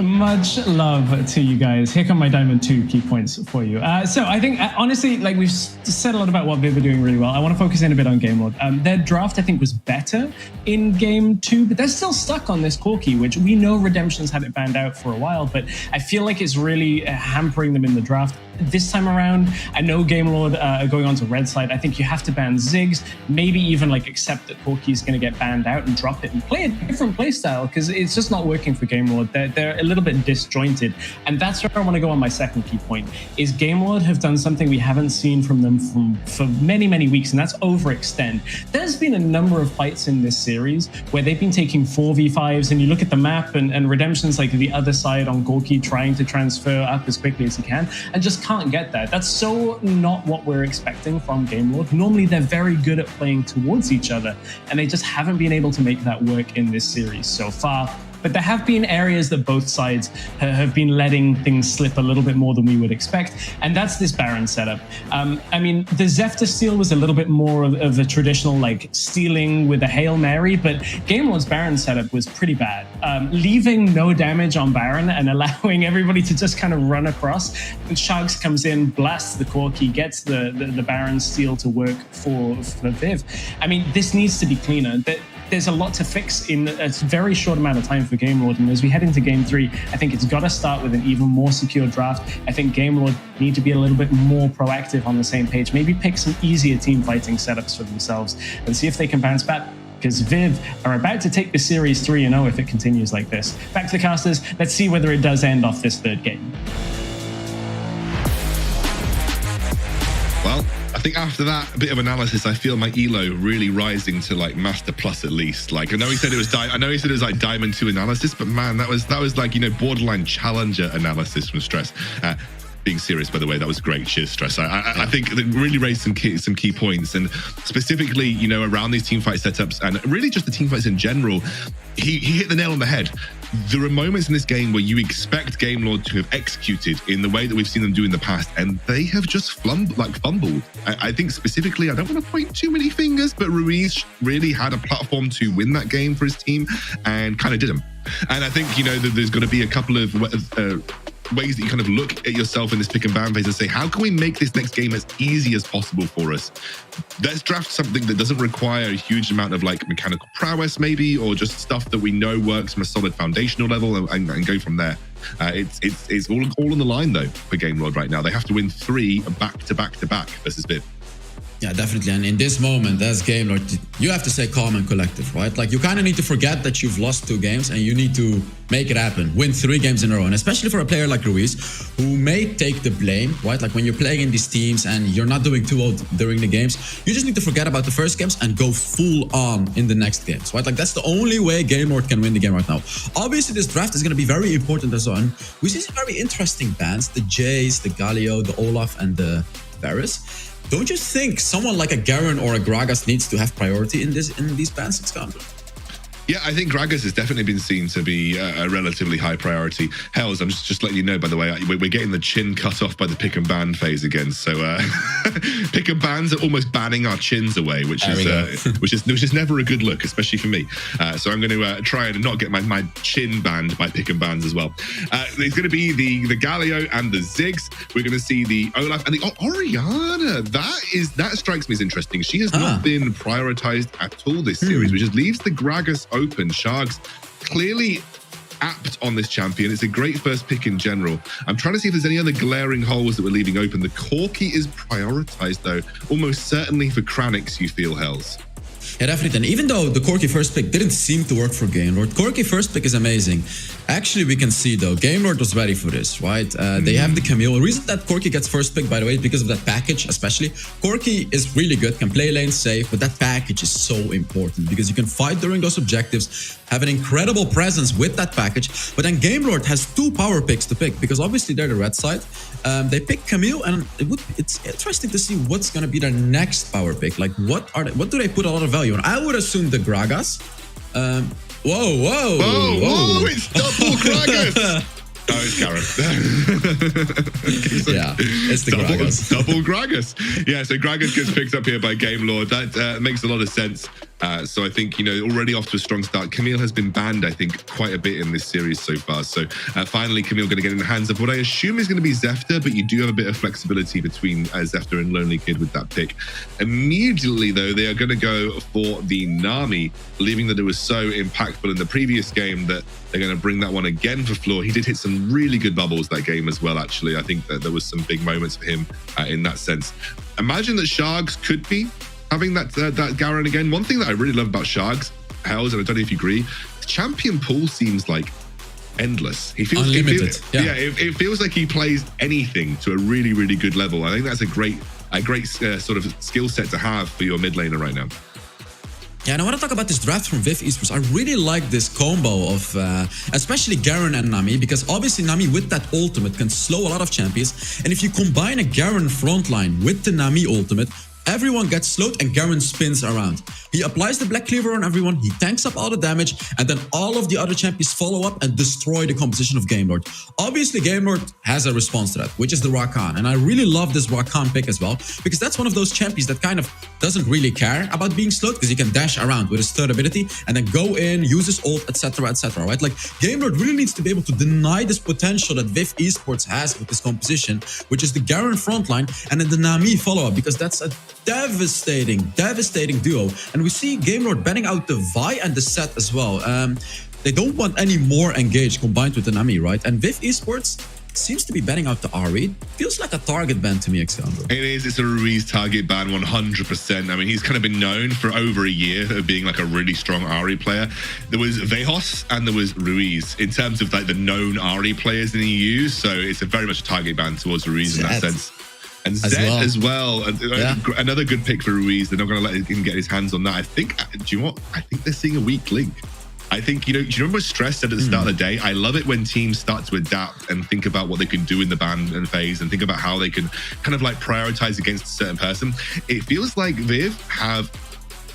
Much love to you guys. Here come my Diamond 2 key points for you. So I think, honestly, like we've said a lot about what Viv are doing really well. I want to focus in a bit on GameLord. Their draft, I think, was better in Game 2, but they're still stuck on this core key, which we know Redemption's had it banned out for a while, but I feel like it's really hampering them in the draft. This time around, I know GameLord are going on to red side. I think you have to ban Ziggs, maybe even like accept that Corki is going to get banned out and drop it and play a different playstyle because it's just not working for GameLord. They're a little bit disjointed, and that's where I want to go on my second key point. Is GameLord have done something we haven't seen from them for many weeks, and that's overextend. There's been a number of fights in this series where they've been taking 4v5s, and you look at the map, and Redemption's like the other side on Gorky trying to transfer up as quickly as he can, and just can't get that. That's so not what we're expecting from GameLord. Normally they're very good at playing towards each other, and they just haven't been able to make that work in this series so far. But there have been areas that both sides have been letting things slip a little bit more than we would expect, and that's this Baron setup. I mean, the Zephyr steal was a little bit more of a traditional like stealing with a Hail Mary, but GameLord's Baron setup was pretty bad. Leaving no damage on Baron and allowing everybody to just kind of run across, and Sharks comes in, blasts the core key, gets the Baron steal to work for Viv. I mean, this needs to be cleaner. There's a lot to fix in a very short amount of time for GameLord, and as we head into Game 3, I think it's got to start with an even more secure draft. I think GameLord need to be a little bit more proactive on the same page, maybe pick some easier team fighting setups for themselves and see if they can bounce back, because Viv are about to take the series 3-0 if it continues like this. Back to the casters, let's see whether it does end off this third game. Well, I think after that bit of analysis, I feel my elo really rising to like Master Plus at least. Like I know he said it was like Diamond 2 analysis, but man, that was like, you know, borderline challenger analysis from Stress. Being serious, by the way, that was great. Cheers, Stress. I think it really raised some key points, and specifically, you know, around these teamfight setups and really just the teamfights in general. He hit the nail on the head. There are moments in this game where you expect GameLord to have executed in the way that we've seen them do in the past, and they have just fumbled. I think specifically, I don't want to point too many fingers, but Ruiz really had a platform to win that game for his team and kind of did them. And I think, you know, that there's going to be a couple of ways that you kind of look at yourself in this pick and ban phase and say, how can we make this next game as easy as possible for us? Let's draft something that doesn't require a huge amount of like mechanical prowess maybe, or just stuff that we know works from a solid foundational level and go from there. It's all on the line though for GameLord right now. They have to win 3 back to back versus Viv. Yeah, definitely. And in this moment, as Game Lord, you have to stay calm and collective, right? Like, you kind of need to forget that you've lost 2 games and you need to make it happen, win 3 games in a row. And especially for a player like Ruiz, who may take the blame, right? Like, when you're playing in these teams and you're not doing too well during the games, you just need to forget about the first games and go full on in the next games, right? Like, that's the only way Game Lord can win the game right now. Obviously, this draft is going to be very important as well. And we see some very interesting bans, the Jace, the Galio, the Olaf, and the Varus. Don't you think someone like a Garen or a Gragas needs to have priority in these bans, Excalibur? Yeah, I think Gragas has definitely been seen to be a relatively high priority. Hells, I'm just letting you know, by the way, we're getting the chin cut off by the pick and ban phase again. So pick and bans are almost banning our chins away, which is never a good look, especially for me. So I'm going to try and not get my chin banned by pick and bans as well. There's going to be the Galio and the Ziggs. We're going to see the Olaf and the Orianna. That strikes me as interesting. She has not been prioritized at all this series, which just leaves the Gragas open. Sharks clearly apt on this champion. It's a great first pick in general. I'm trying to see if there's any other glaring holes that we're leaving open. The Corki is prioritized though, almost certainly for Kranix, you feel, Hells. Yeah, definitely. And even though the Corki first pick didn't seem to work for Game Lord, Corki first pick is amazing. Actually, we can see though, Game Lord was ready for this, right? They have the Camille. The reason that Corki gets first pick, by the way, is because of that package, especially. Corki is really good, can play lane safe, but that package is so important because you can fight during those objectives, have an incredible presence with that package. But then Game Lord has 2 power picks to pick because obviously they're the red side. They pick Camille, and it's interesting to see what's going to be their next power pick. Like, what do they put a lot of value on? I would assume the Gragas. Whoa, it's double Gragas. Oh, it's Garen. Yeah, it's the Gragas. Double Gragas. Yeah, so Gragas gets picked up here by Game Lord. That makes a lot of sense. So I think, already off to a strong start. Camille has been banned, I think, quite a bit in this series so far. So finally, Camille going to get in the hands of what I assume is going to be Zefta, but you do have a bit of flexibility between Zefta and Lonely Kid with that pick. Immediately, though, they are going to go for the Nami, believing that it was so impactful in the previous game that they're going to bring that one again for Floor. He did hit some really good bubbles that game as well, actually. I think that there was some big moments for him in that sense. Imagine that Sharks could be having that Garen again. One thing that I really love about Sharks, Hells, and I don't know if you agree, the champion pool seems like endless. He feels unlimited. It feels like he plays anything to a really, really good level. I think that's a great sort of skill set to have for your mid laner right now. Yeah, and I want to talk about this draft from Viv Esports. I really like this combo of especially Garen and Nami, because obviously Nami with that ultimate can slow a lot of champions. And if you combine a Garen frontline with the Nami ultimate, everyone gets slowed and Garen spins around. He applies the Black Cleaver on everyone, he tanks up all the damage, and then all of the other champions follow up and destroy the composition of Game Lord. Obviously, Game Lord has a response to that, which is the Rakan. And I really love this Rakan pick as well, because that's one of those champions that kind of doesn't really care about being slowed, because he can dash around with his third ability and then go in, use his ult, etc., right? Like, Game Lord really needs to be able to deny this potential that Viv Esports has with this composition, which is the Garen frontline and then the Nami follow-up, because that's a devastating duo. And we see Game Lord banning out the Vi and the Set as well. They don't want any more engaged combined with the Nami, right? And Viv Esports seems to be banning out the Ahri. Feels like a target ban to me, Excalibur. It is. It's a Ruiz target ban 100%. I mean, he's kind of been known for over a year of being like a really strong Ahri player. There was Vejos and there was Ruiz in terms of like the known Ahri players in the EU. So it's very much a target ban towards Ruiz in that sense. And Zed as well. Another good pick for Ruiz. They're not going to let him get his hands on that. I think, do you know what? I think they're seeing a weak link. I think, do you remember what Stress said at the start of the day? I love it when teams start to adapt and think about what they can do in the ban and phase and think about how they can kind of like prioritize against a certain person. It feels like Viv have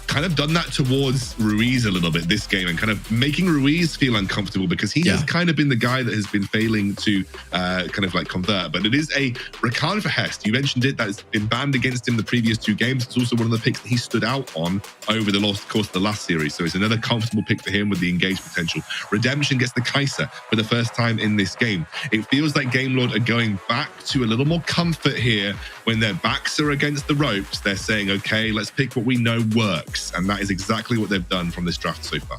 kind of done that towards Ruiz a little bit this game and kind of making Ruiz feel uncomfortable because he has kind of been the guy that has been failing to kind of like convert. But it is a Rakan for Hest. You mentioned it, that's been banned against him the previous 2 games. It's also one of the picks that he stood out on over the course of the last series. So it's another comfortable pick for him with the engaged potential. Redemption gets the Kai'Sa for the first time in this game. It feels like Game Lord are going back to a little more comfort here. When their backs are against the ropes, they're saying, okay, let's pick what we know works. And that is exactly what they've done from this draft so far.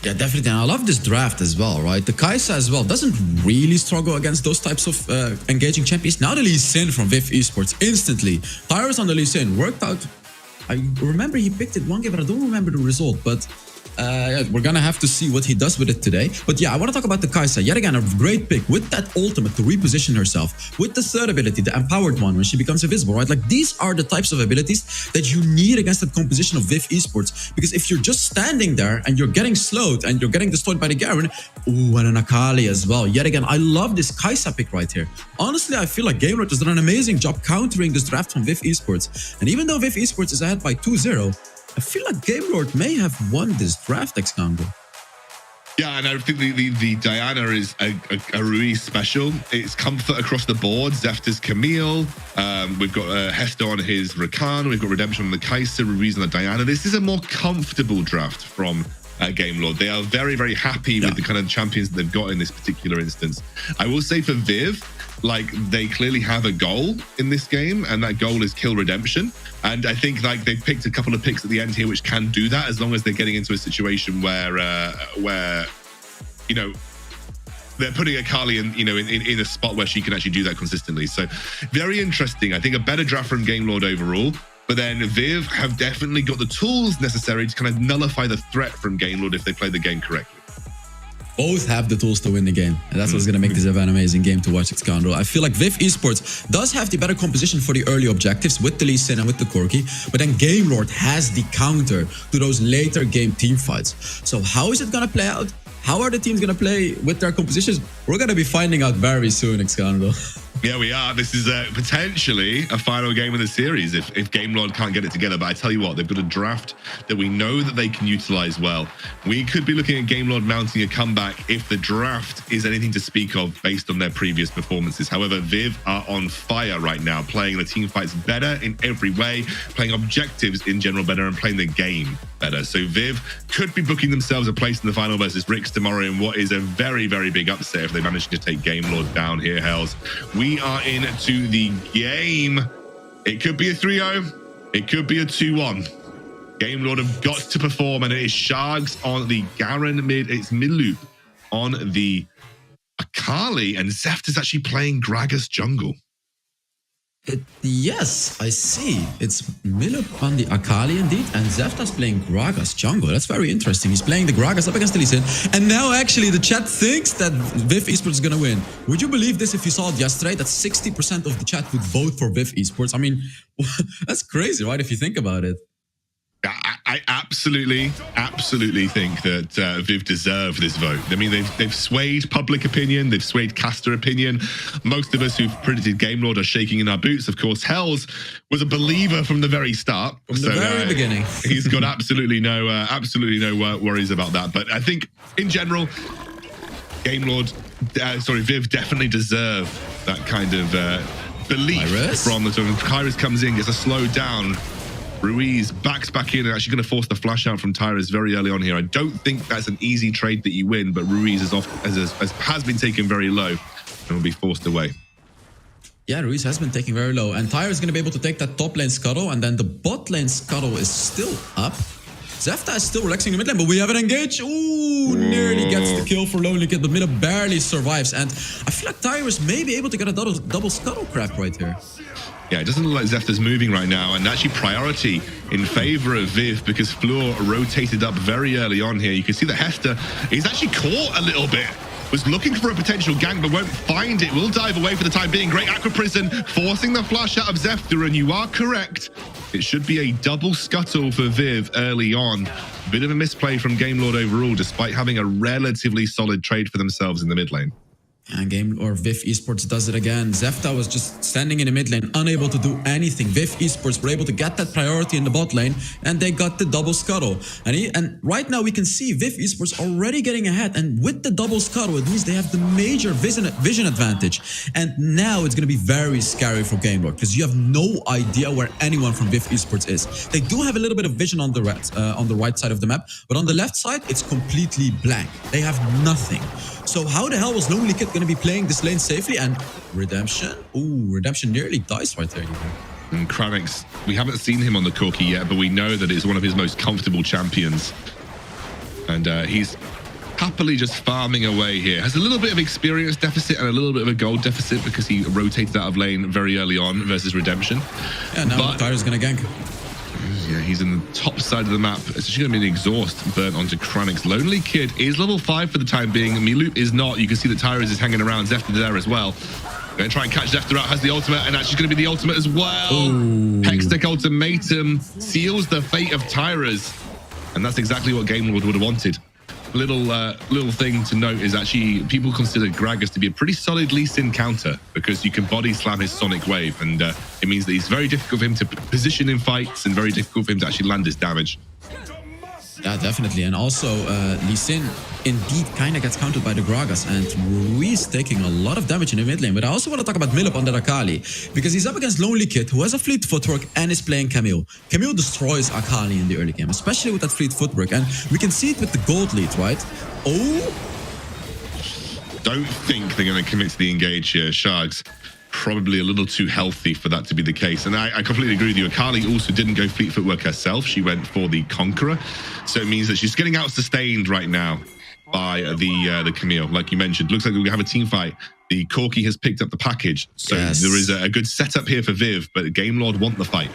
Yeah, definitely. And I love this draft as well, right? The Kai'Sa as well doesn't really struggle against those types of engaging champions. Now the Lee Sin from VIF Esports instantly. Tyrus on the Lee Sin worked out. I remember he picked it one game, but I don't remember the result. But we're gonna have to see what he does with it today. But yeah, I want to talk about the Kai'Sa. Yet again, a great pick with that ultimate to reposition herself. With the third ability, the empowered one, when she becomes invisible, right? Like these are the types of abilities that you need against that composition of VIF Esports. Because if you're just standing there and you're getting slowed and you're getting destroyed by the Garen, ooh, and an Akali as well. Yet again, I love this Kai'Sa pick right here. Honestly, I feel like GameLord has done an amazing job countering this draft from VIF Esports. And even though VIF Esports is ahead by 2-0, I feel like GameLord may have won this draft, Xcandle. Yeah, and I think the Diana is a Ruiz special. It's comfort across the board. Zefta's Camille. We've got Hester on his Rakan. We've got Redemption on the Kai'Sa, Ruiz on the Diana. This is a more comfortable draft from GameLord. They are very, very happy with the kind of champions that they've got in this particular instance. I will say for Viv, like they clearly have a goal in this game, and that goal is kill Redemption. And I think like they've picked a couple of picks at the end here which can do that, as long as they're getting into a situation where you know, they're putting Akali in a spot where she can actually do that consistently. So very interesting. I think a better draft from GameLord overall. But then Viv have definitely got the tools necessary to kind of nullify the threat from GameLord if they play the game correctly. Both have the tools to win the game. And that's what's going to make this an amazing game to watch, Xcandle. I feel like VIF Esports does have the better composition for the early objectives with the Lee Sin and with the Corki. But then GameLord has the counter to those later game team fights. So how is it going to play out? How are the teams going to play with their compositions? We're going to be finding out very soon, Xcandle. Yeah, we are. This is potentially a final game of the series if GameLord can't get it together. But I tell you what, they've got a draft that we know that they can utilize well. We could be looking at GameLord mounting a comeback if the draft is anything to speak of based on their previous performances. However, Viv are on fire right now, playing the team fights better in every way, playing objectives in general better, and playing the game better. So Viv could be booking themselves a place in the final versus WREC tomorrow in what is a very, very big upset if they manage to take GameLord down here, Hells. We are into the game. It could be a 3-0. It could be a 2-1. GameLord have got to perform, and it is Sharks on the Garen mid. It's mid loop on the Akali, and Zeft is actually playing Gragas jungle. Yes, I see. It's Milup on the Akali indeed, and Zefta's playing Gragas jungle. That's very interesting. He's playing the Gragas up against the Lee Sin, and now actually the chat thinks that VIF Esports is gonna win. Would you believe this if you saw it yesterday? That 60% of the chat would vote for VIF Esports. I mean, that's crazy, right? If you think about it. I absolutely think that Viv deserve this vote. I mean, they've swayed public opinion, they've swayed caster opinion. Most of us who've predicted GameLord are shaking in our boots. Of course, Hells was a believer from the very start, from the very beginning. He's got absolutely no worries about that. But I think in general, Viv definitely deserve that kind of belief from the sort of Kairos comes in, gets a slow down. Ruiz backs back in and actually going to force the flash out from Tyrus very early on here. I don't think that's an easy trade that you win, but Ruiz has been taken very low and will be forced away. Yeah, Ruiz has been taken very low, and Tyrus is going to be able to take that top lane scuttle, and then the bot lane scuttle is still up. Zefta is still relaxing in the mid lane, but we have an engage. Ooh, nearly gets the kill for Lonely Kid, but Milup barely survives, and I feel like Tyrus may be able to get a double scuttle crap right here. Yeah, it doesn't look like Zefta's moving right now, and actually priority in favor of Viv because Fleur rotated up very early on here. You can see that Hester is actually caught a little bit. Was looking for a potential gank, but won't find it. Will dive away for the time being. Great Aqua Prison, forcing the flash out of Zefta, and you are correct. It should be a double scuttle for Viv early on. Bit of a misplay from GameLord overall, despite having a relatively solid trade for themselves in the mid lane. And VIF Esports does it again. Zefta was just standing in the mid lane, unable to do anything. VIF Esports were able to get that priority in the bot lane, and they got the double scuttle. And right now we can see VIF Esports already getting ahead, and with the double scuttle, it means they have the major vision advantage. And now it's going to be very scary for GameLord, because you have no idea where anyone from VIF Esports is. They do have a little bit of vision on the right side of the map, but on the left side, it's completely blank. They have nothing. So how the hell was Lonely Kid going to be playing this lane safely? And Redemption? Ooh, Redemption nearly dies right there. And Kranix, we haven't seen him on the Corki yet, but we know that it's one of his most comfortable champions. And he's happily just farming away here. Has a little bit of experience deficit and a little bit of a gold deficit because he rotated out of lane very early on versus Redemption. Yeah, now Tyra's gonna gank. Yeah, he's in the top side of the map. It's actually going to be an exhaust burnt onto Kranix. Lonely Kid is level 5 for the time being. Miloop is not. You can see that Tyra's is hanging around. Zefta there as well. Going to try and catch Zefta out. Has the ultimate, and actually going to be the ultimate as well. Hextech Ultimatum seals the fate of Tyra's. And that's exactly what Game Lord would have wanted. Little thing to note is actually people consider Gragas to be a pretty solid Lee Sin counter because you can body slam his Sonic Wave, and it means that it's very difficult for him to position in fights and very difficult for him to actually land his damage. Yeah, definitely. And also, Lee Sin indeed kind of gets countered by the Gragas, and Ruiz taking a lot of damage in the mid lane. But I also want to talk about Miloop under Akali, because he's up against Lonely Kid, who has a fleet footwork and is playing Camille. Camille destroys Akali in the early game, especially with that fleet footwork. And we can see it with the gold lead, right? Oh! Don't think they're going to commit to the engage here, Sharks. Probably a little too healthy for that to be the case. And I completely agree with you. Akali also didn't go fleet footwork herself. She went for the Conqueror. So it means that she's getting out sustained right now by the Camille. Like you mentioned, looks like we have a team fight. The Corki has picked up the package. So there is a good setup here for Viv, but Game Lord want the fight.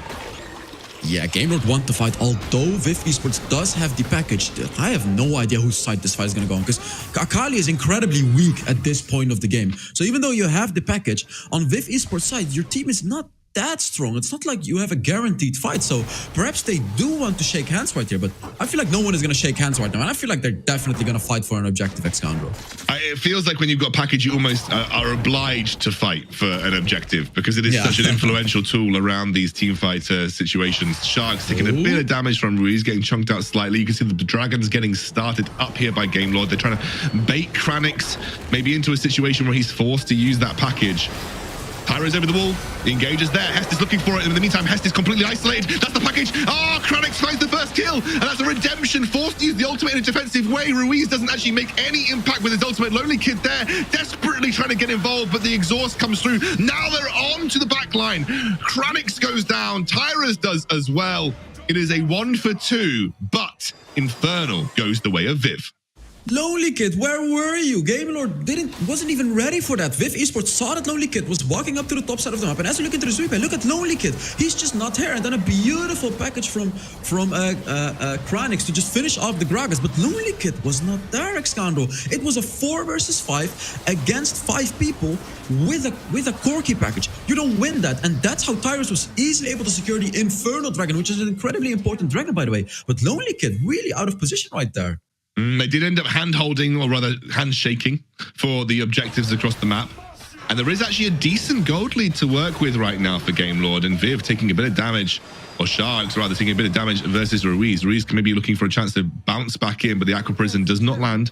Yeah, Game Lord want the fight, although Viv Esports does have the package. I have no idea whose side this fight is going to go on, because Akali is incredibly weak at this point of the game. So even though you have the package, on Viv Esports side, your team is not that strong. It's not like you have a guaranteed fight. So perhaps they do want to shake hands right here, but I feel like no one is going to shake hands right now. And I feel like they're definitely going to fight for an objective, Excandro. It feels like when you've got a package, you almost are obliged to fight for an objective because it is such an influential tool around these team fight situations. Sharks taking a bit of damage from Ruiz, getting chunked out slightly. You can see that the Dragon's getting started up here by Game Lord. They're trying to bait Kranix maybe into a situation where he's forced to use that package. Tyra's over the wall. The engage is there. Hest is looking for it. In the meantime, Hest is completely isolated. That's the package. Oh, Kranix finds the first kill. And that's a Redemption forced to use the ultimate in a defensive way. Ruiz doesn't actually make any impact with his ultimate. Lonely Kid there, desperately trying to get involved, but the exhaust comes through. Now they're on to the back line. Kranix goes down. Tyra's does as well. It is a 1-for-2, but Infernal goes the way of Viv. Lonely Kid, where were you? Game Lord wasn't even ready for that. Viv Esports saw that Lonely Kid was walking up to the top side of the map, and as you look into the sweep, look at Lonely Kid. He's just not here, and then a beautiful package from Kranix to just finish off the Gragas. But Lonely Kid was not there, Excandro. It was a 4 versus 5 against 5 people with a Corki package. You don't win that, and that's how Tyrus was easily able to secure the Infernal Dragon, which is an incredibly important dragon, by the way. But Lonely Kid really out of position right there. They did end up hand-holding, or rather hand-shaking, for the objectives across the map. And there is actually a decent gold lead to work with right now for Game Lord, and Viv taking a bit of damage, or Sharks rather, taking a bit of damage versus Ruiz. Ruiz can maybe be looking for a chance to bounce back in, but the Aqua Prison does not land.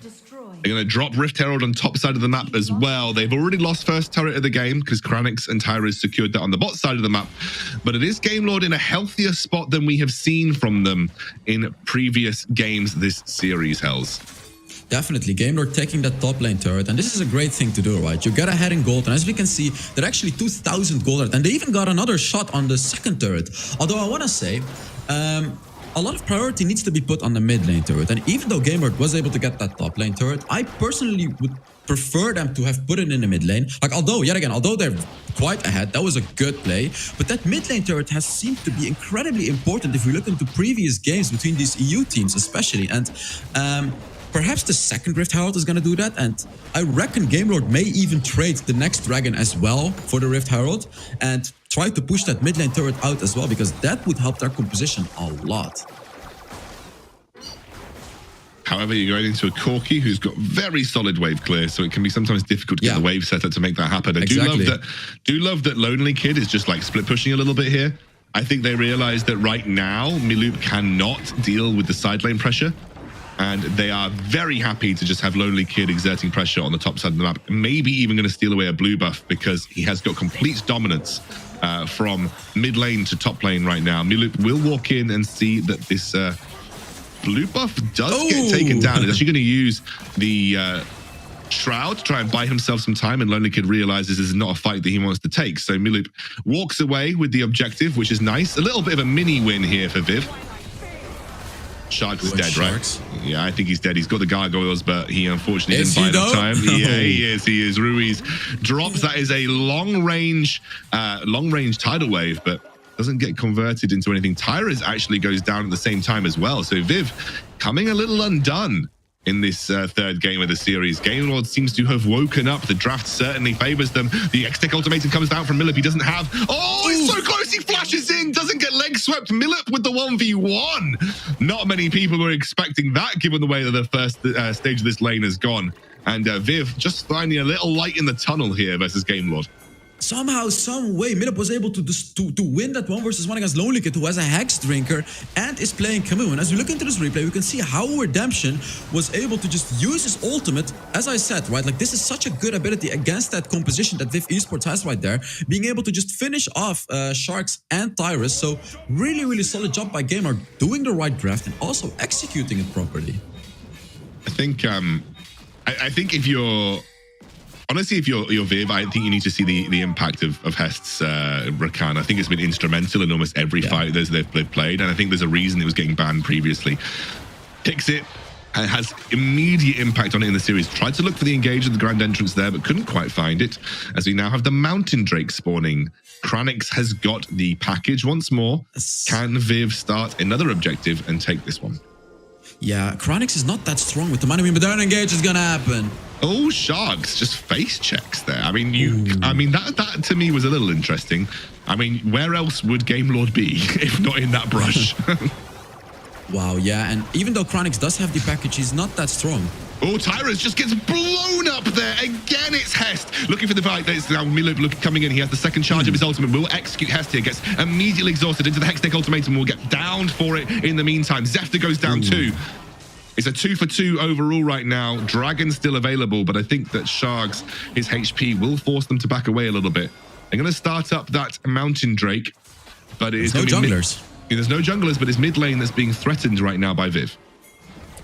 They're going to drop Rift Herald on top side of the map as well. They've already lost first turret of the game because Kranix and Tyra secured that on the bot side of the map. But it is Game Lord in a healthier spot than we have seen from them in previous games this series, Hells. Definitely, Game Lord taking that top lane turret, and this is a great thing to do, right? You get ahead in gold, and as we can see, they're actually 2,000 gold, and they even got another shot on the second turret. Although I want to say, a lot of priority needs to be put on the mid lane turret, and even though Game Lord was able to get that top lane turret, I personally would prefer them to have put it in the mid lane. Like, although they're quite ahead, that was a good play, but that mid lane turret has seemed to be incredibly important if we look into previous games between these EU teams especially, and perhaps the second Rift Herald is going to do that, and I reckon Game Lord may even trade the next dragon as well for the Rift Herald and try to push that mid lane turret out as well, because that would help their composition a lot. However, you're going into a Corki who's got very solid wave clear, so it can be sometimes difficult to get the wave set up to make that happen. I do love that Lonely Kid is just like split pushing a little bit here. I think they realize that right now Miloop cannot deal with the side lane pressure, and they are very happy to just have Lonely Kid exerting pressure on the top side of the map, maybe even going to steal away a blue buff because he has got complete dominance from mid lane to top lane right now. Miloop will walk in and see that this blue buff does get taken down. He's actually going to use the Shroud to try and buy himself some time, and Lonely Kid realizes this is not a fight that he wants to take. So Miloop walks away with the objective, which is nice. A little bit of a mini win here for Viv. Sharks is What, dead, Sharks? right? Yeah, I think he's dead. He's got the gargoyles, but he unfortunately Is didn't buy he enough though? time. Yeah, he is. Ruiz drops. That is a long range tidal wave, but doesn't get converted into anything. Tyrus actually goes down at the same time as well. So Viv coming a little undone in this third game of the series. Game Lord seems to have woken up. The draft certainly favors them. The X-Tech ultimatum comes down from Millip. He doesn't have... Oh, it's so close. He flashes in. Doesn't get leg swept. Millip with the 1v1. Not many people were expecting that, given the way that the first stage of this lane has gone. And Viv just finding a little light in the tunnel here versus Game Lord. Somehow, some way, Millip was able to win that 1v1 against Lonely Kid, who has a Hex Drinker and is playing Camus. And as we look into this replay, we can see how Redemption was able to just use his ultimate, as I said, right? Like, this is such a good ability against that composition that Viv Esports has right there, being able to just finish off Sharks and Tyrus. So really, really solid job by Gamer, doing the right draft and also executing it properly. I think if you're... Honestly, if you're Viv, I think you need to see the impact of Hest's Rakan. I think it's been instrumental in almost every fight they've played, and I think there's a reason it was getting banned previously. Picks it, and has immediate impact on it in the series. Tried to look for the engage of the grand entrance there, but couldn't quite find it, as we now have the Mountain Drake spawning. Kranix has got the package once more. Can Viv start another objective and take this one? Yeah, Kranix is not that strong with the money, but then engage is gonna happen. Oh, Sharks just face checks there. I mean, that to me was a little interesting. I mean, where else would Game Lord be if not in that brush? Wow, yeah, and even though Kranix does have the package, he's not that strong. Oh, Tyrus just gets blown up there. Again, it's Hest. Looking for the fight. It's now Millip coming in. He has the second charge of his ultimate. Will execute Hest here. Gets immediately exhausted into the Hextech ultimatum. Will get downed for it in the meantime. Zefta goes down too. It's a 2-for-2 overall right now. Dragon's still available, but I think that Sharks, his HP, will force them to back away a little bit. They're going to start up that Mountain Drake, but it is no junglers. There's no junglers, but it's mid lane that's being threatened right now by Viv.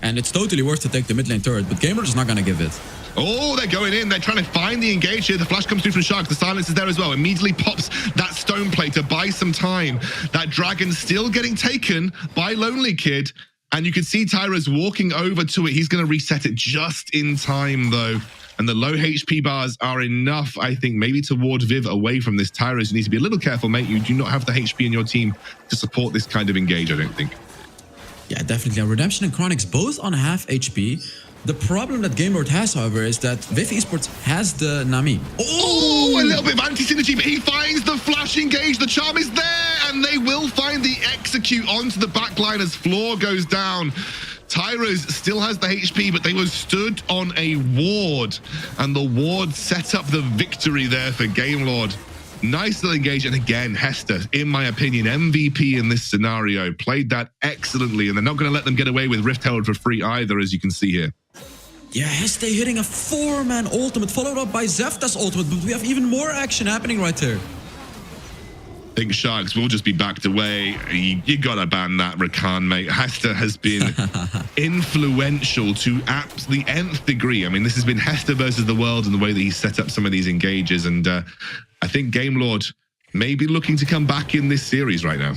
And it's totally worth to take the mid lane turret, but Gamer is not going to give it. Oh, they're going in. They're trying to find the engage here. The flash comes through from Sharks. The silence is there as well. Immediately pops that stone plate to buy some time. That dragon still getting taken by Lonely Kid. And you can see Tyrus walking over to it. He's going to reset it just in time, though. And the low HP bars are enough, I think, maybe to ward Viv away from this. Tyrus, you need to be a little careful, mate. You do not have the HP in your team to support this kind of engage, I don't think. Yeah, definitely. And Redemption and Kranix both on half HP. The problem that Game Lord has, however, is that Viv Esports has the Nami. Oh, a little bit of anti-synergy, but he finds the flash engage. The charm is there, and they will find the execute onto the backline as Floor goes down. Tyrus still has the HP, but they were stood on a ward, and the ward set up the victory there for Game Lord. Nice little engage, and again, Hester, in my opinion, MVP in this scenario, played that excellently, and they're not going to let them get away with Rift Herald for free either, as you can see here. Yeah, Heste hitting a 4-man ultimate, followed up by Zefta's ultimate, but we have even more action happening right there. I think Sharks will just be backed away. You gotta ban that Rakan, mate. Hester has been influential to the nth degree. I mean, this has been Hester versus the world and the way that he set up some of these engages, and I think Game Lord may be looking to come back in this series right now.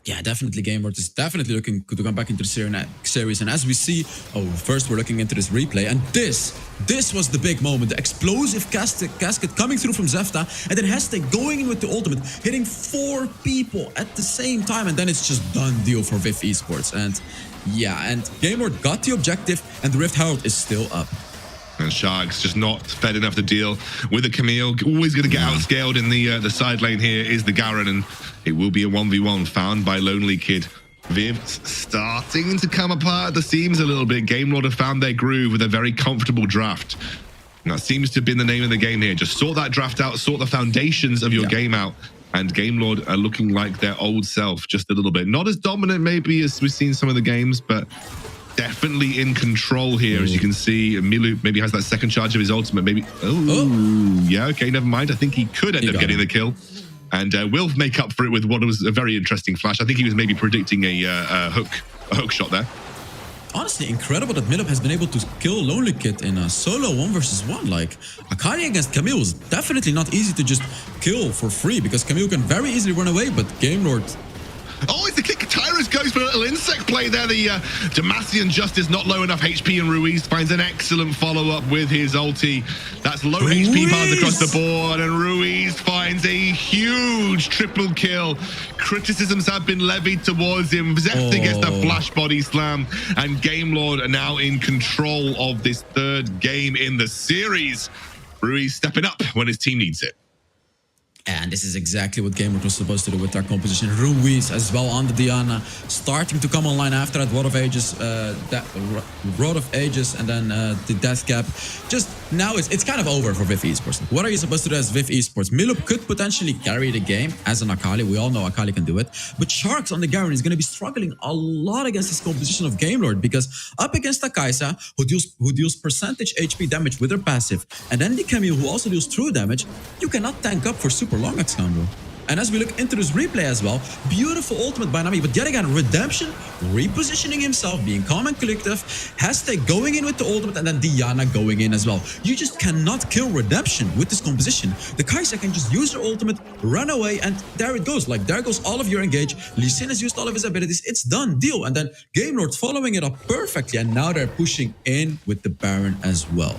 Yeah, definitely Game Lord is definitely looking to come back into the series. And as we see, first we're looking into this replay. And this was the big moment. The explosive casket coming through from Zefta. And then Heste going in with the ultimate, hitting 4 people at the same time. And then it's just done deal for Viv Esports. And yeah, and Game Lord got the objective and the Rift Herald is still up. And Sharks just not fed enough to deal with the Camille. Always going to get outscaled in the side lane here is the Garen, and it will be a 1v1 found by Lonely Kid. Viv starting to come apart at the seams a little bit. Game Lord have found their groove with a very comfortable draft. And that seems to have been the name of the game here. Just sort that draft out, sort the foundations of your game out. And Game Lord are looking like their old self just a little bit. Not as dominant maybe as we've seen some of the games, but definitely in control here, as you can see. Milu maybe has that second charge of his ultimate. Maybe. Yeah, okay, never mind. I think he could end up getting the kill. And will make up for it with what was a very interesting flash. I think he was maybe predicting a hook shot there. Honestly, incredible that Millip has been able to kill Lonely Kid in a solo 1v1. Like, Akari against Camille is definitely not easy to just kill for free, because Camille can very easily run away, but Game Lord... Oh, it's the kick. Tyrus goes for a little insect play there. The Demacian Justice not low enough HP, and Ruiz finds an excellent follow-up with his ulti. That's low HP paths across the board, and Ruiz finds a huge triple kill. Criticisms have been levied towards him. Zefty gets the flash body slam, and Game Lord are now in control of this third game in the series. Ruiz stepping up when his team needs it. And this is exactly what Game Lord was supposed to do with their composition. Ruiz as well on the Diana, starting to come online after that Rod of Ages, and then the Death Cap. Just now it's kind of over for VIF Esports. What are you supposed to do as VIF Esports? Milup could potentially carry the game as an Akali. We all know Akali can do it. But Sharks on the Garen is going to be struggling a lot against this composition of Game Lord, because up against a Kai'Sa who deals percentage HP damage with her passive, and then the Camille who also deals true damage, you cannot tank up for super long at Scoundrel. And as we look into this replay as well, beautiful ultimate by Nami, but yet again, Redemption repositioning himself, being calm and collective, Heste going in with the ultimate, and then Diana going in as well. You just cannot kill Redemption with this composition. The Kai'Sa can just use her ultimate, run away, and there it goes. Like, there goes all of your engage. Lee Sin has used all of his abilities. It's done, deal. And then Game Lord following it up perfectly, and now they're pushing in with the Baron as well.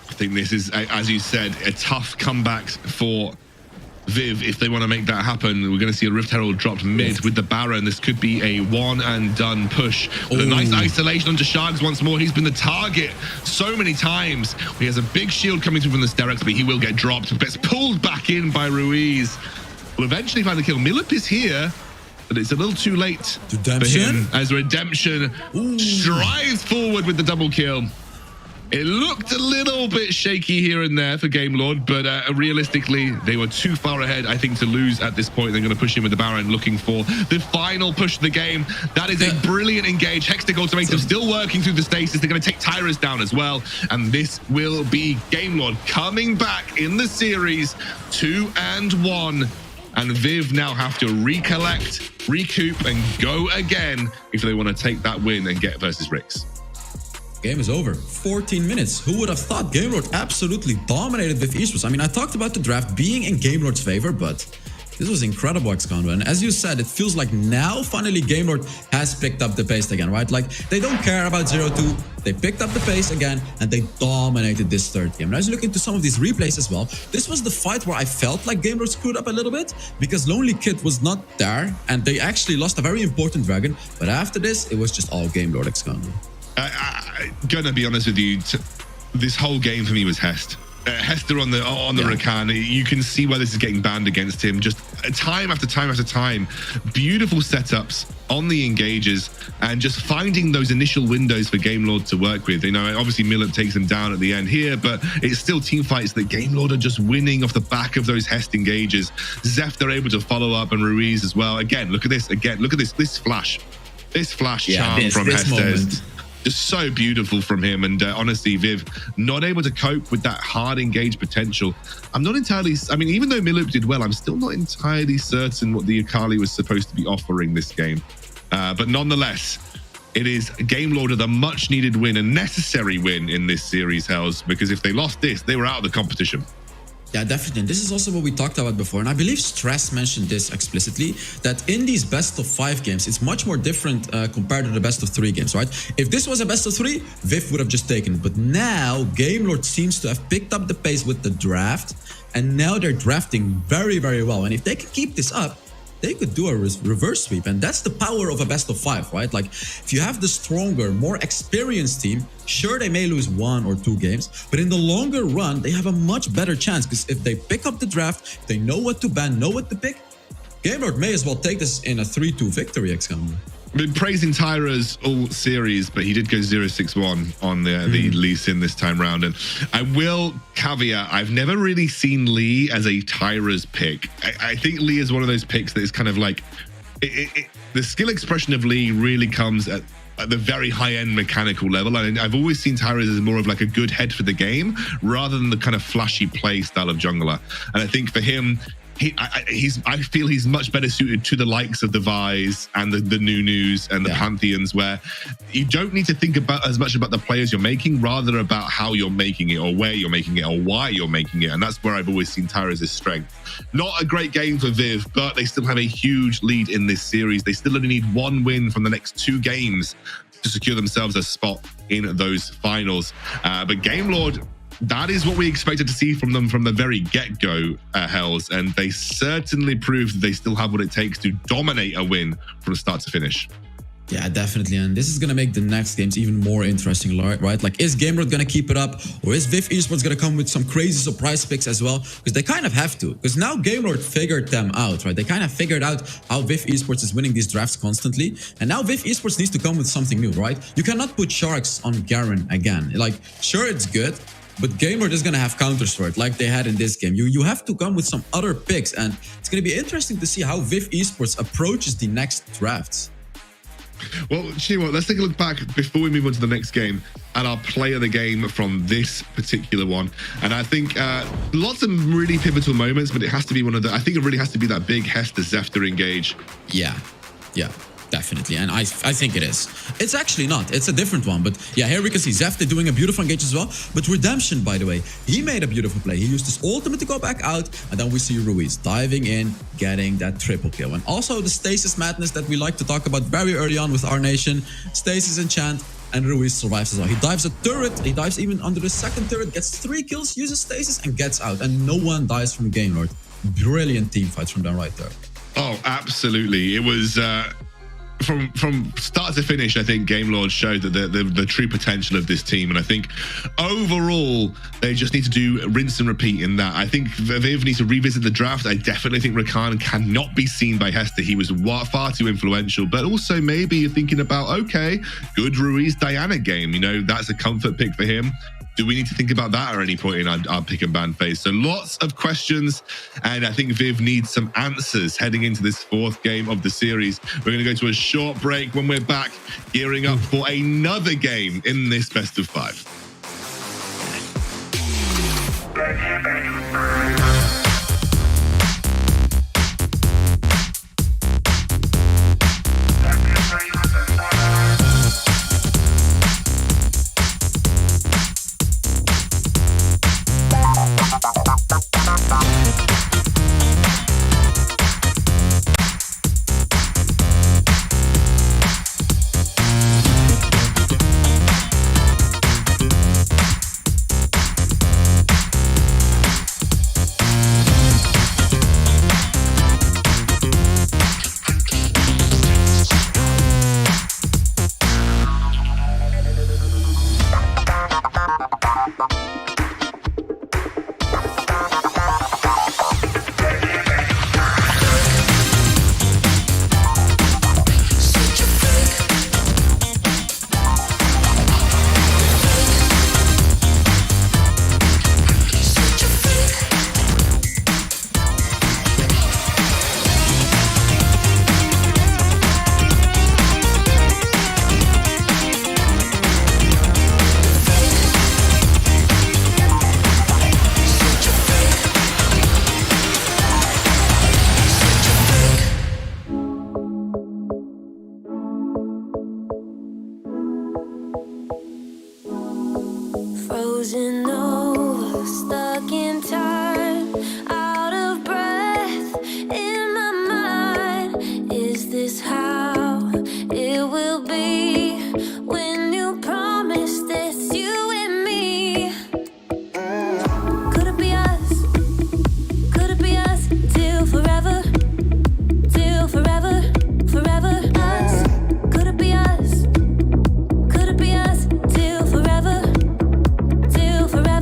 I think this is, as you said, a tough comeback for Viv if they want to make that happen. We're going to see a Rift Herald dropped mid with the Baron. This could be a one and done push. With a nice isolation onto Sharks once more. He's been the target so many times. He has a big shield coming through from the Sterex, but he will get dropped. But it's pulled back in by Ruiz. Will eventually find the kill. Milup is here, but it's a little too late for him as Redemption strives forward with the double kill. It looked a little bit shaky here and there for Game Lord, but realistically, they were too far ahead, I think, to lose at this point. They're going to push in with the Baron, looking for the final push of the game. That is a brilliant engage. Hextech Ultimatum still working through the stasis. They're going to take Tyrus down as well, and this will be Game Lord coming back in the series 2-1. And Viv now have to recollect, recoup, and go again if they want to take that win and get versus Rix. Game is over. 14 minutes. Who would have thought Game Lord absolutely dominated with Esports? I mean, I talked about the draft being in Game Lord's favor, but this was incredible, Xcondo. And as you said, it feels like now finally Game Lord has picked up the pace again, right? Like, they don't care about 0-2. They picked up the pace again, and they dominated this third game. And as you look into some of these replays as well, this was the fight where I felt like Game Lord screwed up a little bit, because Lonely Kid was not there, and they actually lost a very important dragon. But after this, it was just all Game Lord, Xcondo. Gonna be honest with you, this whole game for me was Hest. Hester on the Rakan. You can see why this is getting banned against him. Just time after time after time. Beautiful setups on the engages, and just finding those initial windows for Game Lord to work with. You know, obviously Milup takes him down at the end here, but it's still team fights that Game Lord are just winning off the back of those Hest engages. Zeph, they're able to follow up, and Ruiz as well. Again, look at this. Again, look at this flash. This flash charm from Hester. Just so beautiful from him, and honestly, Viv not able to cope with that hard engage potential. I'm not entirely, I mean, even though Milup did well, I'm still not entirely certain what the Akali was supposed to be offering this game. But nonetheless, it is Game Lord of the much needed win, a necessary win in this series, Hells, because if they lost this, they were out of the competition. Yeah, definitely. And this is also what we talked about before. And I believe Stress mentioned this explicitly, that in these best of 5 games, it's much more different compared to the best of 3 games, right? If this was a best of 3, Viv would have just taken it. But now Game Lord seems to have picked up the pace with the draft. And now they're drafting very, very well. And if they can keep this up, they could do a reverse sweep. And that's the power of a best of 5, right? Like, if you have the stronger, more experienced team, sure, they may lose 1 or 2 games, but in the longer run, they have a much better chance, because if they pick up the draft, if they know what to ban, know what to pick, Game Lord may as well take this in a 3-2 victory, XCOM. Been praising Tyra's all series, but he did go 0-6-1 on the Lee Sin this time round. And I will caveat, I've never really seen Lee as a Tyra's pick. I think Lee is one of those picks that is kind of like, the skill expression of Lee really comes at the very high-end mechanical level. And I've always seen Tyra as more of like a good head for the game, rather than the kind of flashy play style of jungler. And I think for him, I feel he's much better suited to the likes of the Vi's and the Nunus and the Pantheons, where you don't need to think about as much about the players you're making, rather about how you're making it, or where you're making it, or why you're making it. And that's where I've always seen Tyra's strength. Not a great game for Viv, but they still have a huge lead in this series. They still only need one win from the next 2 games to secure themselves a spot in those finals. But Game Lord, that is what we expected to see from them from the very get-go, Hells, and they certainly proved that they still have what it takes to dominate a win from start to finish. Yeah, definitely. And this is going to make the next games even more interesting, right? Like, is Game Lord going to keep it up? Or is Viv Esports going to come with some crazy surprise picks as well? Because they kind of have to. Because now Game Lord figured them out, right? They kind of figured out how Viv Esports is winning these drafts constantly. And now Viv Esports needs to come with something new, right? You cannot put Sharks on Garen again. Like, sure, it's good, but Game Lord is going to have counters for it, like they had in this game. You have to come with some other picks. And it's going to be interesting to see how Viv Esports approaches the next drafts. Well, Chimo, let's take a look back before we move on to the next game at our play of the game from this particular one. And I think lots of really pivotal moments, but it has to be one of the, I think it really has to be that big Hester Zefter engage. Yeah, definitely. And I think it is. It's actually not. It's a different one. But yeah, here we can see Zefter doing a beautiful engage as well. But Redemption, by the way, he made a beautiful play. He used his ultimate to go back out. And then we see Ruiz diving in, getting that triple kill. And also the Stasis Madness that we like to talk about very early on with our nation. Stasis Enchant. And Ruiz survives as well. He dives a turret. He dives even under the second turret. Gets 3 kills, uses Stasis, and gets out. And no one dies from Game Lord. Brilliant team fights from them right there. Oh, absolutely. It was... From start to finish, I think Game Lord showed that the true potential of this team. And I think overall, they just need to do rinse and repeat in that. I think Viv needs to revisit the draft. I definitely think Rakan cannot be seen by Hester. He was far too influential. But also maybe you're thinking about, okay, good Ruiz Diana game. You know, that's a comfort pick for him. Do we need to think about that at any point in our pick and ban phase? So lots of questions, and I think Viv needs some answers heading into this 4th game of the series. We're going to go to a short break. When we're back, gearing up for another game in this best of 5. Frozen over, stuck in time, out of breath in my mind. Is this how it will be when you promised it's you and me? Could it be us? Could it be us till forever? Till forever, forever us? Could it be us? Could it be us till forever? Till forever.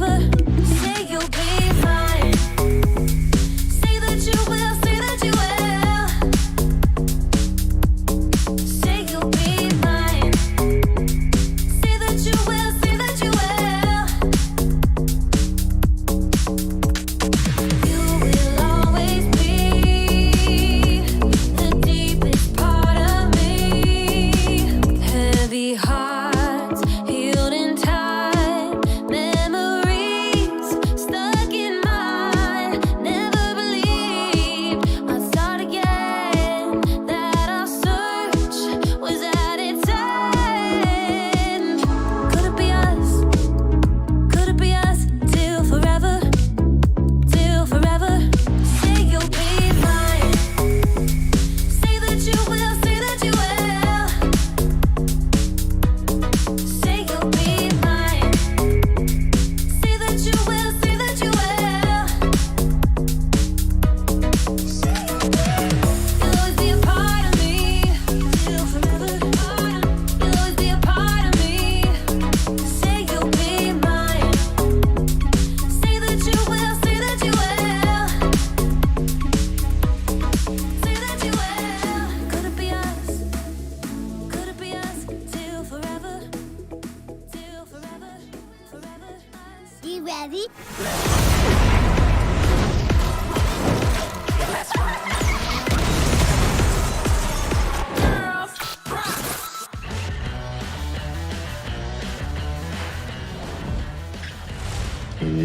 Ready, ready?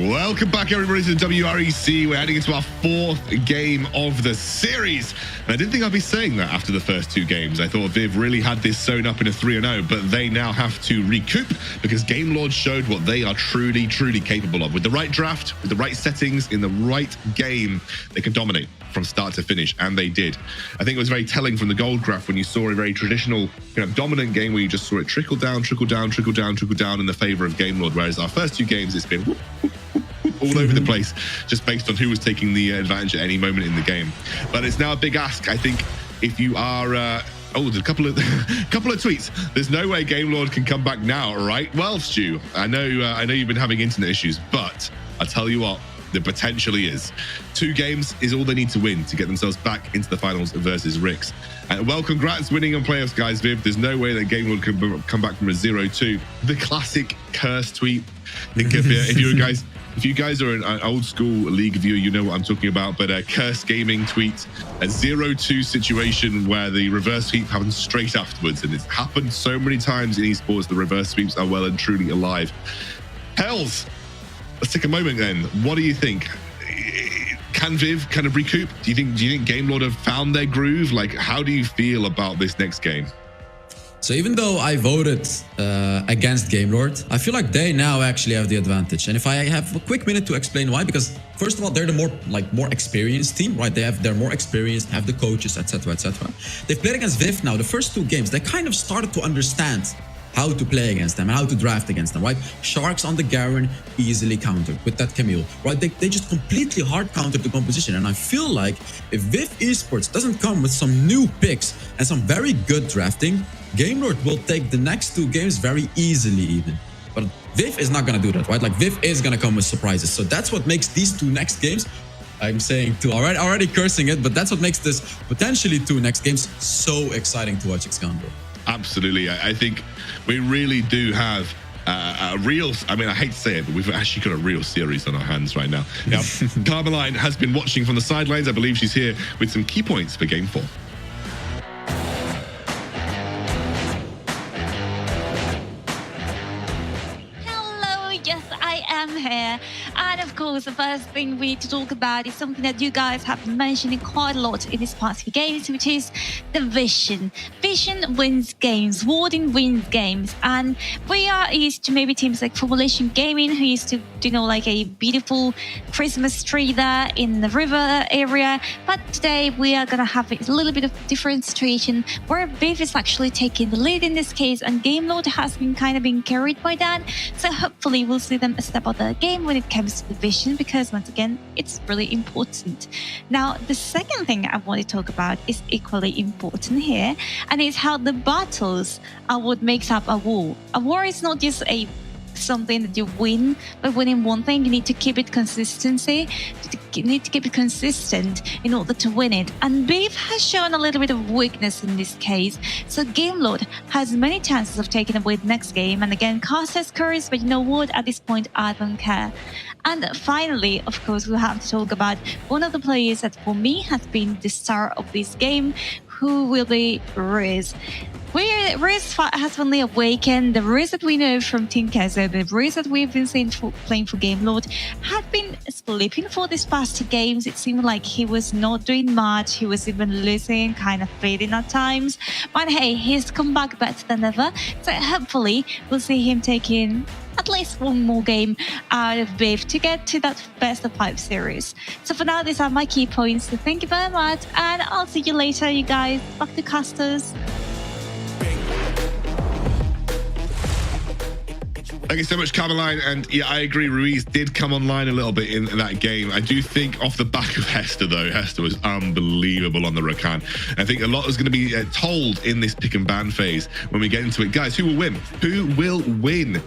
Welcome back, everybody, to the WREC. We're heading into our 4th game of the series. And I didn't think I'd be saying that after the first 2 games. I thought Viv really had this sewn up in a 3-0, but they now have to recoup because Game Lord showed what they are truly, truly capable of. With the right draft, with the right settings, in the right game, they can dominate from start to finish, and they did. I think it was very telling from the gold graph when you saw a very traditional, dominant game where you just saw it trickle down, trickle down, trickle down, trickle down in the favor of Game Lord, whereas our first 2 games, it's been whoop, whoop, whoop, whoop, all over the place, just based on who was taking the advantage at any moment in the game. But it's now a big ask, I think, if you are... there's a couple of tweets. There's no way Game Lord can come back now, right? Well, Stu, I know you've been having internet issues, but I tell you what, the potential is. 2 games is all they need to win to get themselves back into the finals versus RICS. Well, congrats winning on playoffs, guys, Viv. There's no way that Game Lord can come back from a 0-2. The classic curse tweet. Think of if you guys are an old school league viewer, you know what I'm talking about, but a curse gaming tweet, a 0-2 situation where the reverse sweep happens straight afterwards. And it's happened so many times in esports, the reverse sweeps are well and truly alive. Hells, let's take a moment then. What do you think? Can Viv kind of recoup? Do you think Game Lord have found their groove? Like, how do you feel about this next game? So even though I voted against Game Lord, I feel like they now actually have the advantage. And if I have a quick minute to explain why, because first of all, they're the more experienced team, right? They're more experienced, have the coaches, etc., etc. They've played against Viv now. The first 2 games, they kind of started to understand how to play against them, how to draft against them, right? Sharks on the Garen, easily countered with that Camille, right? They just completely hard countered the composition. And I feel like if Viv Esports doesn't come with some new picks and some very good drafting, Game Lord will take the next 2 games very easily even. But Viv is not going to do that, right? Like, Viv is going to come with surprises. So that's what makes these 2 next games, I'm saying too, already cursing it, but that's what makes this potentially 2 next games so exciting to watch, Xcandro. Absolutely. I think we really do have a real, I hate to say it, but we've actually got a real series on our hands right now. Now, Carmeline has been watching from the sidelines. I believe she's here with some key points for Game 4. Here. And of course, the first thing we need to talk about is something that you guys have been mentioning quite a lot in these past few games, which is the vision. Vision wins games, Warden wins games, and we are used to maybe teams like Formulation Gaming, who used to do like a beautiful Christmas tree there in the river area, but today we are going to have a little bit of different situation where Viv is actually taking the lead in this case, and Game Lord has been kind of being carried by that, so hopefully we'll see them step out the game when it comes to the vision, because once again it's really important. Now the second thing I want to talk about is equally important here, and it's how the battles are what makes up a war. A war is not just something that you win by winning one thing. You need to keep it consistency. You need to keep it consistent in order to win it. And Viv has shown a little bit of weakness in this case. So Game Lord has many chances of taking away the next game. And again, Cast has curse, but you know what? At this point, I don't care. And finally, of course, we'll have to talk about one of the players that for me has been the star of this game, who will be Riz. Riz has finally awakened. The Riz that we know from Team Kezo, the Riz that we've been seeing playing for Game Lord, had been sleeping for these past 2 games. It seemed like he was not doing much. He was even losing, kind of fading at times. But hey, he's come back better than ever. So hopefully we'll see him taking at least one more game out of Viv to get to that best of 5 series. So for now, these are my key points. So thank you very much, and I'll see you later, you guys. Back to casters. Thank you so much, Carmeline. And yeah, I agree. Ruiz did come online a little bit in that game. I do think off the back of Hester, though, Hester was unbelievable on the Rakan. I think a lot is going to be told in this pick and ban phase when we get into it. Guys, who will win? Who will win?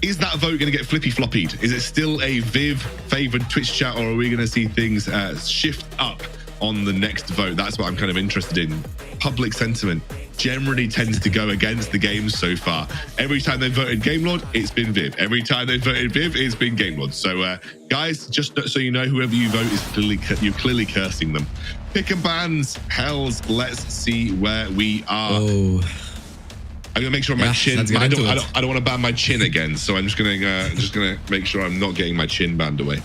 Is that vote going to get flippy-floppied? Is it still a Viv favored Twitch chat, or are we going to see things shift up on the next vote? That's what I'm kind of interested in. Public sentiment. generally tends to go against the game so far. Every time they've voted Game Lord, it's been Viv. Every time they've voted Viv, it's been Game Lord. So guys, just so you know, whoever you vote is you're clearly cursing them. Pick and bans, hells. Let's see where we are. Oh. I'm gonna make sure my chin. I don't want to ban my chin again, so I'm just gonna make sure I'm not getting my chin banned away.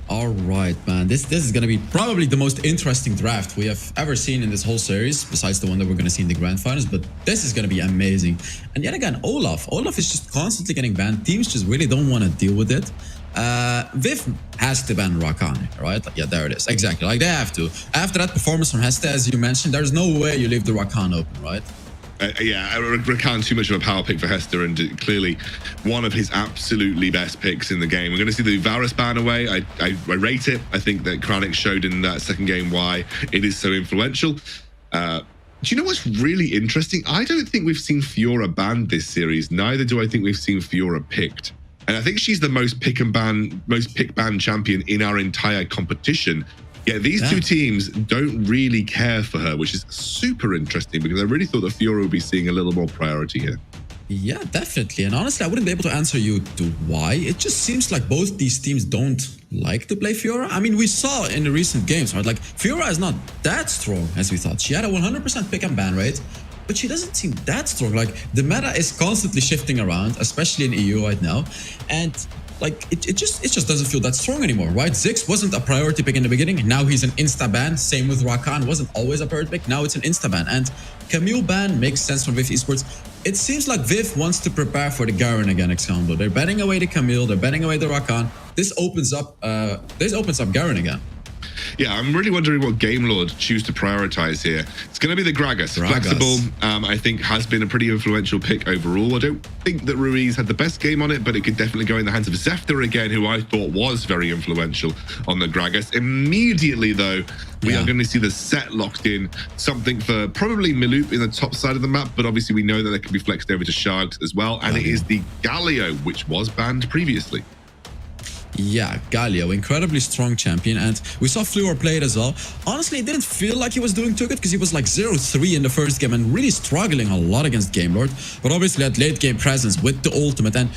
All right, man. This is gonna be probably the most interesting draft we have ever seen in this whole series, besides the one that we're gonna see in the grand finals. But this is gonna be amazing. And yet again, Olaf is just constantly getting banned. Teams just really don't want to deal with it. Viv has to ban Rakan, right? Yeah, there it is. Exactly. Like they have to. After that performance from Heste, as you mentioned, there's no way you leave the Rakan open, right? Yeah, Rakan too much of a power pick for Hester, and clearly one of his absolutely best picks in the game. We're going to see the Varus ban away. I rate it. I think that Kranich showed in that second game why it is so influential. Do you know what's really interesting? I don't think we've seen Fiora banned this series. Neither do I think we've seen Fiora picked. And I think she's the most pick ban champion in our entire competition. Yeah, these two teams don't really care for her, which is super interesting because I really thought that Fiora would be seeing a little more priority here. Yeah, definitely. And honestly, I wouldn't be able to answer you to why. It just seems like both these teams don't like to play Fiora. I mean, we saw in the recent games, right? Like, Fiora is not that strong as we thought. She had a 100% pick and ban rate, but she doesn't seem that strong. Like, the meta is constantly shifting around, especially in EU right now. And like it just doesn't feel that strong anymore, right? Ziggs wasn't a priority pick in the beginning. Now he's an insta ban. Same with Rakan, wasn't always a priority pick. Now it's an insta ban. And Camille ban makes sense from Viv Esports. It seems like Viv wants to prepare for the Garen again, example. They're banning away the Camille, they're banning away the Rakan. This opens up Garen again. Yeah, I'm really wondering what Game Lord choose to prioritize here. It's going to be the Gragas. Flexible, I think, has been a pretty influential pick overall. I don't think that Ruiz had the best game on it, but it could definitely go in the hands of Zefter again, who I thought was very influential on the Gragas. Immediately, though, we are going to see the set locked in. Something for probably Miloop in the top side of the map, but obviously we know that it can be flexed over to Sharks as well. And it is the Galio, which was banned previously. Yeah, Galio, incredibly strong champion, and we saw Fluor play it as well. Honestly, it didn't feel like he was doing too good because he was like 0-3 in the first game and really struggling a lot against Game Lord. But obviously that late game presence with the ultimate and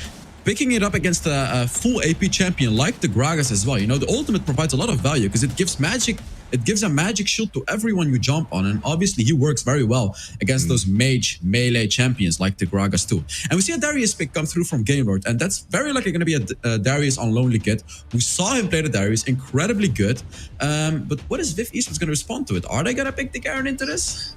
picking it up against a full AP champion like the Gragas as well. You know, the ultimate provides a lot of value because it gives magic. It gives a magic shield to everyone you jump on, and obviously he works very well against those mage melee champions like the Gragas too. And we see a Darius pick come through from Game Lord, and that's very likely going to be a Darius on Lonely Kid. We saw him play the Darius, incredibly good. But what is Viv Esports going to respond to it? Are they going to pick the Garen into this?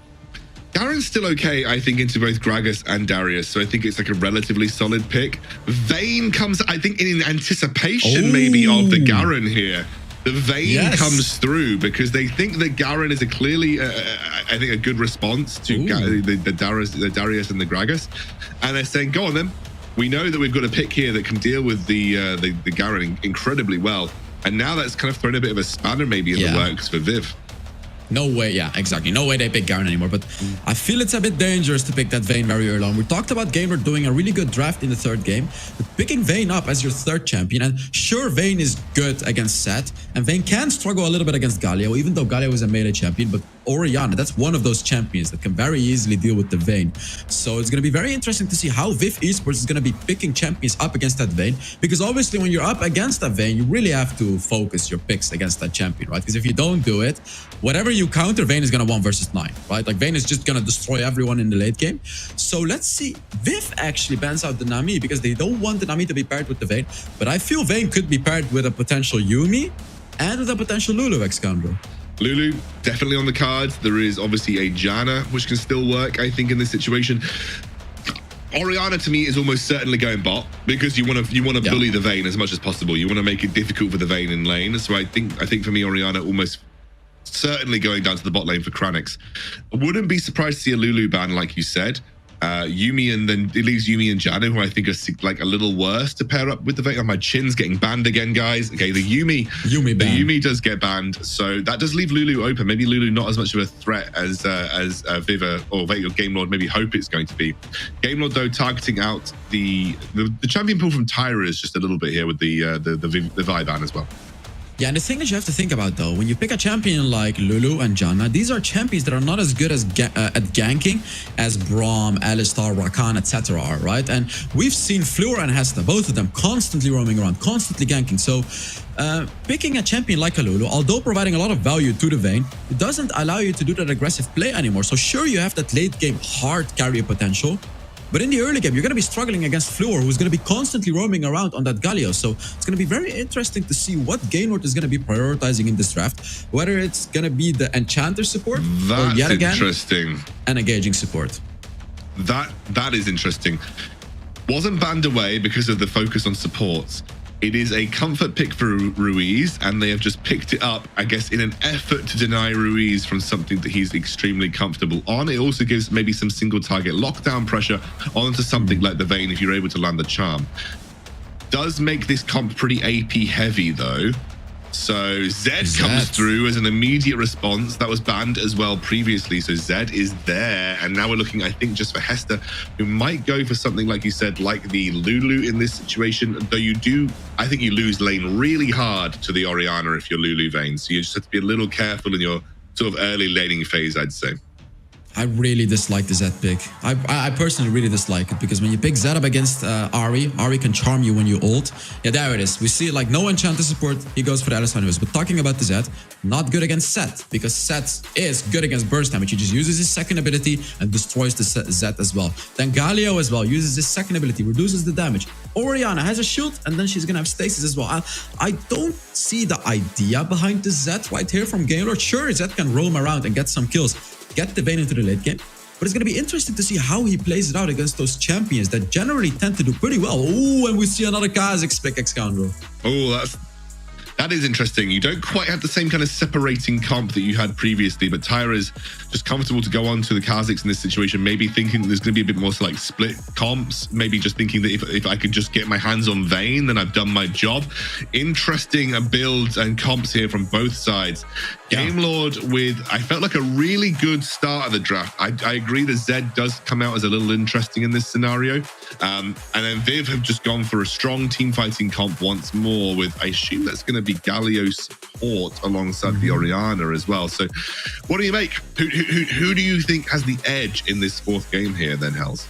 Garen's still okay, I think, into both Gragas and Darius, so I think it's like a relatively solid pick. Vayne comes, I think, in anticipation maybe of the Garen here. The Vayne comes through because they think that Garen is clearly, I think, a good response to the Darius and the Gragas. And they're saying, go on then. We know that we've got a pick here that can deal with the Garen incredibly well. And now that's kind of thrown a bit of a spanner maybe in the works for Viv. No way, yeah, exactly. No way they pick Garen anymore, but I feel it's a bit dangerous to pick that Vayne very early on. We talked about Game Lord doing a really good draft in the third game, but picking Vayne up as your third champion, and sure, Vayne is good against Set, and Vayne can struggle a little bit against Galio, even though Galio is a melee champion, but Orianna, that's one of those champions that can very easily deal with the Vayne. So it's going to be very interesting to see how Viv Esports is going to be picking champions up against that Vayne, because obviously when you're up against that Vayne, you really have to focus your picks against that champion, right? Because if you don't do it, whatever you counter, Vayne is going to 1 versus 9, right? Like Vayne is just going to destroy everyone in the late game. So let's see. Viv actually bans out the Nami because they don't want the Nami to be paired with the Vayne, but I feel Vayne could be paired with a potential Yuumi and with a potential Lulu, Excandro. Lulu, definitely on the cards. There is obviously a Janna, which can still work, I think, in this situation. Orianna, to me, is almost certainly going bot because you want to bully the Vayne as much as possible. You want to make it difficult for the Vayne in lane. So I think for me, Orianna almost certainly going down to the bot lane for Kranix. I wouldn't be surprised to see a Lulu ban, like you said. Yuumi, and then it leaves Yuumi and Janna, who I think are like a little worse to pair up with the Vayne. Oh, my chin's getting banned again, guys. Okay, the Yuumi does get banned, so that does leave Lulu open. Maybe Lulu not as much of a threat as Viva or Game Lord maybe hope it's going to be. Game Lord though targeting out the champion pool from Tyra is just a little bit here with the Vi ban as well. Yeah, and the thing that you have to think about though, when you pick a champion like Lulu and Janna, these are champions that are not as good as at ganking as Braum, Alistar, Rakan, etc. are, right? And we've seen Fleur and Hesta, both of them constantly roaming around, constantly ganking. So picking a champion like a Lulu, although providing a lot of value to the Vayne, it doesn't allow you to do that aggressive play anymore. So sure, you have that late game hard carry potential, but in the early game, you're going to be struggling against Fleur, who's going to be constantly roaming around on that Galio. So it's going to be very interesting to see what Gamelord is going to be prioritizing in this draft. Whether it's going to be the Enchanter support or yet again an engaging support. That is interesting. Wasn't banned away because of the focus on supports. It is a comfort pick for Ruiz, and they have just picked it up, I guess, in an effort to deny Ruiz from something that he's extremely comfortable on. It also gives maybe some single target lockdown pressure onto something like the Vayne if you're able to land the charm. Does make this comp pretty AP heavy though. So Zed comes through as an immediate response. That was banned as well previously. So Zed is there. And now we're looking, I think, just for Hesta, who might go for something, like you said, like the Lulu in this situation. Though I think you lose lane really hard to the Orianna if you're Lulu Vayne. So you just have to be a little careful in your sort of early laning phase, I'd say. I really dislike the Zed pick. I personally really dislike it because when you pick Zed up against Ahri can charm you when you ult. Yeah, there it is. We see like no Enchanter support. He goes for the Alistar anyways. But talking about the Zed, not good against Set because Set is good against burst damage. He just uses his second ability and destroys the Zed as well. Then Galio as well uses his second ability, reduces the damage. Orianna has a shield and then she's gonna have stasis as well. I don't see the idea behind the Zed right here from Gamelord. Sure, Zed can roam around and get some kills, get the Vayne into the late game, but it's going to be interesting to see how he plays it out against those champions that generally tend to do pretty well. Oh, and we see another Kha'Zix pick, Scoundrel. Oh, that is interesting. You don't quite have the same kind of separating comp that you had previously, but Tyra's just comfortable to go on to the Kha'Zix in this situation, maybe thinking there's going to be a bit more like split comps, maybe just thinking that if I could just get my hands on Vayne, then I've done my job. Interesting builds and comps here from both sides. Gamelord with, I felt like a really good start of the draft. I agree that Zed does come out as a little interesting in this scenario. And then Viv have just gone for a strong team fighting comp once more with, I assume that's going to be Galio support alongside the Orianna as well. So what do you make? Who do you think has the edge in this fourth game here then, Hells?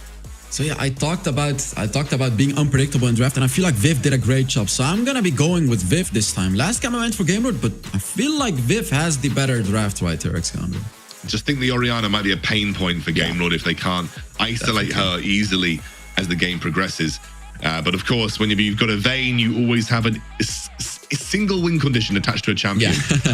So yeah, I talked about being unpredictable in draft, and I feel like Viv did a great job. So I'm gonna be going with Viv this time. Last time I went for Gamelord, but I feel like Viv has the better draft right here, Xcander. Just think the Orianna might be a pain point for Gamelord if they can't isolate her easily as the game progresses. But of course, when you've got a Vayne, you always have a single win condition attached to a champion.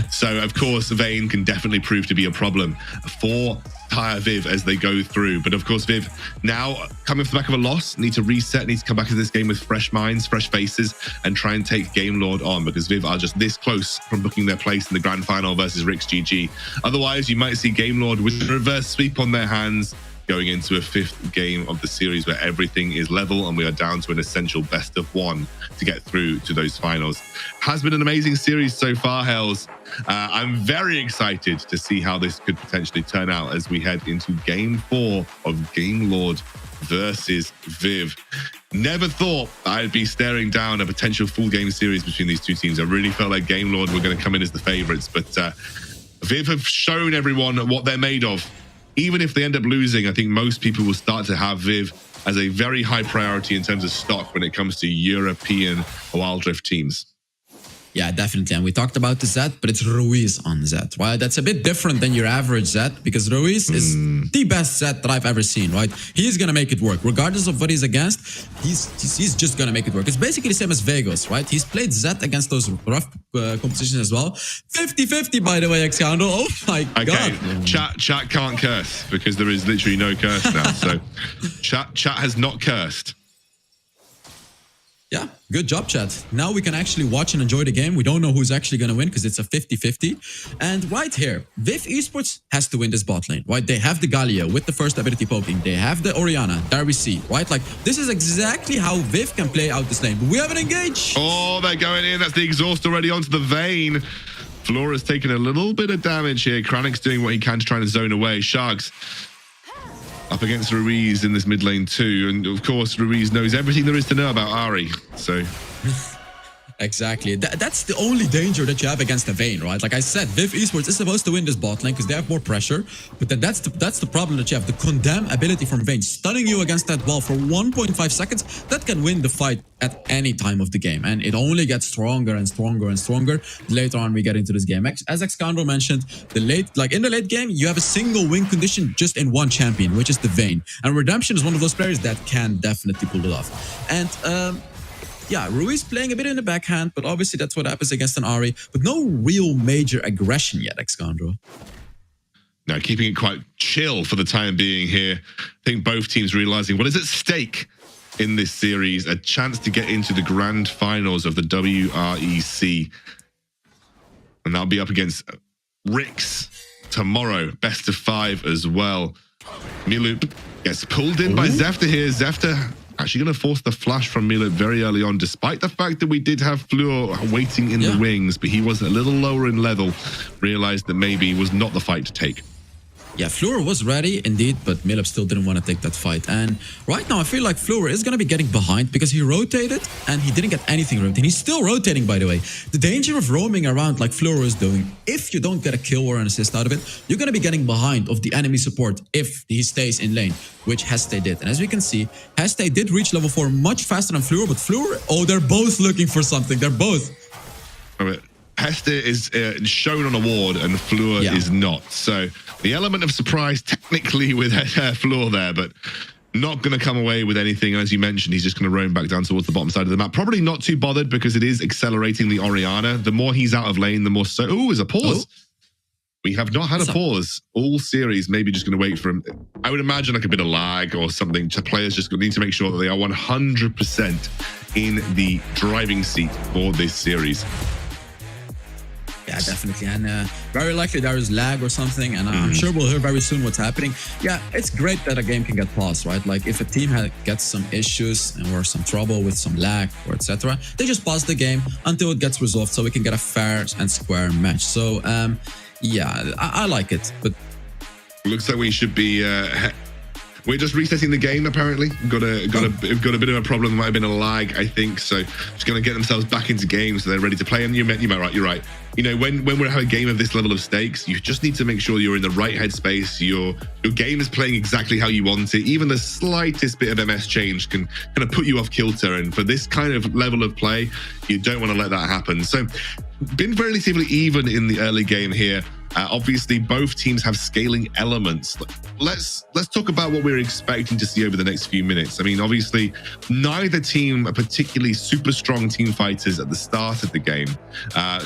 So of course, Vayne can definitely prove to be a problem for Tyre Viv as they go through. But of course, Viv now coming off the back of a loss, need to reset, need to come back into this game with fresh minds, fresh faces, and try and take Gamelord on, because Viv are just this close from booking their place in the grand final versus WREC's GG. Otherwise, you might see Gamelord with a reverse sweep on their hands, going into a fifth game of the series where everything is level and we are down to an essential best of one to get through to those finals. Has been an amazing series so far, Hells. I'm very excited to see how this could potentially turn out as we head into game 4 of Gamelord versus Viv. Never thought I'd be staring down a potential full game series between these two teams. I really felt like Gamelord were going to come in as the favorites, but Viv have shown everyone what they're made of. Even if they end up losing, I think most people will start to have Viv as a very high priority in terms of stock when it comes to European Wild Rift teams. Yeah, definitely. And we talked about the Zed, but it's Ruiz on Zed, right? That's a bit different than your average Zed because Ruiz is the best Zed that I've ever seen, right? He's going to make it work. Regardless of what he's against, he's just going to make it work. It's basically the same as Vegas, right? He's played Zed against those rough competitions as well. 50-50, by the way, Xcandle. Oh my God. Chat can't curse because there is literally no curse now. So chat has not cursed. Yeah, good job, chat. Now we can actually watch and enjoy the game. We don't know who's actually going to win because it's a 50-50. And right here, Viv Esports has to win this bot lane, right? They have the Galio with the first ability poking. They have the Orianna. There we see, right? Like, this is exactly how Viv can play out this lane. But we haven't engaged. Oh, they're going in. That's the exhaust already onto the Vayne. Flora's taking a little bit of damage here. Kranich doing what he can to try and zone away. Sharks up against Ruiz in this mid lane too, and of course Ruiz knows everything there is to know about Ahri, so Exactly. That's the only danger that you have against the Vayne, right? Like I said, Viv Esports is supposed to win this bot lane because they have more pressure. But then that's the problem that you have. The condemn ability from Vayne, stunning you against that wall for 1.5 seconds, that can win the fight at any time of the game. And it only gets stronger and stronger and stronger later on we get into this game. As Xcandro mentioned, in the late game, you have a single win condition just in one champion, which is the Vayne. And Redemption is one of those players that can definitely pull it off. And yeah, Ruiz playing a bit in the backhand, but obviously that's what happens against an Ahri. But no real major aggression yet, Xcandro. No, keeping it quite chill for the time being here. I think both teams realizing what is at stake in this series, a chance to get into the grand finals of the WREC. And that'll be up against WREC tomorrow, best of 5 as well. Milup gets pulled in by Zefta here. Zefta actually going to force the flash from Milup very early on, despite the fact that we did have Fleur waiting in the wings, but he was a little lower in level, realized that maybe it was not the fight to take. Yeah, Fleur was ready indeed, but Milup still didn't want to take that fight. And right now, I feel like Fleur is going to be getting behind because he rotated and he didn't get anything rotating. He's still rotating, by the way. The danger of roaming around like Fleur is doing, if you don't get a kill or an assist out of it, you're going to be getting behind of the enemy support if he stays in lane, which Heste did. And as we can see, Heste did reach level 4 much faster than Fleur, but Fleur, oh, they're both looking for something. They're both. Hester is shown on a ward and Fleur is not. So the element of surprise technically with Fleur there, but not going to come away with anything. And as you mentioned, he's just going to roam back down towards the bottom side of the map. Probably not too bothered because it is accelerating the Orianna. The more he's out of lane, the more so... Oh, there's a pause. We have not had a pause all series. Maybe just going to wait for him. I would imagine like a bit of lag or something. Players just need to make sure that they are 100% in the driving seat for this series. Yeah, definitely. And very likely there is lag or something. And I'm sure we'll hear very soon what's happening. Yeah, it's great that a game can get paused, right? Like if a team gets some issues or some trouble with some lag or etc., they just pause the game until it gets resolved so we can get a fair and square match. So, yeah, I like it. But looks like we should be... we're just resetting the game, apparently. We've got a bit of a problem. There might have been a lag, I think. So just going to get themselves back into games so they're ready to play. And you're right. You know, when we have a game of this level of stakes, you just need to make sure you're in the right headspace. Your game is playing exactly how you want it. Even the slightest bit of MS change can kind of put you off kilter. And for this kind of level of play, you don't want to let that happen. So been relatively even in the early game here. Obviously, both teams have scaling elements. Let's talk about what we're expecting to see over the next few minutes. I mean, obviously, neither team are particularly super strong team fighters at the start of the game.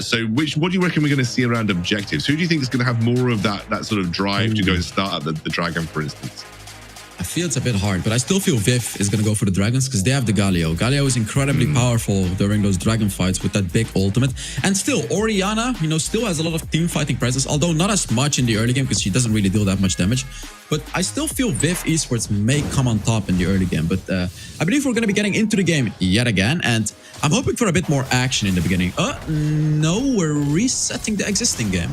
So what do you reckon we're going to see around objectives? Who do you think is going to have more of that sort of drive to go and start up the Dragon, for instance? I feel it's a bit hard, but I still feel Viv is going to go for the Dragons because they have the Galio. Galio is incredibly powerful during those Dragon fights with that big ultimate. And still, Orianna, still has a lot of team fighting presence, although not as much in the early game because she doesn't really deal that much damage. But I still feel Viv Esports may come on top in the early game. But I believe we're going to be getting into the game yet again. And I'm hoping for a bit more action in the beginning. No, we're resetting the existing game.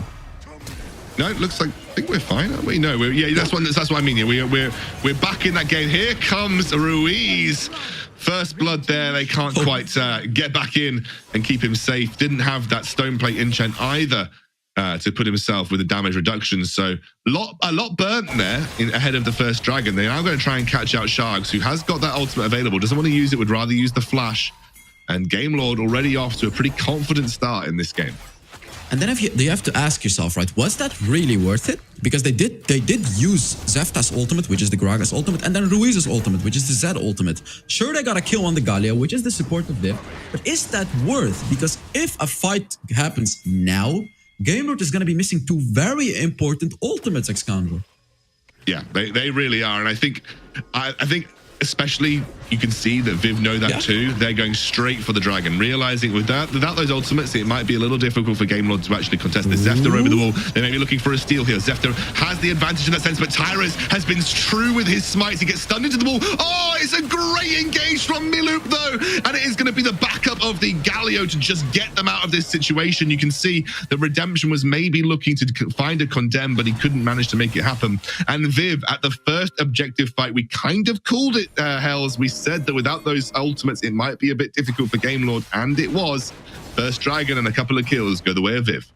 No, it looks like I think we're fine, aren't we? No, that's what I mean. Yeah, we're back in that game. Here comes Ruiz. First blood there. They can't quite get back in and keep him safe. Didn't have that stone plate enchant either to put himself with the damage reduction. So a lot burnt there ahead of the first dragon. They're now going to try and catch out Sharks, who has got that ultimate available. Doesn't want to use it. Would rather use the flash. And Game Lord already off to a pretty confident start in this game. And then you have to ask yourself, right, was that really worth it? Because they did use Zefta's ultimate, which is the Gragas ultimate, and then Ruiz's ultimate, which is the Zed ultimate. Sure, they got a kill on the Galio, which is the support of Viv, but is that worth? Because if a fight happens now, Game Lord is going to be missing 2 very important ultimates, Xcandro. Yeah, they really are, and I think especially you can see that Viv know that too. They're going straight for the dragon, realizing without those ultimates, it might be a little difficult for Game Lord to actually contest this. Zefta over the wall. They may be looking for a steal here. Zefta has the advantage in that sense, but Tyrus has been true with his smites. He gets stunned into the wall. Oh, it's a great engage from Milup though, and it is going to be the backup of the Galio to just get them out of this situation. You can see that Redemption was maybe looking to find a condemn, but he couldn't manage to make it happen. And Viv, at the first objective fight, we kind of called it, Hells. We said that without those ultimates, it might be a bit difficult for Game Lord, and it was. First Dragon and a couple of kills go the way of Viv.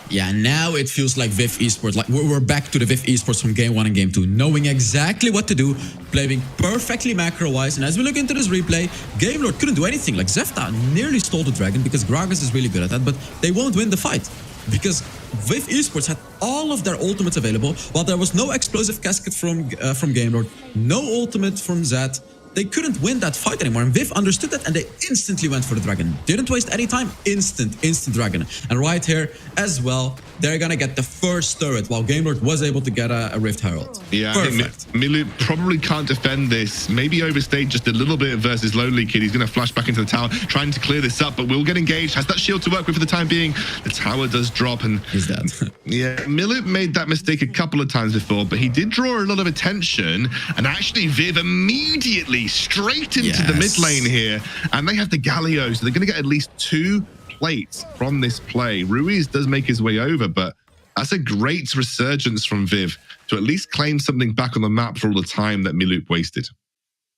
Yeah, now it feels like Viv Esports, like we're back to the Viv Esports from game 1 and game 2, knowing exactly what to do, playing perfectly macro-wise. And as we look into this replay, Gamelord couldn't do anything. Like Zefta nearly stole the Dragon because Gragas is really good at that, but they won't win the fight. Because Viv Esports had all of their ultimates available, while there was no explosive casket from Gamelord, no ultimate from Zed. They couldn't win that fight anymore, and Viv understood that, and they instantly went for the Dragon. Didn't waste any time, instant Dragon. And right here as well, they're gonna get the first turret, while Gamelord was able to get a Rift Herald. Yeah, perfect. I think miLoop probably can't defend this. Maybe overstayed just a little bit versus Lonely Kid. He's gonna flash back into the tower, trying to clear this up, but will get engaged. Has that shield to work with for the time being. The tower does drop, and he's dead. Yeah, miLoop made that mistake a couple of times before, but he did draw a lot of attention, and actually Viv immediately straight into the mid lane here, and they have the Galio, so they're going to get at least 2 plates from this play. Ruiz does make his way over, but that's a great resurgence from Viv to at least claim something back on the map for all the time that miLoop wasted.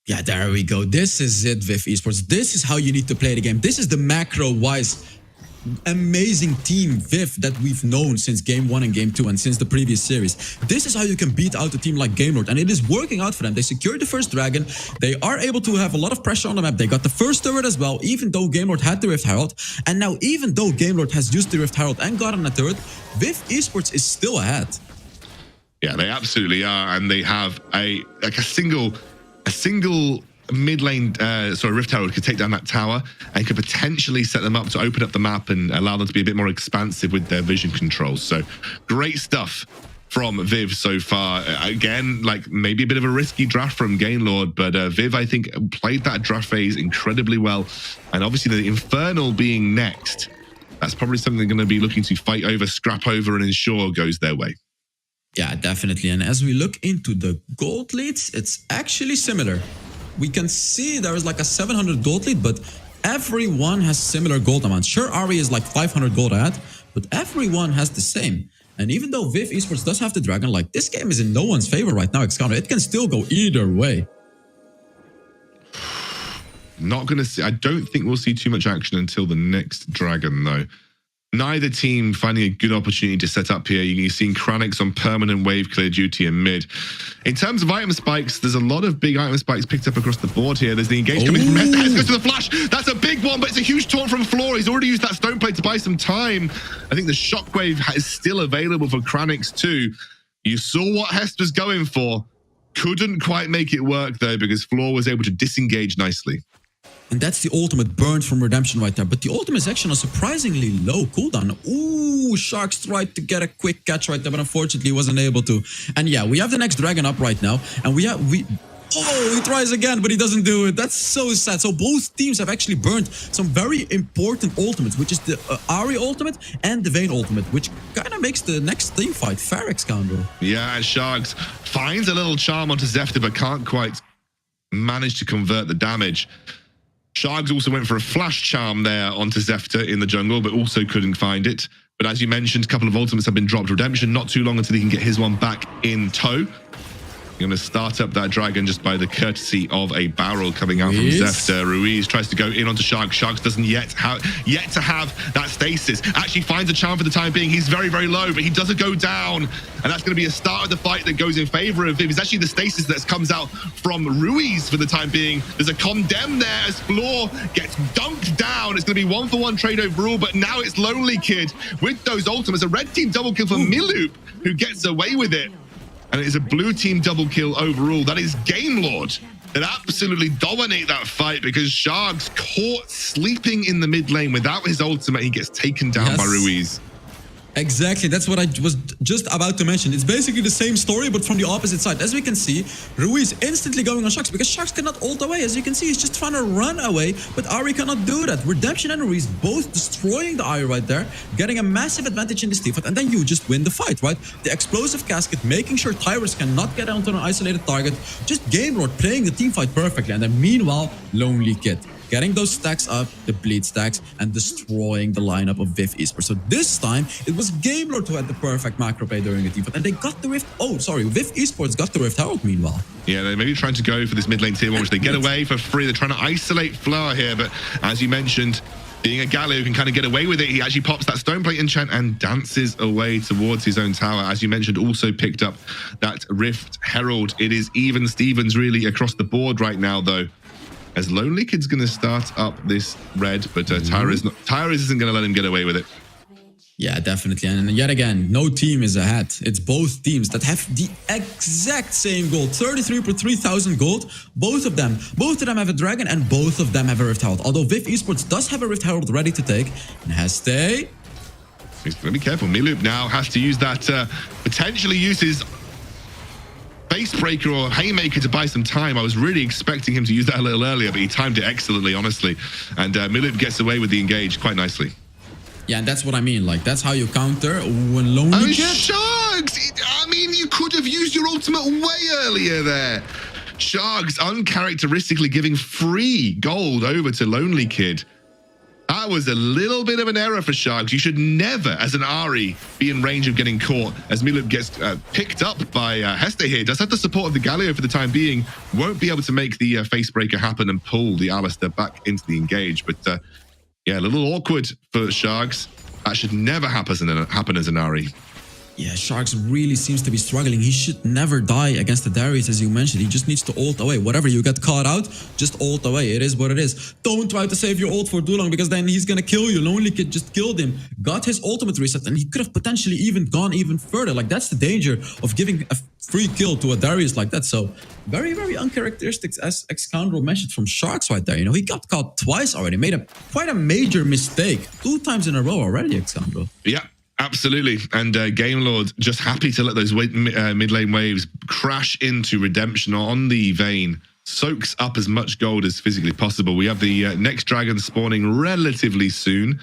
Yeah, there we go. This is it, Viv Esports. This is how you need to play the game. This is the macro-wise amazing team Viv that we've known since game 1 and game 2 and since the previous series. This is how you can beat out a team like Gamelord, and it is working out for them. They secured the first Dragon. They are able to have a lot of pressure on the map. They got the first turret as well, even though Gamelord had the Rift Herald. And now, even though Gamelord has used the Rift Herald and gotten a turret, Viv Esports is still ahead. Yeah, they absolutely are, and they have a single mid lane, Rift Herald could take down that tower and could potentially set them up to open up the map and allow them to be a bit more expansive with their vision controls. So great stuff from Viv so far. Again, like maybe a bit of a risky draft from Gamelord, but Viv, I think, played that draft phase incredibly well. And obviously the Infernal being next, that's probably something they're going to be looking to fight over, scrap over, and ensure goes their way. Yeah, definitely. And as we look into the gold leads, it's actually similar. We can see there is like a 700 gold lead, but everyone has similar gold amounts. Sure, Ari is like 500 gold ahead, but everyone has the same. And even though Viv Esports does have the Dragon, like this game is in no one's favor right now, Xcounter. It can still go either way. Not going to see, I don't think we'll see too much action until the next Dragon, though. Neither team finding a good opportunity to set up here. You're seeing Kranix on permanent wave clear duty in mid. In terms of item spikes, there's a lot of big item spikes picked up across the board here. There's the engage coming from Hester. Hester goes to the flash. That's a big one, but it's a huge taunt from Floor. He's already used that stone plate to buy some time. I think the shockwave is still available for Kranix too. You saw what Hester's going for. Couldn't quite make it work though, because Floor was able to disengage nicely. And that's the ultimate burn from Redemption right there. But the ultimate is actually a surprisingly low cooldown. Ooh, Sharks tried to get a quick catch right there, but unfortunately wasn't able to. And yeah, we have the next Dragon up right now. And he tries again, but he doesn't do it. That's so sad. So both teams have actually burned some very important ultimates, which is the Ari ultimate and the Vayne ultimate, which kind of makes the next team fight fair, Xcounter. Yeah, and Sharks finds a little charm onto Zefta, but can't quite manage to convert the damage. Sharks also went for a flash charm there onto Zefta in the jungle, but also couldn't find it. But as you mentioned, a couple of ultimates have been dropped. Redemption not too long until he can get his one back in tow. You're going to start up that Dragon just by the courtesy of a barrel coming out from Zefta. Ruiz tries to go in onto Sharks. Sharks doesn't yet to have that stasis. Actually finds a charm for the time being. He's very, very low, but he doesn't go down. And that's going to be a start of the fight that goes in favor of Viv. It's actually the stasis that comes out from Ruiz for the time being. There's a condemn there as Floor gets dunked down. It's going to be 1-for-1 trade overall, but now it's Lonely Kid with those ultimates. A red team double kill for miLoop, who gets away with it. And it is a blue team double kill overall. That is Gamelord that absolutely dominate that fight, because Sharks caught sleeping in the mid lane without his ultimate. He gets taken down by Ruiz. Exactly, that's what I was just about to mention. It's basically the same story, but from the opposite side. As we can see, Ruiz instantly going on Sharks, because Sharks cannot ult away. As you can see, he's just trying to run away, but Ari cannot do that. Redemption and Ruiz both destroying the Ari right there, getting a massive advantage in this team fight, and then you just win the fight, right? The explosive casket, making sure Tyrus cannot get onto an isolated target, just Gamelord playing the team fight perfectly, and then meanwhile, Lonely Kid getting those stacks up, the bleed stacks, and destroying the lineup of Viv Esports. So this time, it was Gamelord who had the perfect macro play during the team fight, and they got the Rift. Oh, sorry, Viv Esports got the Rift Herald meanwhile. Yeah, they're maybe trying to go for this mid lane tier 1, which they get away for free. They're trying to isolate Flower here, but as you mentioned, being a Galio, can kind of get away with it. He actually pops that stone plate enchant and dances away towards his own tower. As you mentioned, also picked up that Rift Herald. It is even Stevens really across the board right now, though, as Lonely Kid's going to start up this red, but Tyrus isn't going to let him get away with it. Yeah, definitely. And yet again, no team is ahead. It's both teams that have the exact same gold. 33 per 3,000 gold. Both of them have a dragon and both of them have a Rift Herald. Although Viv Esports does have a Rift Herald ready to take. And Heste... He's going to be careful. Miloop now has to use that, potentially use his Facebreaker or Haymaker to buy some time. I was really expecting him to use that a little earlier, but he timed it excellently, honestly. And Miloop gets away with the engage quite nicely. Yeah, and that's what I mean. Like, that's how you counter when Lonely Kid... Sharks! I mean, you could have used your ultimate way earlier there. Sharks uncharacteristically giving free gold over to Lonely Kid. That was a little bit of an error for Sharks. You should never, as an Ahri, be in range of getting caught. As Miloop gets picked up by Heste here. Does have the support of the Galio for the time being. Won't be able to make the Facebreaker happen and pull the Alistair back into the engage. But... yeah, a little awkward for Sharks. That should never happen as an Ahri. Yeah, Sharks really seems to be struggling. He should never die against the Darius, as you mentioned. He just needs to ult away. Whatever, you get caught out, just ult away. It is what it is. Don't try to save your ult for too long, because then he's gonna kill you. Lonely Kid just killed him. Got his ultimate reset, and he could have potentially even gone even further. Like, that's the danger of giving a free kill to a Darius like that. So, very, very uncharacteristic, as Xcoundrel mentioned, from Sharks right there. You know, he got caught twice already. Made quite a major mistake. 2 times in a row already, Xcoundrel. Yeah. Absolutely. And Game Lord just happy to let those mid lane waves crash into Redemption on the Vayne. Soaks up as much gold as physically possible. We have the next dragon spawning relatively soon.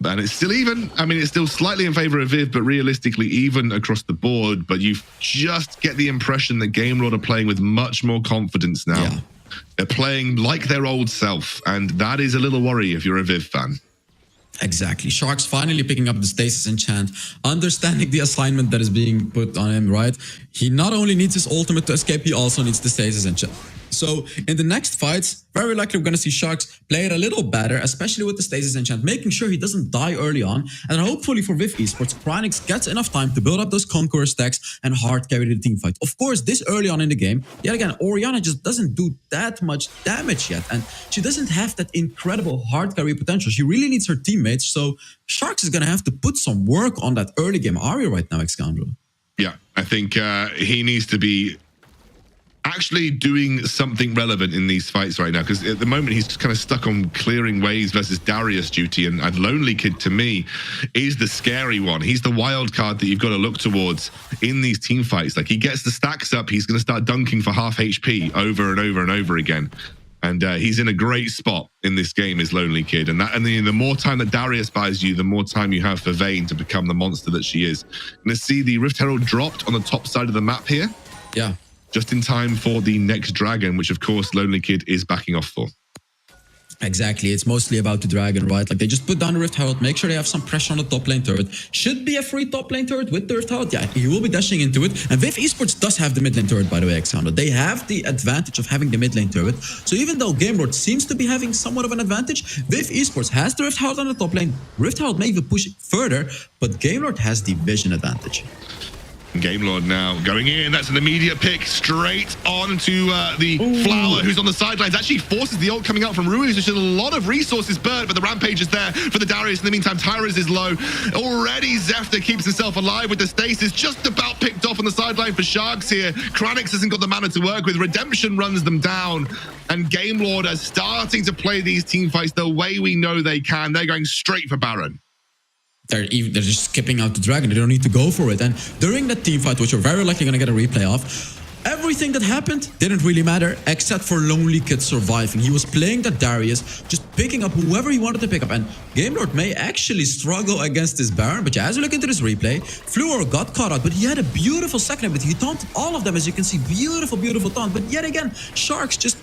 And it's still even. I mean, it's still slightly in favor of Viv, but realistically even across the board. But you just get the impression that Game Lord are playing with much more confidence now. Yeah. They're playing like their old self. And that is a little worry if you're a Viv fan. Exactly. Sharks finally picking up the stasis enchant, understanding the assignment that is being put on him, right? He not only needs his ultimate to escape, he also needs the stasis enchant. So in the next fights, very likely we're going to see Sharks play it a little better, especially with the stasis enchant, making sure he doesn't die early on. And hopefully for Viv Esports, Cryonix gets enough time to build up those Conqueror stacks and hard carry the team fight. Of course, this early on in the game, yet again, Orianna just doesn't do that much damage yet. And she doesn't have that incredible hard carry potential. She really needs her teammates. So Sharks is going to have to put some work on that early game Ahri right now, Xcoundrel. Yeah, I think he needs to be actually doing something relevant in these fights right now, because at the moment he's just kind of stuck on clearing waves versus Darius duty, and Lonely Kid to me is the scary one. He's the wild card that you've got to look towards in these team fights. Like, he gets the stacks up, he's going to start dunking for half HP over and over and over again. And he's in a great spot in this game, is Lonely Kid. And the more time that Darius buys you, the more time you have for Vayne to become the monster that she is. Going to see the Rift Herald dropped on the top side of the map here. Yeah. Just in time for the next dragon, which of course Lonely Kid is backing off for. Exactly, it's mostly about the dragon, right? Like, they just put down the Rift Herald, make sure they have some pressure on the top lane turret. Should be a free top lane turret with the Rift Herald. Yeah, he will be dashing into it. And Viv Esports does have the mid lane turret, by the way, Xcoundrel. They have the advantage of having the mid lane turret. So even though Game Lord seems to be having somewhat of an advantage, Viv Esports has the Rift Herald on the top lane. Rift Herald may even push it further, but Game Lord has the vision advantage. Game Lord now going in. That's an immediate pick straight on to the Flower, who's on the sidelines. Actually forces the ult coming out from Ruiz, which is a lot of resources burnt, but the Rampage is there for the Darius. In the meantime, Tyrus is low. Already Zefta keeps himself alive with the stasis, just about picked off on the sideline for Sharks here. Cryonix hasn't got the mana to work with. Redemption runs them down, and Game Lord are starting to play these team fights the way we know they can. They're going straight for Baron. They're just skipping out the dragon. They don't need to go for it. And during that team fight, which you're very likely going to get a replay of, everything that happened didn't really matter except for Lonely Kid surviving. He was playing that Darius, just picking up whoever he wanted to pick up. And Game Lord may actually struggle against this Baron, but as you look into this replay, Fluor got caught out, but he had a beautiful second ability. He taunted all of them, as you can see. Beautiful, beautiful taunt. But yet again, Sharks just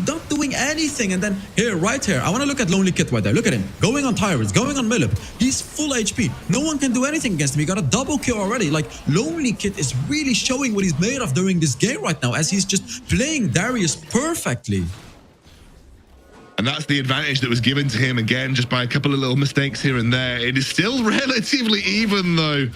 not doing anything. And then here, right here, I want to look at Lonely Kid right there. Look at him. Going on Tyrants, going on Miloop. He's full HP. No one can do anything against him. He got a double kill already. Like, Lonely Kid is really showing what he's made of during this game right now, as he's just playing Darius perfectly. And that's the advantage that was given to him again, just by a couple of little mistakes here and there. It is still relatively even, though.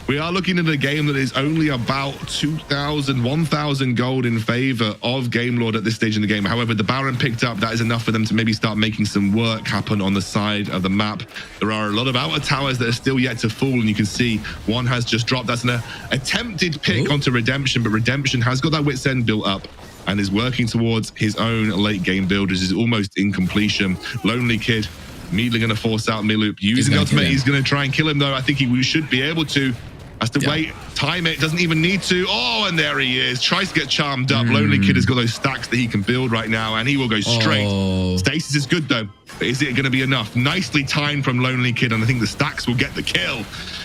We are looking at a game that is only about 2,000, 1,000 gold in favor of Gamelord at this stage in the game. However, the Baron picked up. That is enough for them to maybe start making some work happen on the side of the map. There are a lot of outer towers that are still yet to fall, and you can see one has just dropped. That's an attempted pick onto Redemption, but Redemption has got that Wit's End built up and is working towards his own late game build, which is almost in completion. Lonely Kid immediately going to force out Miloop. Using the ultimate, he's going to try and kill him, though. I think he should be able to. Has to wait, time it, doesn't even need to. Oh, and there he is. Tries to get charmed up. Lonely Kid has got those stacks that he can build right now, and he will go straight. Stasis is good, though. But is it going to be enough? Nicely timed from Lonely Kid, and I think the stacks will get the kill.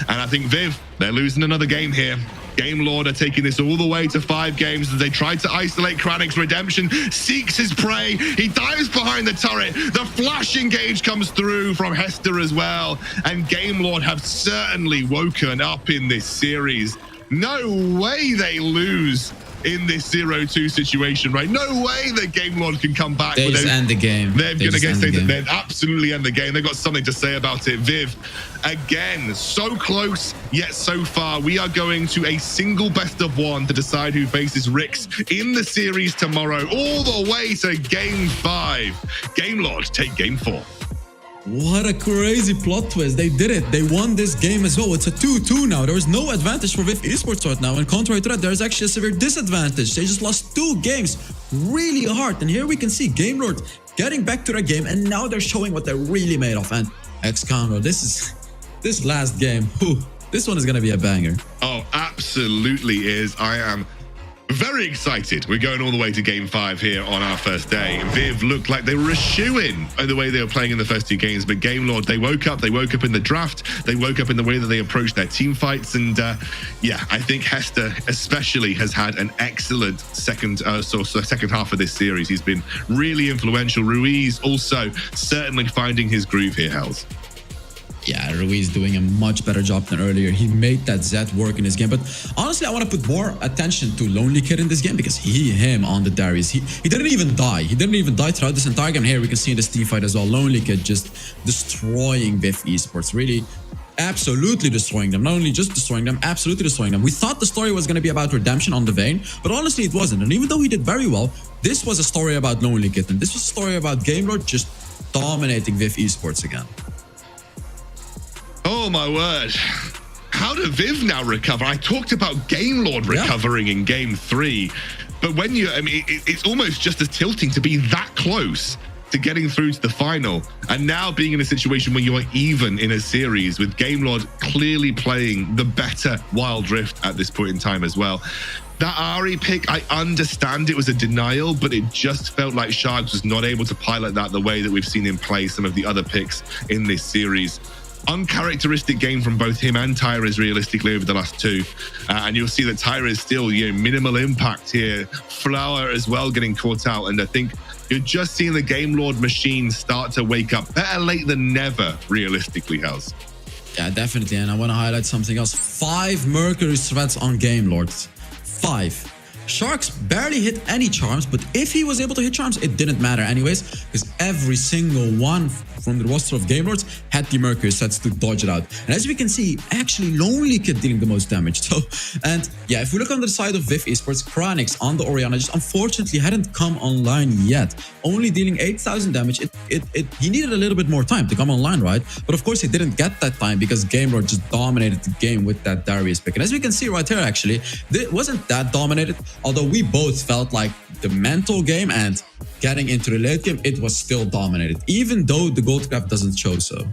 And I think Viv, they're losing another game here. Gamelord are taking this all the way to 5 games as they try to isolate Kranix. Redemption seeks his prey. He dives behind the turret. The flash engage comes through from Hester as well. And Gamelord have certainly woken up in this series. No way they lose in this 0-2 situation, right? No way that Gamelord can come back. They just end the game. They're going to say that they'd absolutely end the game. They've got something to say about it. Viv, again, so close, yet so far. We are going to a single best of 1 to decide who faces WREC in the series tomorrow, all the way to Game 5. Gamelord take Game 4. What a crazy plot twist. They did it. They won this game as well. It's a 2-2 now. There is no advantage for Viv Esports right now. And contrary to that, there's actually a severe disadvantage. They just lost 2 games really hard. And here we can see Gamelord getting back to their game. And now they're showing what they're really made of. And Excalibur, this last game, this one is going to be a banger. Oh, absolutely is. I am very excited. We're going all the way to Game 5 here on our first day. Viv looked like they were a shoo-in by the way they were playing in the first 2 games, but Gamelord, they woke up in the draft, they woke up in the way that they approached their team fights, and yeah, I think Hester especially has had an excellent second half of this series. He's been really influential. Ruiz also certainly finding his groove here, Hells. Yeah, Ruiz doing a much better job than earlier. He made that Z work in his game. But honestly, I want to put more attention to Lonely Kid in this game because him on the Darius. He didn't even die. He didn't even die throughout this entire game. Here we can see in this team fight as well. Lonely Kid just destroying Viv Esports. Really, absolutely destroying them. Not only just destroying them, absolutely destroying them. We thought the story was going to be about Redemption on the Vayne, but honestly, it wasn't. And even though he did very well, this was a story about Lonely Kid. And this was a story about Gamelord just dominating Viv Esports again. Oh my word. How did Viv now recover? I talked about Gamelord recovering in Game 3, but when it's almost just as tilting to be that close to getting through to the final, and now being in a situation where you are even in a series with Gamelord clearly playing the better Wild Rift at this point in time as well. That Ahri pick, I understand it was a denial, but it just felt like Sharks was not able to pilot that the way that we've seen him play some of the other picks in this series. Uncharacteristic game from both him and Tyrese realistically over the last 2, and you'll see that Tyrese still minimal impact here. Flower as well getting caught out, and I think you're just seeing the Gamelord machine start to wake up. Better late than never, realistically, Hells. Yeah, definitely, and I want to highlight something else. 5 Mercury threats on Gamelord. 5. Sharks barely hit any charms, but if he was able to hit charms, it didn't matter anyways, because every single one from the roster of Gamelords had the Mercury sets to dodge it out. And as we can see, actually Lonely Kid dealing the most damage. So, and yeah, if we look on the side of Viv Esports, Kranix on the Orianna just unfortunately hadn't come online yet, only dealing 8,000 damage. He needed a little bit more time to come online, right? But of course he didn't get that time because Gamelord just dominated the game with that Darius pick. And as we can see right here, actually, it wasn't that dominated, although we both felt like the mental game and getting into the late game, it was still dominated, even though the gold graph doesn't show so.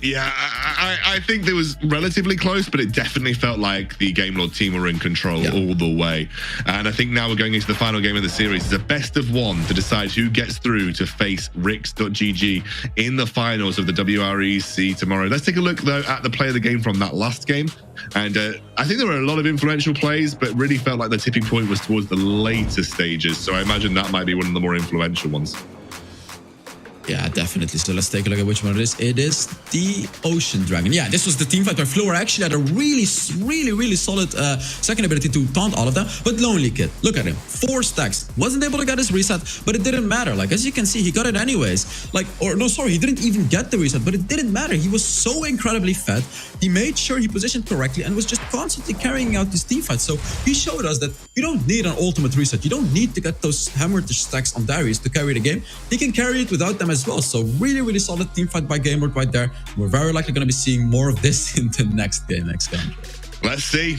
Yeah, I think it was relatively close, but it definitely felt like the Gamelord team were in control all the way. And I think now we're going into the final game of the series. It's a best of 1 to decide who gets through to face WREC.GG in the finals of the WREC tomorrow. Let's take a look, though, at the play of the game from that last game. And I think there were a lot of influential plays, but really felt like the tipping point was towards the later stages. So I imagine that might be one of the more influential ones. Yeah, definitely. So let's take a look at which one it is. It is the Ocean Dragon. Yeah, this was the team fight where Floor actually had a really solid second ability to taunt all of them. But Lonely Kid, look at him. 4 stacks. Wasn't able to get his reset, but it didn't matter. Like, as you can see, he got it anyways. Like, or no, sorry, he didn't even get the reset, but it didn't matter. He was so incredibly fed. He made sure he positioned correctly and was just constantly carrying out this team fight. So he showed us that you don't need an ultimate reset. You don't need to get those Hemorrhage stacks on Darius to carry the game. He can carry it without them as well. So really solid team fight by GameLord right there. We're very likely going to be seeing more of this in the next game, next country. Let's see.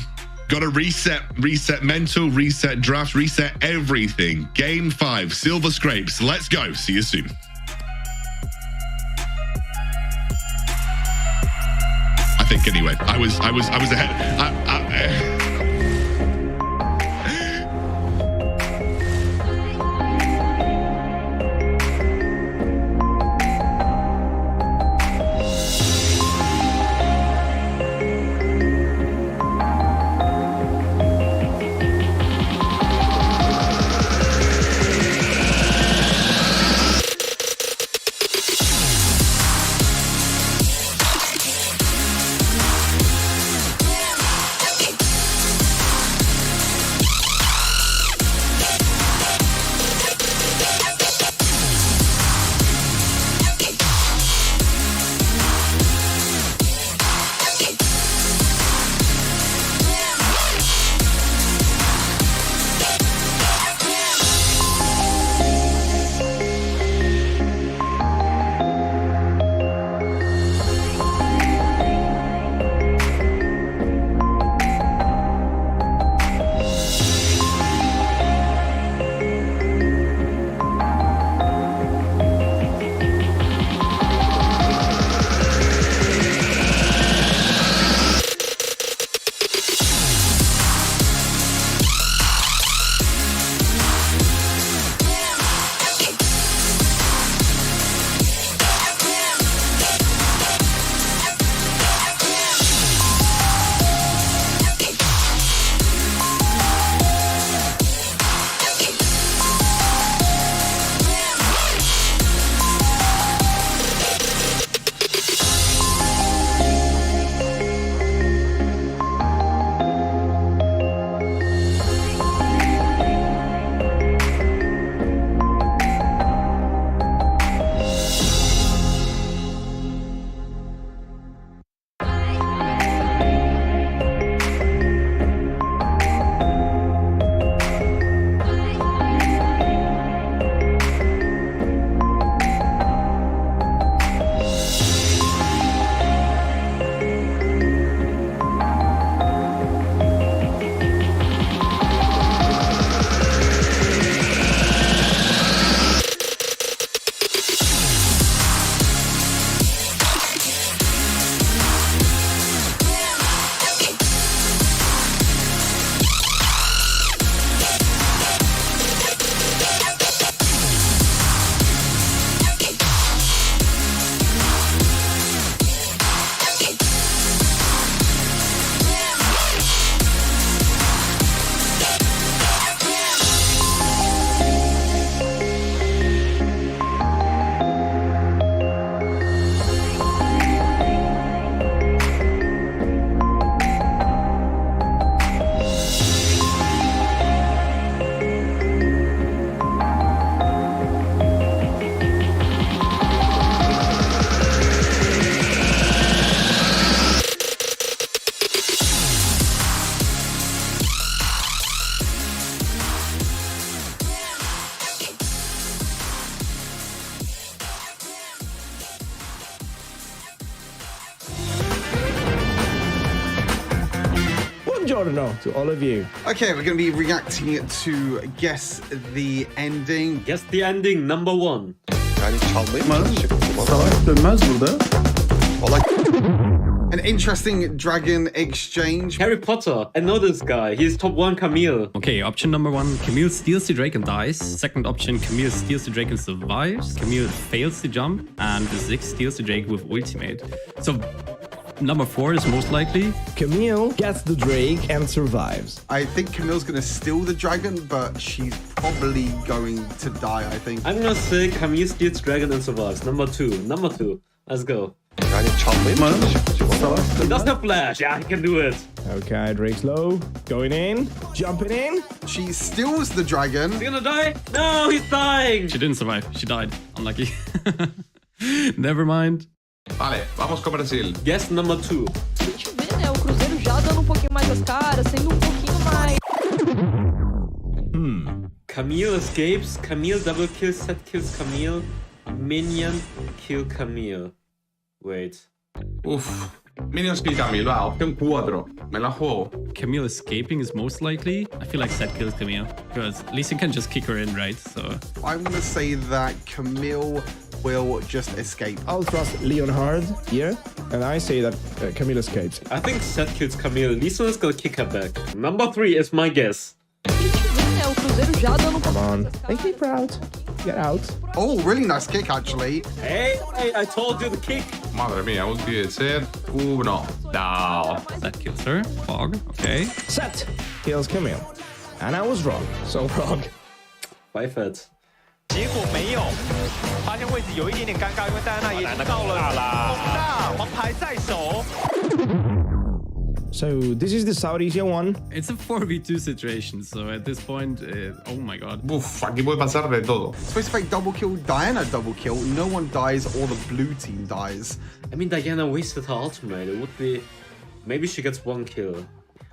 Got to reset mental, reset draft, reset everything. Game 5, Silver Scrapes. Let's go. See you soon. I think anyway. I was ahead. Buongiorno to all of you. Okay, we're going to be reacting to Guess the Ending. Guess the Ending number 1. Yani çalmayı mı? Savaş dönmez burada. An interesting dragon exchange. Harry Potter. I know this guy. He's top 1 Camille. Okay, option number 1, Camille steals the drake and dies. Second option, Camille steals the drake and survives. Camille fails to jump. And the Ziggs steals the drake with ultimate. So Number 4 is most likely. Camille gets the Drake and survives. I think Camille's going to steal the dragon, but she's probably going to die, I think. I'm gonna say Camille steals dragon and survives. Number 2. Let's go. Does the flash? Yeah, he can do it. Okay, Drake's low. Going in. Jumping in. She steals the dragon. Is he gonna die? No, he's dying. She didn't survive. She died. Unlucky. Never mind. Vale, vamos con Brasil. Guess number 2. A gente vê, né? O Cruzeiro já dando um pouquinho mais as caras, sendo um pouquinho mais. Camille escapes. Camille double kills. Set kills Camille. Minion kill Camille. Wait. Uf. Minions kill Camille, va, opción 4. Me la juego. Camille escaping is most likely. I feel like Seth kills Camille because Lee Sin can just kick her in, right? So I'm going to say that Camille will just escape. I'll trust Leonhard here, and I say that Camille escapes. I think Seth kills Camille. Lisa is gonna kick her back. Number 3 is my guess. O Cruzeiro já dando um Come on. Make me proud. Get out. Oh, really nice kick, actually. Hey, I told you the kick. Madre mía, ulti de Seth. 1. No. That kills her. Fog. Okay. Set kills Camille. And I was wrong. So wrong. 5 heads. 结果没有，发现位置有一点点尴尬，因为戴安娜也到了猛大，黄牌在手。 So this is the Southeasian one. It's a 4v2 situation, so at this point, oh my god. Uf, aquí puede pasar de todo. Supposed to fake double kill, Diana double kill. No one dies or the blue team dies. I mean, Diana wasted her ultimate. It would be... Maybe she gets 1 kill.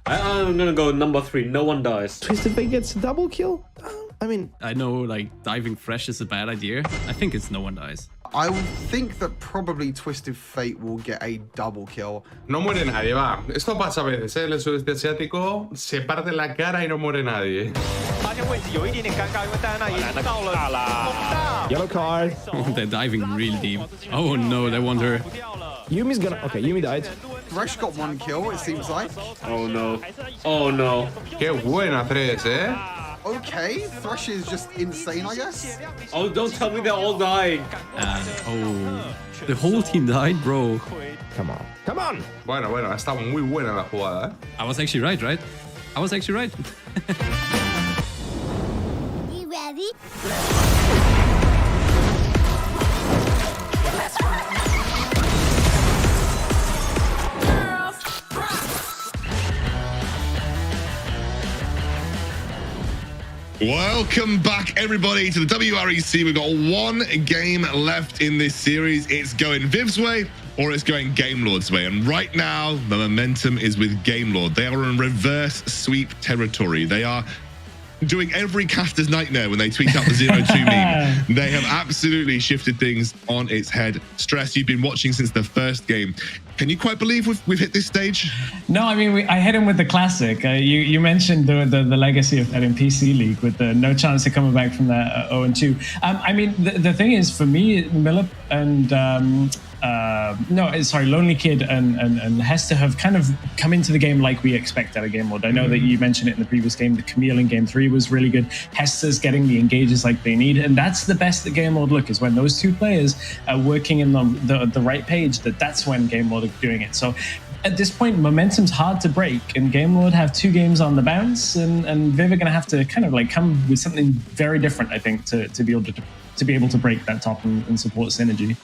I'm gonna go number 3. No one dies. Twisted Fate gets a double kill? I mean... I know, like, diving fresh is a bad idea. I think it's no one dies. I would think that probably Twisted Fate will get a double kill. No muere nadie, va. Esto pasa a veces, ¿eh? El sudeste asiático se parte la cara y no muere nadie. 发现位置有一点点尴尬，因为戴安娜也到了猛大。 Yellow card. Oh, they're diving real deep. Oh no, they want her. Yumi's gonna... Okay, Yumi died. Thresh got 1 kill, it seems like. Oh no. Oh no. Qué buena 3, ¿eh? Okay, Thresh is just insane, I guess. Oh, don't tell me they're all dying. Oh, the whole team died, bro. Come on. Come on. Bueno, ha estado muy buena la jugada, ¿eh? I was actually right? I was actually right. You ready? Welcome back, everybody, to the WREC. We've got 1 game left in this series. It's going Viv's way or it's going Game Lord's way. And right now, the momentum is with Game Lord. They are in reverse sweep territory. They are doing every caster's nightmare when they tweet out the 0-2 meme. They have absolutely shifted things on its head. Stress, you've been watching since the first game. Can you quite believe we've hit this stage? No, I mean, I hit him with the classic. You mentioned the legacy of that in PC League with the no chance of coming back from that 0-2. I mean, the thing is, for me, Miller and Lonely Kid and Hester have kind of come into the game like we expect out of Game Lord. I know that you mentioned it in the previous game. The Camille in Game 3 was really good. Hester's getting the engages like they need, and that's the best that Game Lord look is when those 2 players are working in the right page. That's when Game Lord are doing it. So at this point, momentum's hard to break, and Game Lord have 2 games on the bounce, and Viv are going to have to kind of like come with something very different, I think, to be able to break that top and support synergy.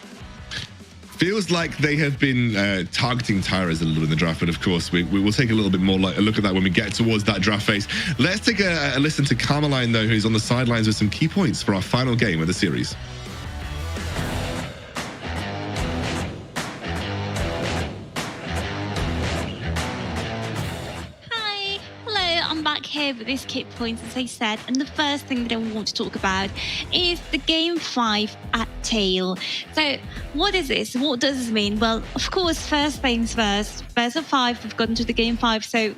Feels like they have been targeting Tyras a little in the draft, but of course we will take a little bit more a look at that when we get towards that draft phase. Let's take a listen to Carmeline, though, who's on the sidelines with some key points for our final game of the series. Here with these key points, as I said, and the first thing that I want to talk about is the Game 5 at Tail. So what is this? What does this mean? Well, of course, first things first, best of 5, we've gotten to the Game 5, so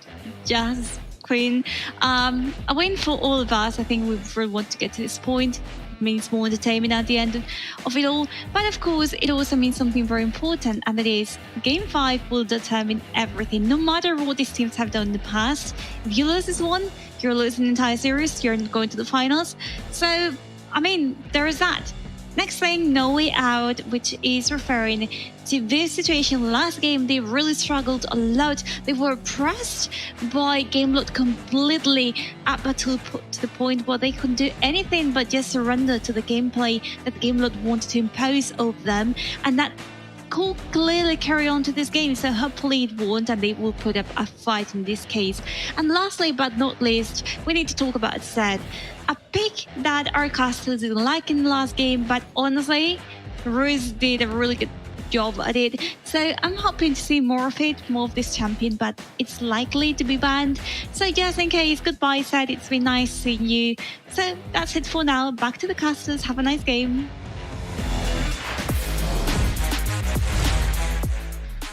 Jazz, Queen, a win for all of us. I think we really want to get to this point. It means more entertainment at the end of it all, but of course it also means something very important, and that is Game 5 will determine everything, no matter what these teams have done in the past. If you lose this one, you're losing the entire series, you're going to the finals. So I mean, there is that. Next thing, No Way Out, which is referring to this situation. Last game, they really struggled a lot. They were pressed by Gamelord completely up to the point where they couldn't do anything but just surrender to the gameplay that Gamelord wanted to impose of them. And that could clearly carry on to this game, so hopefully it won't, and they will put up a fight in this case. And lastly but not least, we need to talk about Zed, a pick that our casters didn't like in the last game, but honestly, Ruiz did a really good job at it. So I'm hoping to see more of it, more of this champion, but it's likely to be banned. So just in case, goodbye Zed, it's been nice seeing you. So that's it for now, back to the casters, have a nice game.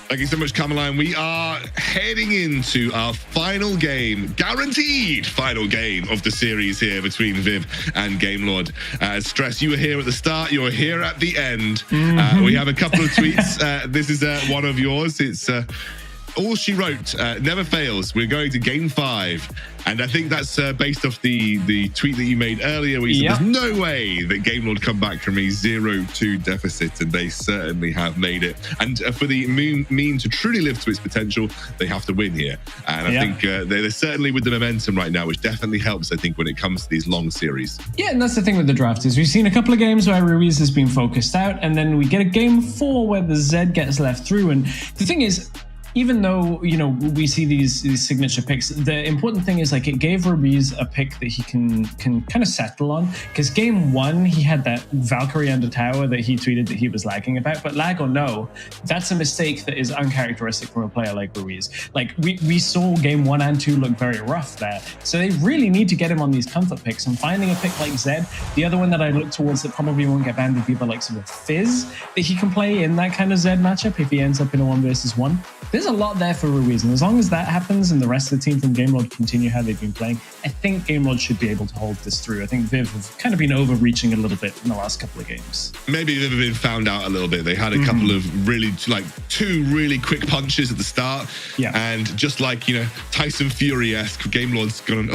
Thank you so much, Cameline. We are heading into our final game, guaranteed final game of the series here between Viv and Gamelord. Stress, you were here at the start, you're here at the end. We have a couple of tweets. This is one of yours. It's all she wrote, never fails. We're going to game 5. And I think that's based off the tweet that you made earlier where you said there's no way that Gamelord come back from a 0-2 deficit, and they certainly have made it. And for the mean to truly live to its potential, they have to win here. And I think they're certainly with the momentum right now, which definitely helps, I think, when it comes to these long series. Yeah, and that's the thing with the draft is we've seen a couple of games where Ruiz has been focused out, and then we get a game 4 where the Zed gets left through. And the thing is, even though, you know, we see these signature picks, the important thing is like it gave Ruiz a pick that he can kind of settle on. Because game 1, he had that Valkyrie under tower that he tweeted that he was lagging about. But lag or no, that's a mistake that is uncharacteristic from a player like Ruiz. Like we saw game 1 and 2 look very rough there. So they really need to get him on these comfort picks. And finding a pick like Zed, the other one that I look towards that probably won't get banned would be the likes of a Fizz that he can play in that kind of Zed matchup if he ends up in a 1 versus 1. There's a lot there for Ruiz, and as long as that happens and the rest of the team from Gamelord continue how they've been playing, I think Gamelord should be able to hold this through. I think Viv have kind of been overreaching a little bit in the last couple of games. Maybe Viv have been found out a little bit. They had a couple of really, like 2 really quick punches at the start. Yeah. And just like, you know, Tyson Fury-esque, Gamelord's gone,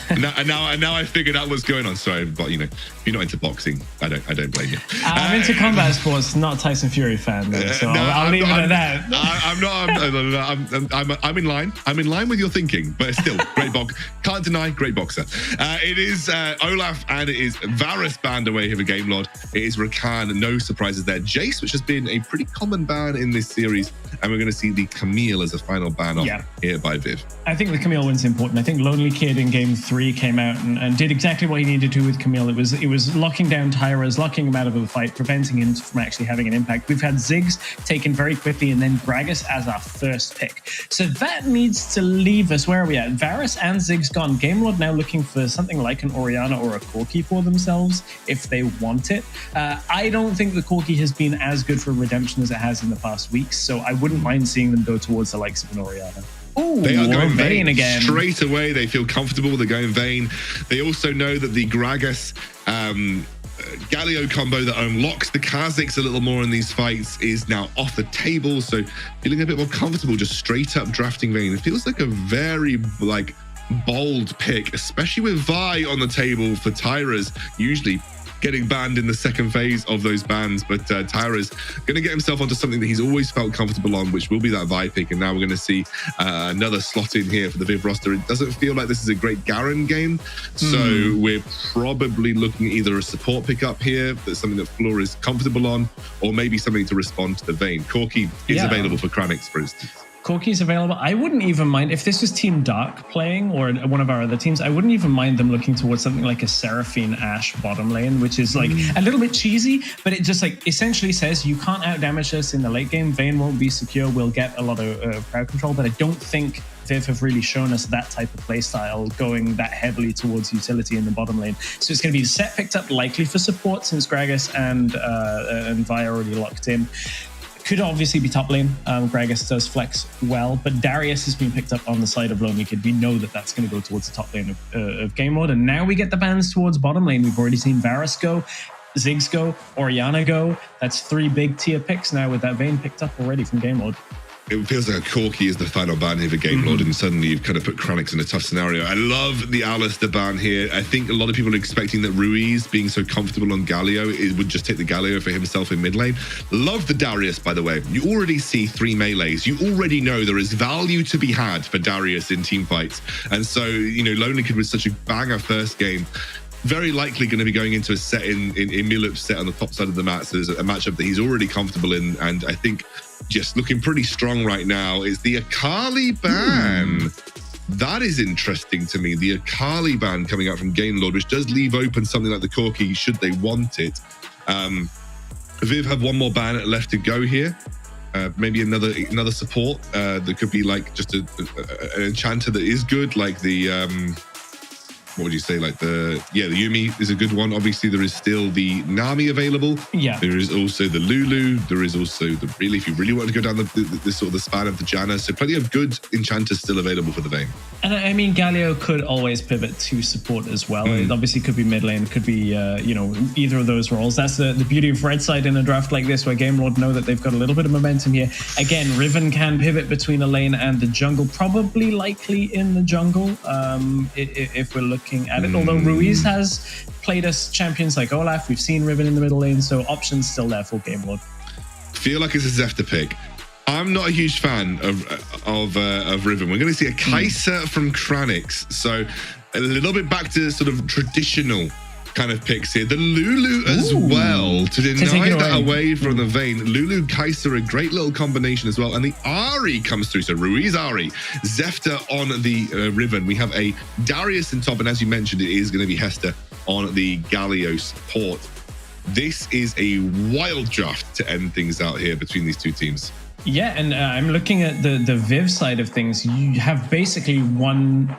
and now I figured out what's going on. Sorry, but you know, if you're not into boxing, I don't blame you. I'm into combat sports, not Tyson Fury fan though, so I'll leave it at that. I'm in line. I'm in line with your thinking, but still, great box. Can't deny, great boxer. It is Olaf and it is Varus banned away here for Gamelord. It is Rakan, no surprises there. Jace, which has been a pretty common ban in this series, and we're going to see the Camille as a final ban off here by Viv. I think the Camille win's important. I think Lonely Kid in game 3 came out and did exactly what he needed to do with Camille. It was locking down Tyras, locking him out of the fight, preventing him from actually having an impact. We've had Ziggs taken very quickly and then Gragas as our first pick. So that needs to leave us, where are we at? Varus and Ziggs gone. Gamelord now looking for something like an Orianna or a Corki for themselves if they want it. I don't think the Corki has been as good for redemption as it has in the past weeks, so I wouldn't mind seeing them go towards the likes of an Orianna. Ooh, they are going Vayne again. Straight away, they feel comfortable. They're going Vayne. They also know that the Gragas Galio combo that unlocks the Kha'Zix a little more in these fights is now off the table. So feeling a bit more comfortable just straight up drafting Vayne. It feels like a very bold pick, especially with Vi on the table for Tyra's usually getting banned in the second phase of those bans, but Tyra's going to get himself onto something that he's always felt comfortable on, which will be that Vi pick, and now we're going to see another slot in here for the Viv roster. It doesn't feel like this is a great Garen game, so we're probably looking at either a support pickup here, that's something that Floor is comfortable on, or maybe something to respond to the Vayne. Corki is available for Kranix, for instance. Corki's available. I wouldn't even mind if this was Team Dark playing or one of our other teams. I wouldn't even mind them looking towards something like a Seraphine Ashe bottom lane, which is like a little bit cheesy, but it just like essentially says you can't outdamage us in the late game. Vayne won't be secure. We'll get a lot of crowd control, but I don't think Viv have really shown us that type of playstyle going that heavily towards utility in the bottom lane. So it's going to be set picked up likely for support since Gragas and Vi are already locked in. Could obviously be top lane. Gragas does flex well, but Darius has been picked up on the side of Lonely Kid. We know that that's going to go towards the top lane of Gamelord, and now we get the bans towards bottom lane. We've already seen Varus go, Ziggs go, Orianna go. That's 3 big tier picks now with that Vayne picked up already from Gamelord. it feels like a Corki is the final ban here for Game Lord, and suddenly you've kind of put Kranix in a tough scenario. I love the Alistair ban here. I think a lot of people are expecting that Ruiz, being so comfortable on Galio, it would just take the Galio for himself in mid lane. Love the Darius, by the way. You already see 3 melees. You already know there is value to be had for Darius in team fights. And so, you know, Lonely Kid was such a banger first game. Very likely going to be going into a set in Milup's set on the top side of the map. So there's a matchup that he's already comfortable in, and I think just looking pretty strong right now is the Akali ban. That is interesting to me. The Akali ban coming out from Game Lord, which does leave open something like the Corki should they want it. Viv have one more ban left to go here. Maybe another support that could be like just an enchanter that is good, like the what would you say, like the Yuumi is a good one. Obviously there is still the Nami available. Yeah, there is also the Lulu, there is also the if you really want to go down the sort of the span of the Janna, so plenty of good enchanters still available for the Vayne. And I mean, Galio could always pivot to support as well. It obviously could be mid lane, it could be you know, either of those roles. That's the beauty of Red Side in a draft like this, where Game Lord know that they've got a little bit of momentum here. Again, Riven can pivot between a lane and the jungle, probably likely in the jungle, if we're looking at it. Although Ruiz has played us champions like Olaf, we've seen Riven in the middle lane, so options still there for Game Lord. Feel like it's a Zephyr pick. I'm not a huge fan of Riven. We're going to see a Kai'Sa from Kranix, so a little bit back to sort of traditional kind of picks here. The Lulu as well, to deny that away from the Vayne. Lulu, Kai'Sa, a great little combination as well. And the Ahri comes through. So Ruiz, Ahri, Zephyr on the Riven. We have a Darius in top, and as you mentioned, it is going to be Hester on the Galio support. This is a wild draft to end things out here between these two teams. Yeah, and I'm looking at the Viv side of things. You have basically one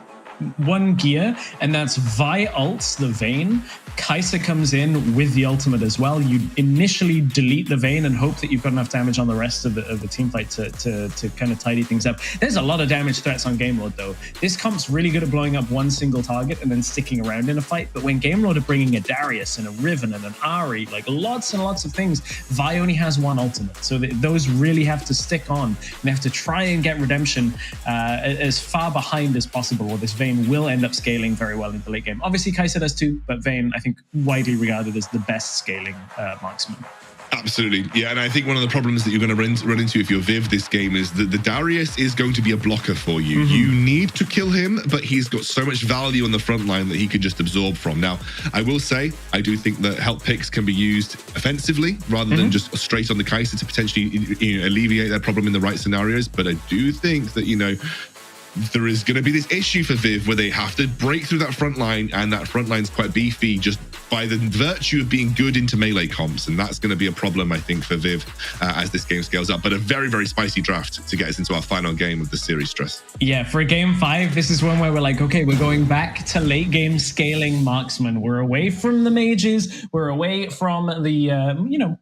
gear, and that's Vi ults the Vayne. Kai'Sa comes in with the ultimate as well. You initially delete the Vayne and hope that you've got enough damage on the rest of the team fight to kind of tidy things up. There's a lot of damage threats on Game Lord though. This comp's really good at blowing up one single target and then sticking around in a fight, but when Game Lord are bringing a Darius and a Riven and an Ahri, like lots and lots of things, Vi only has one ultimate, so those really have to stick on. They have to try and get redemption as far behind as possible, or this Vayne will end up scaling very well in the late game. Obviously Kai'Sa does too, but Vayne I think widely regarded as the best scaling marksman. Absolutely, yeah, and I think one of the problems that you're going to run into if you're Viv this game is that the Darius is going to be a blocker for you. You need to kill him, but he's got so much value on the front line that he could just absorb from. Now, I will say, I do think that help picks can be used offensively rather than just straight on the Kai'Sa to potentially alleviate that problem in the right scenarios, but I do think that, there is going to be this issue for Viv where they have to break through that front line, and that front line's quite beefy just by the virtue of being good into melee comps, and that's going to be a problem, I think, for Viv as this game scales up. But a very, very spicy draft to get us into our final game of the series, Stress. Yeah, for a game 5, this is one where we're like, okay, we're going back to late game scaling marksman. We're away from the mages, we're away from the,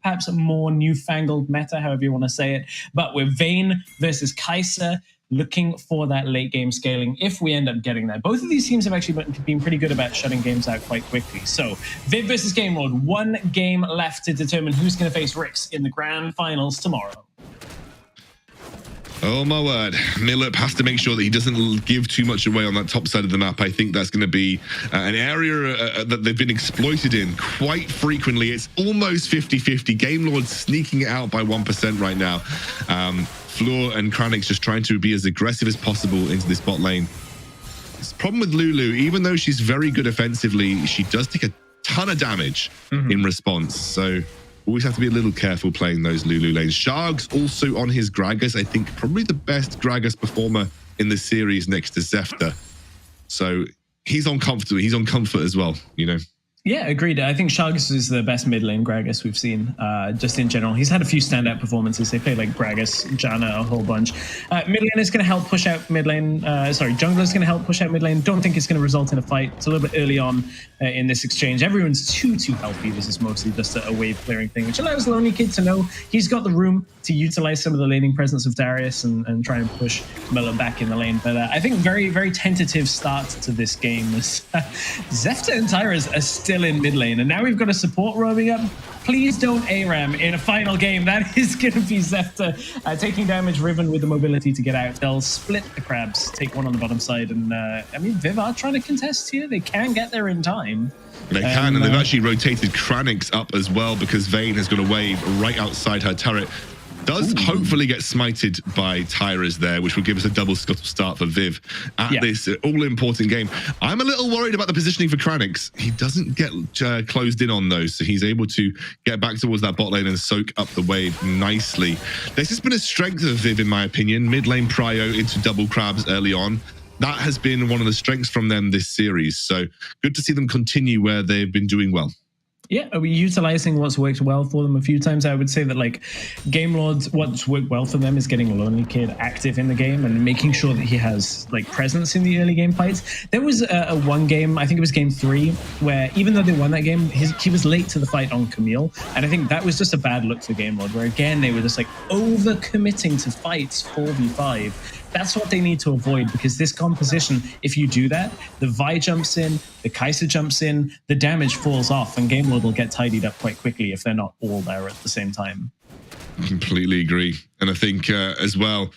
perhaps a more newfangled meta, however you want to say it, but we're Vayne versus Kai'Sa, looking for that late game scaling if we end up getting there. Both of these teams have actually been pretty good about shutting games out quite quickly. So Viv versus Game Lord, 1 game left to determine who's going to face Rix in the grand finals tomorrow. Oh my word. Milup has to make sure that he doesn't give too much away on that top side of the map. I think that's going to be an area that they've been exploited in quite frequently. It's almost 50-50. Game Lord sneaking it out by 1% right now. Floor and Kranix just trying to be as aggressive as possible into this bot lane. This problem with Lulu, even though she's very good offensively, she does take a ton of damage in response. So always have to be a little careful playing those Lulu lanes. Sharg's also on his Gragas. I think probably the best Gragas performer in the series next to Zephyr. So he's on comfort. He's on comfort as well, Yeah, agreed. I think Shargus is the best mid lane Gragas we've seen, just in general. He's had a few standout performances. They play like Gragas, Janna, a whole bunch. Mid lane is going to help push out mid lane. Jungler is going to help push out mid lane. Don't think it's going to result in a fight. It's a little bit early on in this exchange. Everyone's too healthy. This is mostly just a wave clearing thing, which allows Lonely Kid to know he's got the room to utilize some of the laning presence of Darius and try and push Miller back in the lane. But I think very, very tentative start to this game. Zephyr and Tyra are still in mid lane, and now we've got a support roaming up. Please don't ARAM in a final game. That is going to be Zefta taking damage, Riven with the mobility to get out. They'll split the crabs, take one on the bottom side, and I mean, Viv are trying to contest here. They can get there in time. They can, and they've actually rotated Kranix up as well because Vayne has got a wave right outside her turret. Does hopefully get smited by Tyras there, which will give us a double scuttle start for Viv at this all-important game. I'm a little worried about the positioning for Kranix. He doesn't get closed in on those, so he's able to get back towards that bot lane and soak up the wave nicely. There's just been a strength of Viv, in my opinion. Mid lane prio into double crabs early on. That has been one of the strengths from them this series. So good to see them continue where they've been doing well. Yeah, are we utilizing what's worked well for them a few times? I would say that, like, Game Lords, what's worked well for them is getting Lonely Kid active in the game and making sure that he has, like, presence in the early game fights. There was a one game, I think it was game 3, where even though they won that game, he was late to the fight on Camille. And I think that was just a bad look for Game Lord, where, again, they were just, like, over-committing to fights 4v5. That's what they need to avoid, because this composition, if you do that, the Vi jumps in, the Kai'Sa jumps in, the damage falls off, and Game Lord will get tidied up quite quickly if they're not all there at the same time. Completely agree. And I think as well,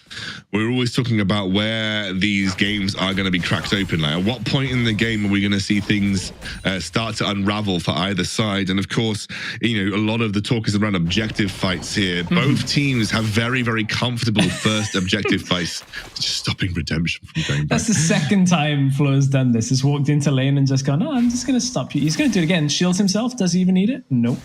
we're always talking about where these games are going to be cracked open. Like, at what point in the game are we going to see things start to unravel for either side? And of course, you know, a lot of the talk is around objective fights here. Both teams have very, very comfortable first objective fights, just stopping Redemption from going back. That's the second time Flo's done this. He's walked into lane and just gone, oh, I'm just going to stop you. He's going to do it again. Shields himself. Does he even need it? Nope.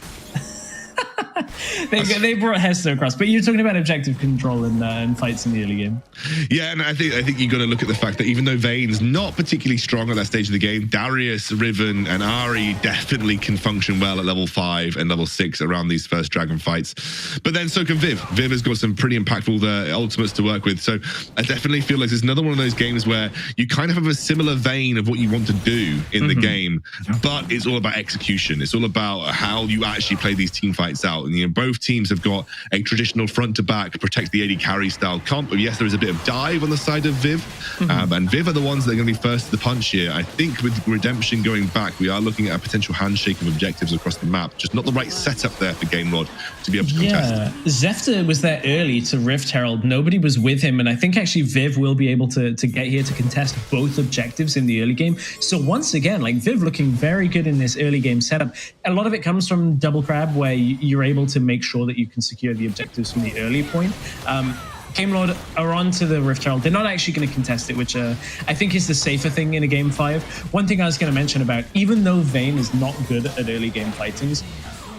They brought Hester across, but you're talking about objective control and fights in the early game. Yeah, and I think you got to look at the fact that even though Vayne's not particularly strong at that stage of the game, Darius, Riven, and Ahri definitely can function well at level 5 and level 6 around these first dragon fights. But then so can Viv. Viv has got some pretty impactful ultimates to work with. So I definitely feel like it's another one of those games where you kind of have a similar vein of what you want to do in the game, but it's all about execution. It's all about how you actually play these team fights out. And you know, both teams have got a traditional front to back, protect the AD carry style comp. But yes, there is a bit of dive on the side of Viv. And Viv are the ones that are going to be first to the punch here. I think with Redemption going back, we are looking at a potential handshake of objectives across the map. Just not the right setup there for Game Lord to be able to contest. Yeah, Zefta was there early to Rift Herald. Nobody was with him. And I think actually Viv will be able to get here to contest both objectives in the early game. So once again, like, Viv looking very good in this early game setup. A lot of it comes from Double Crab, where you're able to make sure that you can secure the objectives from the early point. Game Lord are on to the Rift Herald. They're not actually going to contest it, which I think is the safer thing in a game 5. One thing I was going to mention about, even though Vayne is not good at early game fightings,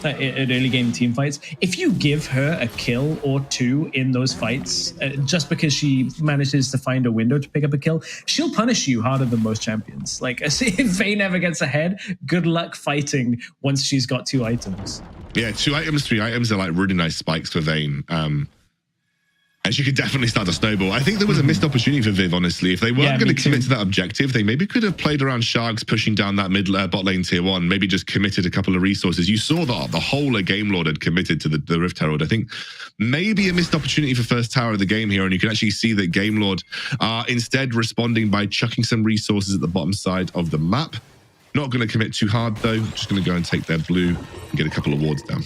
at early game team fights, if you give her a kill or 2 in those fights, just because she manages to find a window to pick up a kill, she'll punish you harder than most champions. Like, if Vayne ever gets ahead, good luck fighting once she's got 2 items. Yeah, 2 items, 3 items are like really nice spikes for Vayne. And she could definitely start to snowball. I think there was a missed opportunity for Viv, honestly. If they weren't going to commit to that objective, they maybe could have played around Sharks pushing down that mid bot lane tier 1, maybe just committed a couple of resources. You saw that the whole of Game Lord had committed to the Rift Herald. I think maybe a missed opportunity for first tower of the game here, and you can actually see that Game Lord are instead responding by chucking some resources at the bottom side of the map. Not going to commit too hard, though. Just going to go and take their blue and get a couple of wards down.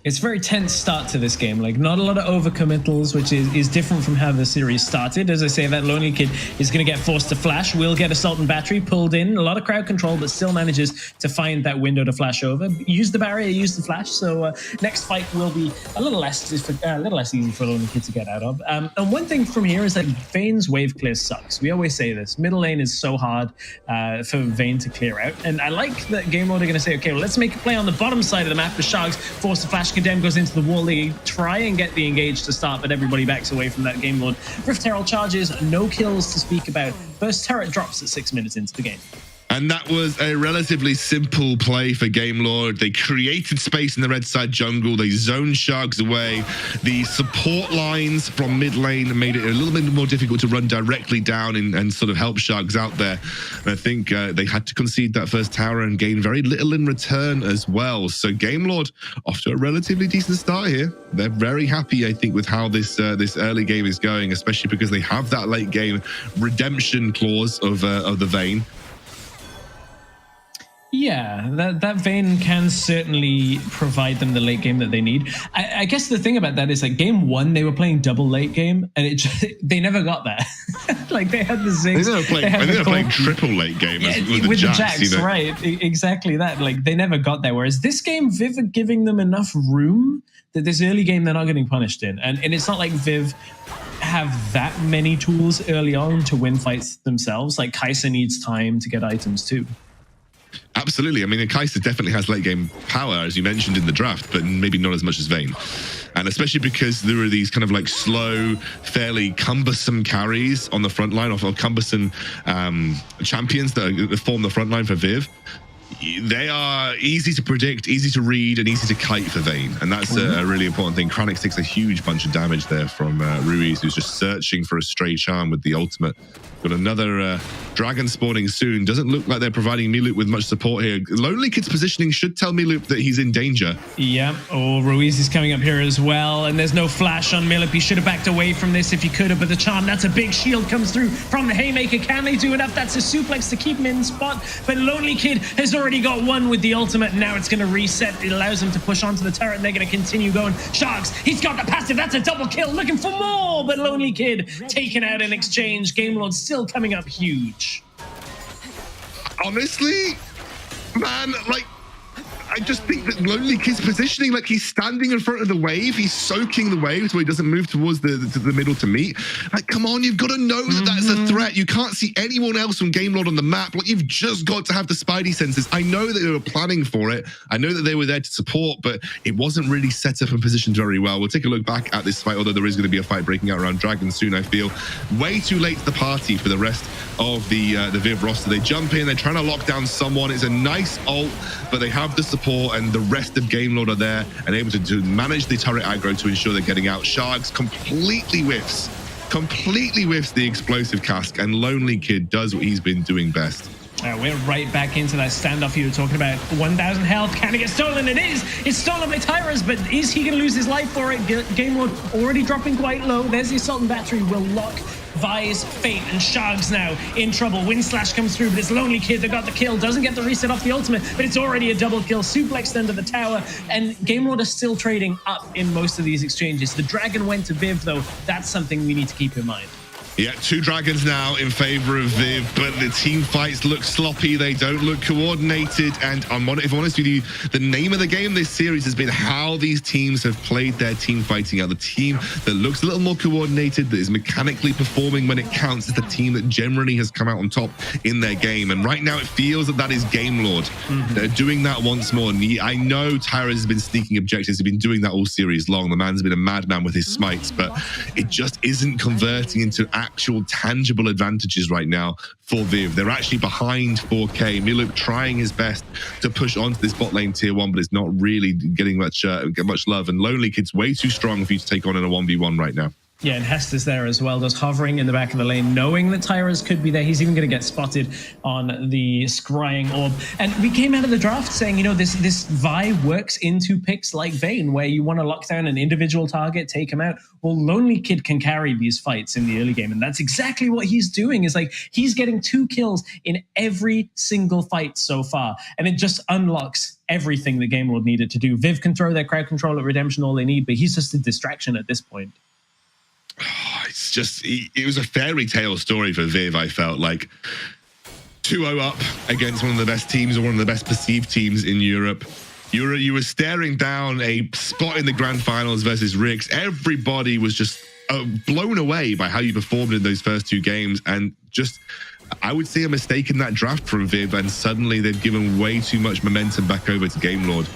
It's a very tense start to this game. Like, not a lot of overcommittals, which is different from how the series started. As I say, that Lonely Kid is going to get forced to flash. Will get Assault and Battery pulled in. A lot of crowd control, but still manages to find that window to flash over. Use the barrier, use the flash. So next fight will be a little less easy for Lonely Kid to get out of. And one thing from here is that Vayne's wave clear sucks. We always say this. Middle lane is so hard for Vayne to clear out. And I like that Game Lord are going to say, okay, well, let's make a play on the bottom side of the map. The Sharks force the flash. Condemn goes into the wall. They try and get the engage to start, but everybody backs away from that Game Lord. Rift Herald charges, no kills to speak about. First turret drops at 6 minutes into the game. And that was a relatively simple play for Game Lord. They created space in the red side jungle. They zoned Sharks away. The support lines from mid lane made it a little bit more difficult to run directly down and sort of help Sharks out there. And I think they had to concede that first tower and gain very little in return as well. So Game Lord off to a relatively decent start here. They're very happy, I think, with how this early game is going, especially because they have that late game redemption clause of the Vayne. Yeah, that Vayne can certainly provide them the late game that they need. I guess the thing about that is like game 1, they were playing double late game, and they never got there. Like they had the Ziggs. They were playing triple late game with the Jacks, you know? Right? Exactly that. Like they never got there. Whereas this game, Viv are giving them enough room that this early game they're not getting punished in, and it's not like Viv have that many tools early on to win fights themselves. Like Kai'Sa needs time to get items too. Absolutely. I mean, Kai'Sa definitely has late game power, as you mentioned in the draft, but maybe not as much as Vayne. And especially because there are these kind of like slow, fairly cumbersome carries on the front line, or cumbersome champions that form the front line for Viv. They are easy to predict, easy to read, and easy to kite for Vayne. And that's a really important thing. Kranix takes a huge bunch of damage there from Ruiz, who's just searching for a stray charm with the ultimate. Got another dragon spawning soon. Doesn't look like they're providing Milup with much support here. Lonely Kid's positioning should tell Milup that he's in danger. Yeah. Oh, Ruiz is coming up here as well. And there's no flash on Milup. He should have backed away from this if he could have. But the charm, that's a big shield comes through from the Haymaker. Can they do enough? That's a suplex to keep him in spot. But Lonely Kid has already got one with the ultimate. Now it's going to reset. It allows him to push onto the turret. And they're going to continue going. Sharks, he's got the passive. That's a double kill. Looking for more. But Lonely Kid taken out in exchange. Game Lord still coming up huge. Honestly, man, like, I just think that Lonely Kid's positioning, like he's standing in front of the wave, he's soaking the wave so he doesn't move towards the middle to meet. Like, come on, you've got to know that that's a threat. You can't see anyone else from Game Lord on the map. Like, you've just got to have the Spidey senses. I know that they were planning for it. I know that they were there to support, but it wasn't really set up and positioned very well. We'll take a look back at this fight, although there is going to be a fight breaking out around Dragon soon, I feel. Way too late to the party for the rest of the Viv roster. They jump in, they're trying to lock down someone. It's a nice ult, but they have the support, and the rest of Game Lord are there and able to manage the turret aggro to ensure they're getting out. Sharks completely whiffs the explosive cask, and Lonely Kid does what he's been doing best. We're right back into that standoff you were talking about. 1,000 health. Can it get stolen? It is. It's stolen by Tyrus, but is he going to lose his life for it? Game Lord already dropping quite low. There's the Assault and Battery. Will lock Vi's, Fate, and Shargs now in trouble. Wind Slash comes through, but it's Lonely Kid that got the kill. Doesn't get the reset off the ultimate, but it's already a double kill. Suplexed under the tower, and Game Lord are still trading up in most of these exchanges. The Dragon went to Viv, though. That's something we need to keep in mind. Yeah, 2 dragons now in favor of Viv, but the team fights look sloppy. They don't look coordinated. And if I'm honest with you, the name of the game this series has been how these teams have played their team fighting out. The team that looks a little more coordinated, that is mechanically performing when it counts, is the team that generally has come out on top in their game. And right now it feels that is Game Lord. They're doing that once more. And I know Tyrus has been sneaking objectives. He's been doing that all series long. The man's been a madman with his smites, but it just isn't converting into actual tangible advantages right now for Viv. They're actually behind 4K. Milup trying his best to push onto this bot lane tier 1, but it's not really getting much love. And Lonely Kid's way too strong for you to take on in a 1v1 right now. Yeah, and Hester's there as well, just hovering in the back of the lane, knowing that Tyrus could be there. He's even going to get spotted on the scrying orb. And we came out of the draft saying, you know, this Vi works into picks like Vayne, where you want to lock down an individual target, take him out. Well, Lonely Kid can carry these fights in the early game, and that's exactly what he's doing. Is like he's getting 2 kills in every single fight so far, and it just unlocks everything the Game Lord needed to do. Viv can throw their crowd control at Redemption all they need, but he's just a distraction at this point. It's just, it was a fairy tale story for Viv, I felt like. 2-0 up against one of the best teams, or one of the best perceived teams in Europe. You were staring down a spot in the grand finals versus WREC. Everybody was just blown away by how you performed in those first 2 games, and just, I would say, a mistake in that draft from Viv, and suddenly they've given way too much momentum back over to Game Lord.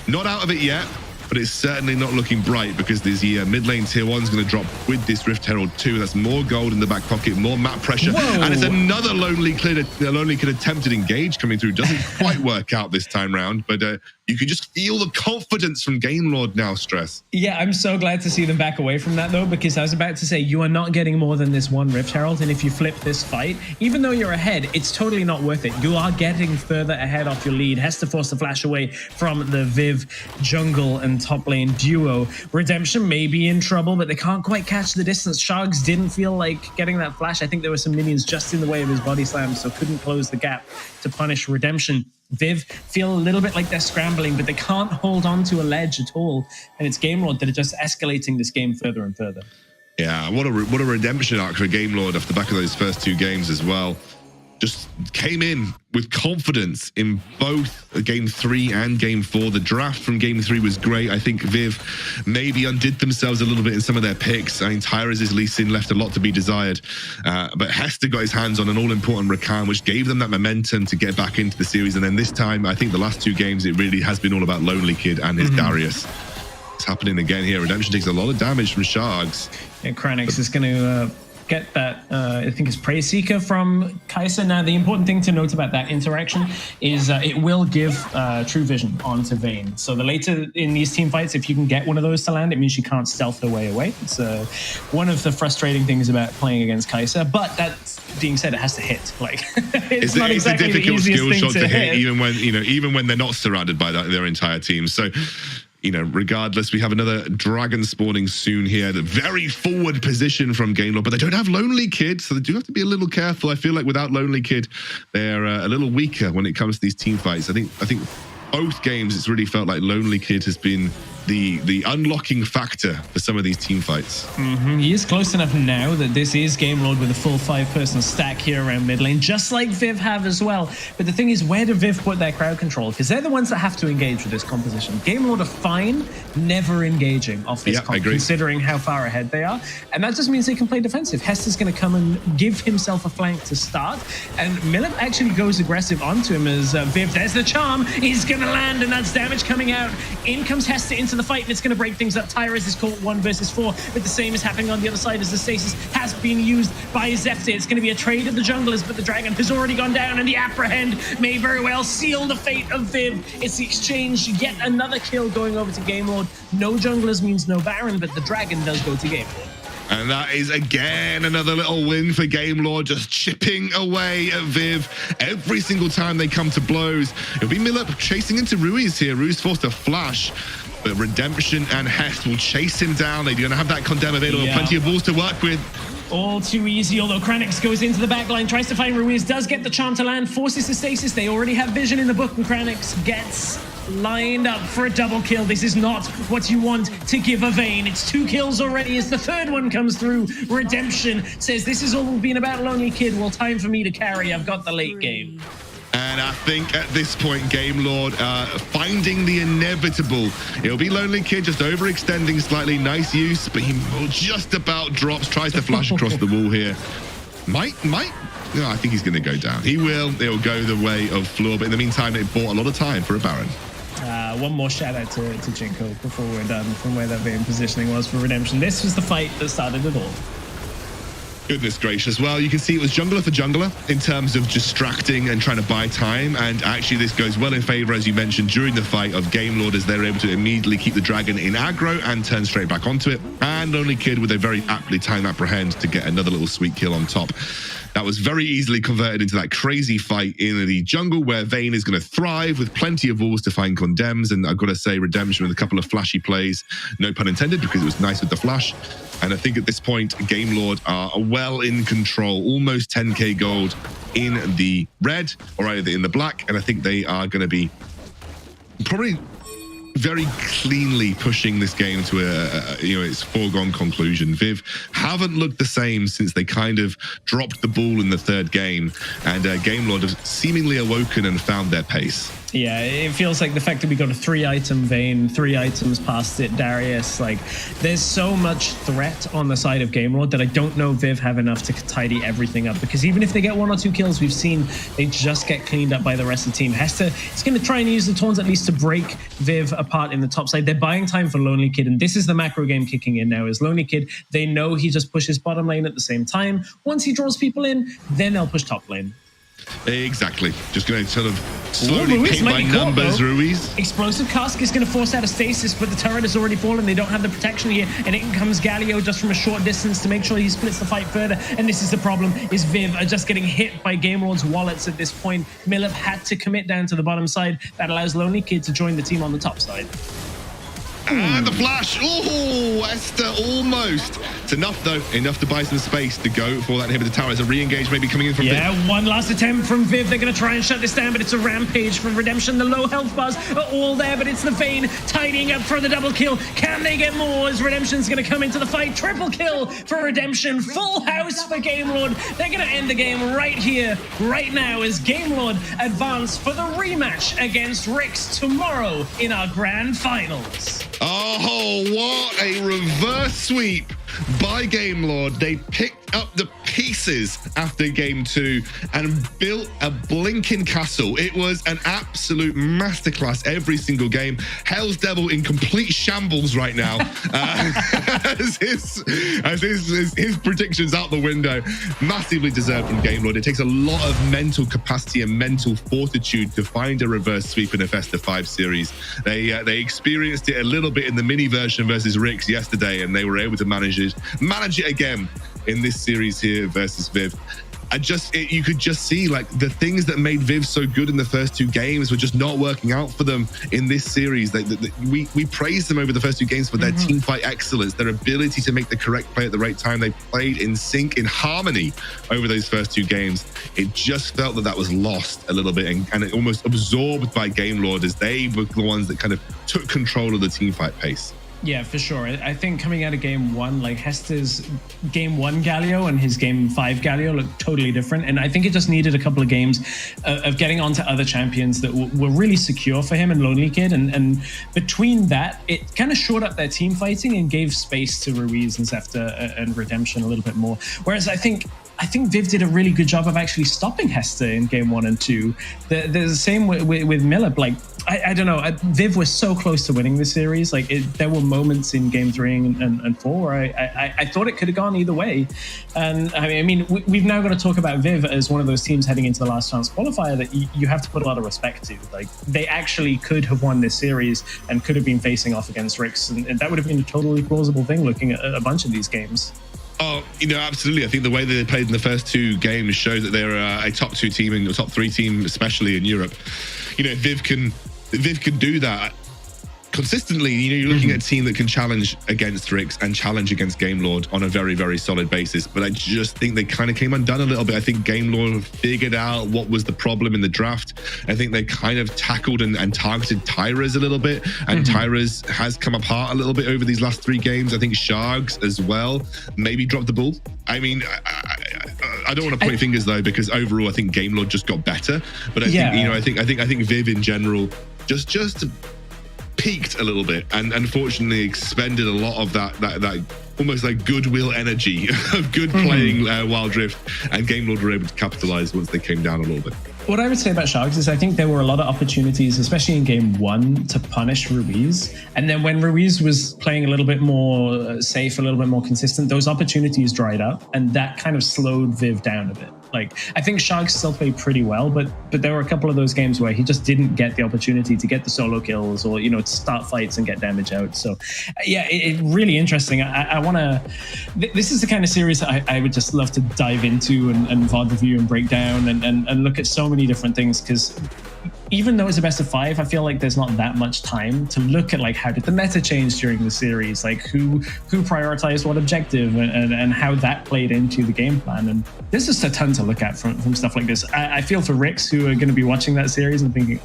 Not out of it yet, but it's certainly not looking bright, because this mid lane tier 1 is going to drop with this Rift Herald 2. That's more gold in the back pocket, more map pressure. Whoa. And it's another Lonely Kid attempted engage coming through. Doesn't quite work out this time round, but you can just feel the confidence from Game Lord now, Stress. Yeah, I'm so glad to see them back away from that, though, because I was about to say, you are not getting more than this 1 Rift Herald, and if you flip this fight, even though you're ahead, it's totally not worth it. You are getting further ahead off your lead. Has to force the flash away from the Viv jungle and top lane duo. Redemption may be in trouble, but they can't quite catch the distance. Shargs didn't feel like getting that flash. I think there were some minions just in the way of his body slam, so couldn't close the gap to punish Redemption. Viv feel a little bit like they're scrambling, but they can't hold on to a ledge at all. And it's Game Lord that are just escalating this game further and further. Yeah, what a redemption arc for Game Lord off the back of those first 2 games as well. Just came in with confidence in both Game 3 and Game 4. The draft from Game 3 was great. I think Viv maybe undid themselves a little bit in some of their picks. I mean, Tyra's Lee Sin left a lot to be desired. But Hester got his hands on an all-important Rakan, which gave them that momentum to get back into the series. And then this time, I think the last 2 games, it really has been all about Lonely Kid and his Darius. It's happening again here. Redemption takes a lot of damage from Sharks. Yeah, Kranix is going to get that, I think it's Praise Seeker from Kai'Sa. Now, the important thing to note about that interaction is it will give True Vision onto Vayne. So the later in these team fights, if you can get one of those to land, it means you can't stealth her way away. It's one of the frustrating things about playing against Kai'Sa. But that being said, it has to hit. Like it's not exactly the easiest skill thing shot to hit. even when they're not surrounded by their entire team. So, regardless, we have another dragon spawning soon here. The very forward position from Game Lord, but they don't have Lonely Kid, so they do have to be a little careful. I feel like without Lonely Kid, they're a little weaker when it comes to these team fights. I think both games, it's really felt like Lonely Kid has been the unlocking factor for some of these team fights. He is close enough now that this is Game Lord with a full 5-person stack here around mid lane, just like Viv have as well. But the thing is, where do Viv put their crowd control? Because they're the ones that have to engage with this composition. Game Lord are fine, never engaging off this comp, considering how far ahead they are. And that just means they can play defensive. Hester's going to come and give himself a flank to start. And Millip actually goes aggressive onto him as Viv, there's the charm, he's going to land, and that's damage coming out. In comes Hester into the fight, and it's going to break things up. Tyrus is caught 1 versus 4, but the same is happening on the other side as the stasis has been used by Zeftir. It's going to be a trade of the junglers, but the dragon has already gone down, and the apprehend may very well seal the fate of Viv. It's the exchange, yet another kill going over to Game Lord. No junglers means no Baron, but the dragon does go to Game Lord. And that is again another little win for Game Lord, just chipping away at Viv every single time they come to blows. It'll be Millip chasing into Ruiz here. Ruiz forced a flash, but Redemption and Hest will chase him down. They're going to have that condemn available, plenty of balls to work with. All too easy, although Kranix goes into the back line, tries to find Ruiz, does get the charm to land, forces the stasis. They already have vision in the book, and Kranix gets lined up for a double kill. This is not what you want to give a Vayne. It's 2 kills already as the 3rd one comes through. Redemption says, this is all been about Lonely Kid. Well, time for me to carry. I've got the late game. And I think at this point, Game Lord finding the inevitable. It'll be Lonely Kid just overextending slightly. Nice use, but he just about drops, tries to flash across the wall here. Might. No, I think he's going to go down. He will. It'll go the way of Floor, but in the meantime, it bought a lot of time for a Baron. One more shout out to Jinko before we're done from where that Vayne positioning was for Redemption. This was the fight that started it all. Goodness gracious. Well, you can see it was jungler for jungler in terms of distracting and trying to buy time. And actually, this goes well in favor, as you mentioned, during the fight of Game Lord, as they're able to immediately keep the dragon in aggro and turn straight back onto it. And Lonely Kid with a very aptly timed apprehend to get another little sweet kill on top. That was very easily converted into that crazy fight in the jungle where Vayne is going to thrive with plenty of walls to find condemns. And I've got to say, Redemption with a couple of flashy plays, no pun intended, because it was nice with the flash. And I think at this point, Game Lord are well in control, almost 10k gold in the red or either in the black. And I think they are going to be probably very cleanly pushing this game to its foregone conclusion. Viv haven't looked the same since they kind of dropped the ball in the 3rd game, and Game Lord have seemingly awoken and found their pace. Yeah, it feels like the fact that we got a 3-item Vayne, 3 items past it, Darius, like there's so much threat on the side of Game Lord that I don't know Viv have enough to tidy everything up, because even if they get 1 or 2 kills, we've seen they just get cleaned up by the rest of the team. Hester is going to try and use the taunts at least to break Viv apart in the top side. They're buying time for Lonely Kid, and this is the macro game kicking in now. As Lonely Kid, they know he just pushes bottom lane at the same time. Once he draws people in, then they'll push top lane. Exactly. Just going to sort of slowly paint by numbers, Ruiz. Explosive Cask is going to force out a stasis, but the turret has already fallen. They don't have the protection here, and in comes Galio just from a short distance to make sure he splits the fight further. And this is the problem, is Viv are just getting hit by Game Lord's wallets at this point. Millip had to commit down to the bottom side. That allows Lonely Kid to join the team on the top side. And the flash. Oh, Esther almost. It's enough, though. Enough to buy some space to go for that inhibitor tower. As a re-engage maybe coming in from Yeah, one last attempt from Viv. They're going to try and shut this down, but it's a rampage from Redemption. The low health bars are all there, but it's the Vayne tidying up for the double kill. Can they get more as Redemption's going to come into the fight? Triple kill for Redemption. Full house for Game Lord. They're going to end the game right here, right now, as Game Lord advance for the rematch against WREC tomorrow in our grand finals. Oh, what a reverse sweep by Game Lord. They picked up the pieces after game 2 and built a blinking castle. It was an absolute masterclass every single game. Hell's Devil in complete shambles right now. as his predictions out the window. Massively deserved from Game Lord. It takes a lot of mental capacity and mental fortitude to find a reverse sweep in a Festa 5 series. They experienced it a little bit in the mini version versus WREC yesterday, and they were able to manage it again in this series here versus Viv. You could just see like the things that made Viv so good in the first 2 games were just not working out for them in this series. We praised them over the first 2 games for their team fight excellence, their ability to make the correct play at the right time. They played in sync, in harmony over those first 2 games. It just felt that was lost a little bit and it almost absorbed by Game Lord as they were the ones that kind of took control of the team fight pace. Yeah, for sure. I think coming out of game 1, like Hester's game 1 Galio and his game 5 Galio looked totally different. And I think it just needed a couple of games of getting onto other champions that were really secure for him and Lonely Kid. And between that, it kind of shored up their team fighting and gave space to Ruiz and Zefta and Redemption a little bit more. Whereas I think Viv did a really good job of actually stopping Hester in game 1 and 2. The same with Millip. Like, I don't know. Viv was so close to winning this series. Like, there were moments in game 3 and 4 where I thought it could have gone either way. And I mean, we've now got to talk about Viv as one of those teams heading into the last chance qualifier that you have to put a lot of respect to. Like, they actually could have won this series and could have been facing off against WREC, and that would have been a totally plausible thing looking at a bunch of these games. Oh, absolutely. I think the way that they played in the first 2 games shows that they're a top 2 team and a top 3 team, especially in Europe. Viv can do that consistently. You're looking at a team that can challenge against WREC and challenge against Game Lord on a very, very solid basis. But I just think they kind of came undone a little bit. I think Game Lord figured out what was the problem in the draft. I think they kind of tackled and targeted Tyra's a little bit, and Tyra's has come apart a little bit over these last 3 games. I think Shargs as well maybe dropped the ball. I mean, I don't want to point fingers though, because overall I think Game Lord just got better. But I think I think Viv in general just peaked a little bit and unfortunately expended a lot of that almost like goodwill energy of good playing Wild Rift, and Game Lord were able to capitalize once they came down a little bit. What I would say about Sharks is I think there were a lot of opportunities, especially in game 1, to punish Ruiz. And then when Ruiz was playing a little bit more safe, a little bit more consistent, those opportunities dried up, and that kind of slowed Viv down a bit. Like, I think Sharks still played pretty well, but there were a couple of those games where he just didn't get the opportunity to get the solo kills or, to start fights and get damage out. So, yeah, it's really interesting. I want to... This is the kind of series that I would just love to dive into and VOD review and break down and look at so many different things, because even though it's a best of 5, I feel like there's not that much time to look at like how did the meta change during the series, like who prioritized what objective and how that played into the game plan. And there's just a ton to look at from stuff like this. I feel for WREC who are going to be watching that series and thinking,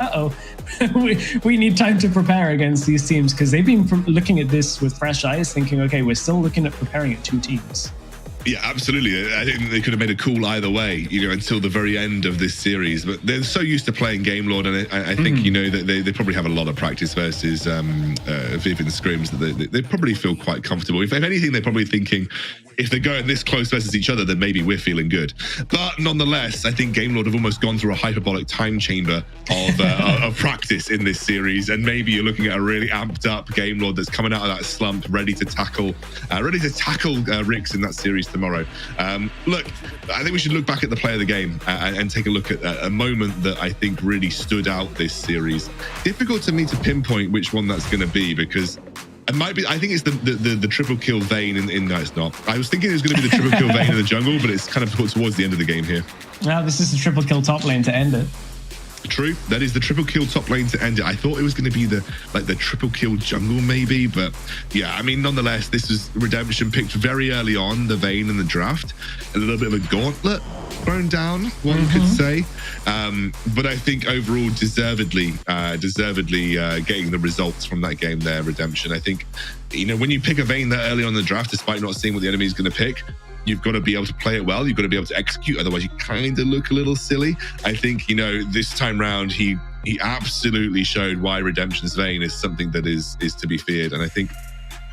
we need time to prepare against these teams, because they've been looking at this with fresh eyes thinking, okay, we're still looking at preparing at 2 teams. Yeah, absolutely. I think they could have made a call either way, until the very end of this series. But they're so used to playing Game Lord, and I think, that they probably have a lot of practice versus Viv in scrims, that they probably feel quite comfortable. If anything, they're probably thinking, if they're going this close versus each other, then maybe we're feeling good. But nonetheless, I think Game Lord have almost gone through a hyperbolic time chamber of practice in this series, and maybe you're looking at a really amped up Game Lord that's coming out of that slump, ready to tackle WREC in that series tomorrow. Look, I think we should look back at the play of the game and take a look at a moment that I think really stood out this series. Difficult to me to pinpoint which one that's going to be, because it might be. I think it's the triple kill Vayne in no, it's not. I was thinking it was going to be the triple kill Vayne in the jungle, but it's kind of put towards the end of the game here. Now this is the triple kill top lane to end it. True, that is the triple kill top lane to end it. I thought it was going to be the triple kill jungle maybe, but yeah, I mean, nonetheless, this was Redemption picked very early on, the Vayne in the draft. A little bit of a gauntlet thrown down, one could say. But I think overall, deservedly getting the results from that game there, Redemption. I think, you know, when you pick a Vayne that early on in the draft, despite not seeing what the enemy is going to pick, you've got to be able to play it well. You've got to be able to execute. Otherwise, you kind of look a little silly. I think, you know, this time round, he absolutely showed why Redemption's Vayne is something that is to be feared. And I think,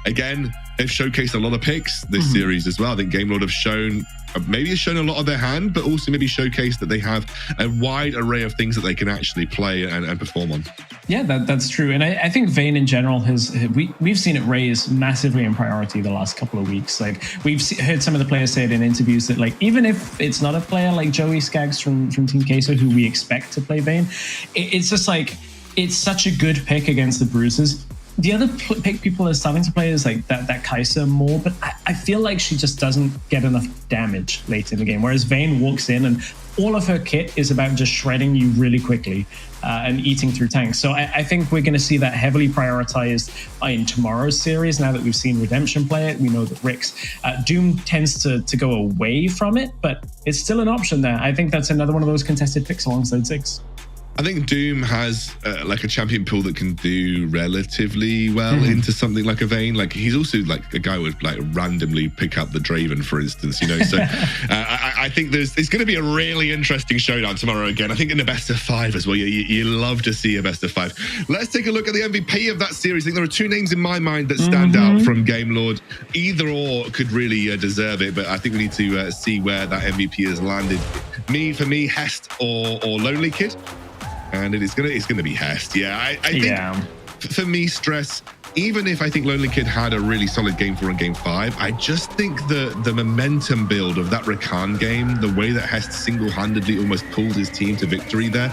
again, they've showcased a lot of picks this series as well. I think Game Lord have shown, maybe has shown a lot of their hand, but also maybe showcased that they have a wide array of things that they can actually play and perform on. Yeah, that's true. And I think Vayne in general we've seen it raise massively in priority the last couple of weeks. Like, we've heard some of the players say it in interviews that, like, even if it's not a player like Joey Skaggs from Team Queso, who we expect to play Vayne, it's just like, it's such a good pick against the Bruisers. The other pick people are starting to play is like that Kai'Sa more, but I feel like she just doesn't get enough damage late in the game. Whereas Vayne walks in and all of her kit is about just shredding you really quickly and eating through tanks. So I think we're going to see that heavily prioritized in tomorrow's series. Now that we've seen Redemption play it, we know that WREC. Doom tends to go away from it, but it's still an option there. I think that's another one of those contested picks alongside Ziggs. I think Doom has like a champion pool that can do relatively well into something like a Vayne. Like, he's also like a guy who would like randomly pick up the Draven, for instance, you know. So I think it's going to be a really interesting showdown tomorrow again. I think in the best of 5 as well. You love to see a best of 5. Let's take a look at the MVP of that series. I think there are 2 names in my mind that stand out from Game Lord. Either or could really deserve it, but I think we need to see where that MVP has landed. For me, Hest or Lonely Kid. And it's gonna be Hest. Yeah, I think for me, Stress, even if I think Lonely Kid had a really solid game 4 and game 5, I just think the momentum build of that Rakan game, the way that Hest single-handedly almost pulled his team to victory there,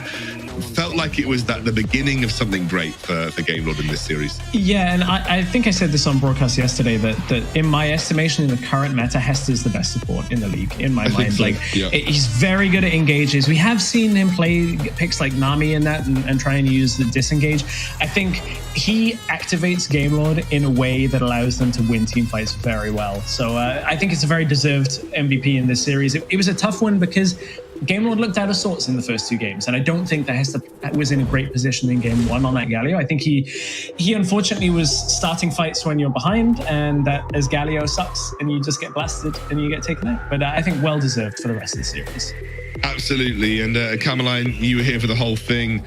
felt like it was the beginning of something great for Game Lord in this series. Yeah, and I think I said this on broadcast yesterday that in my estimation, in the current meta, Hest is the best support in the league, in my mind. So, like, he's very good at engages. We have seen him play picks like Nami in that and try and use the disengage. I think he activates Game Lord in a way that allows them to win team fights very well. So I think it's a very deserved MVP in this series. It was a tough one because Game Lord looked out of sorts in the first 2 games, and I don't think that Hester was in a great position in game 1 on that Galio. I think he unfortunately was starting fights when you're behind, and that as Galio sucks, and you just get blasted and you get taken out. But I think well deserved for the rest of the series. Absolutely. And Cameline, you were here for the whole thing.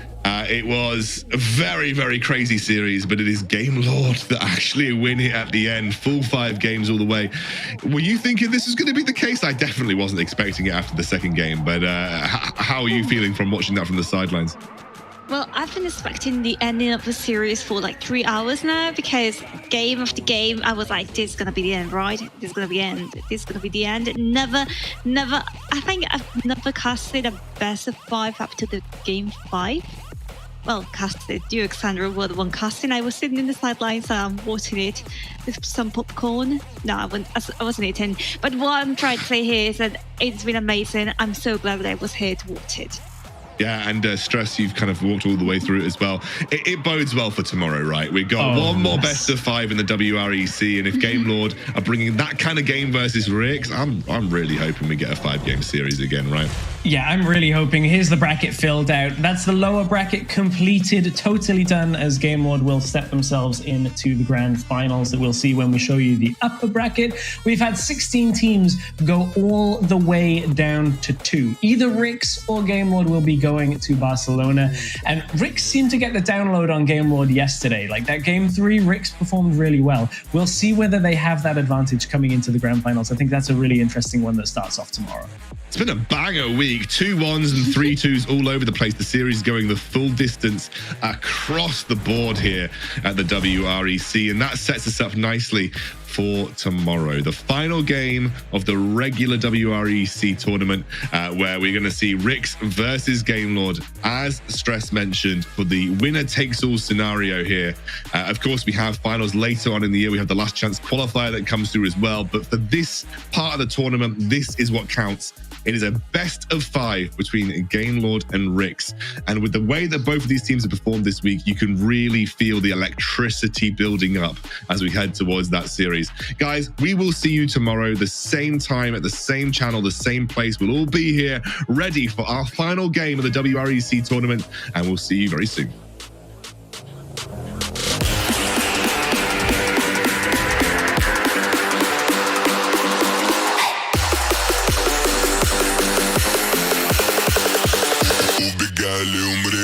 It was a very, very crazy series, but it is Game Lord that actually win it at the end. Full 5 games all the way. Were you thinking this was going to be the case? I definitely wasn't expecting it after the second game, but how are you feeling from watching that from the sidelines? Well, I've been expecting the ending of the series for like 3 hours now, because game after game, I was like, this is going to be the end, right? This is going to be the end. This is going to be the end. Never, I think I've never casted a best of 5 up to the game 5. Well, casted. You, Alexandra, were the one casting. I was sitting in the sidelines watching it with some popcorn. No, I wasn't eating. But what I'm trying to say here is that it's been amazing. I'm so glad that I was here to watch it. Yeah, and Stress, you've kind of walked all the way through it as well. It bodes well for tomorrow, right? We've got one more best of 5 in the WREC, and if Game Lord are bringing that kind of game versus WREC, I'm really hoping we get a 5-game series again, right? Yeah, I'm really hoping. Here's the bracket filled out. That's the lower bracket completed, totally done, as Game Lord will step themselves into the grand finals that we'll see when we show you the upper bracket. We've had 16 teams go all the way down to 2. Either WREC or Game Lord will be going to Barcelona. And WREC seemed to get the download on Game Lord yesterday. Like that game 3, WREC performed really well. We'll see whether they have that advantage coming into the grand finals. I think that's a really interesting one that starts off tomorrow. It's been a banger week. 2 1s and 3 2s all over the place. The series going the full distance across the board here at the WREC. And that sets us up nicely for tomorrow, the final game of the regular WREC tournament, where we're going to see WREC versus Game Lord, as Stress mentioned, for the winner takes all scenario here. Of course, we have finals later on in the year. We have the last chance qualifier that comes through as well. But for this part of the tournament, this is what counts. It is a best of 5 between Gamelord and WREC. And with the way that both of these teams have performed this week, you can really feel the electricity building up as we head towards that series. Guys, we will see you tomorrow, the same time, at the same channel, the same place. We'll all be here ready for our final game of the WREC tournament, and we'll see you very soon. Obrigado,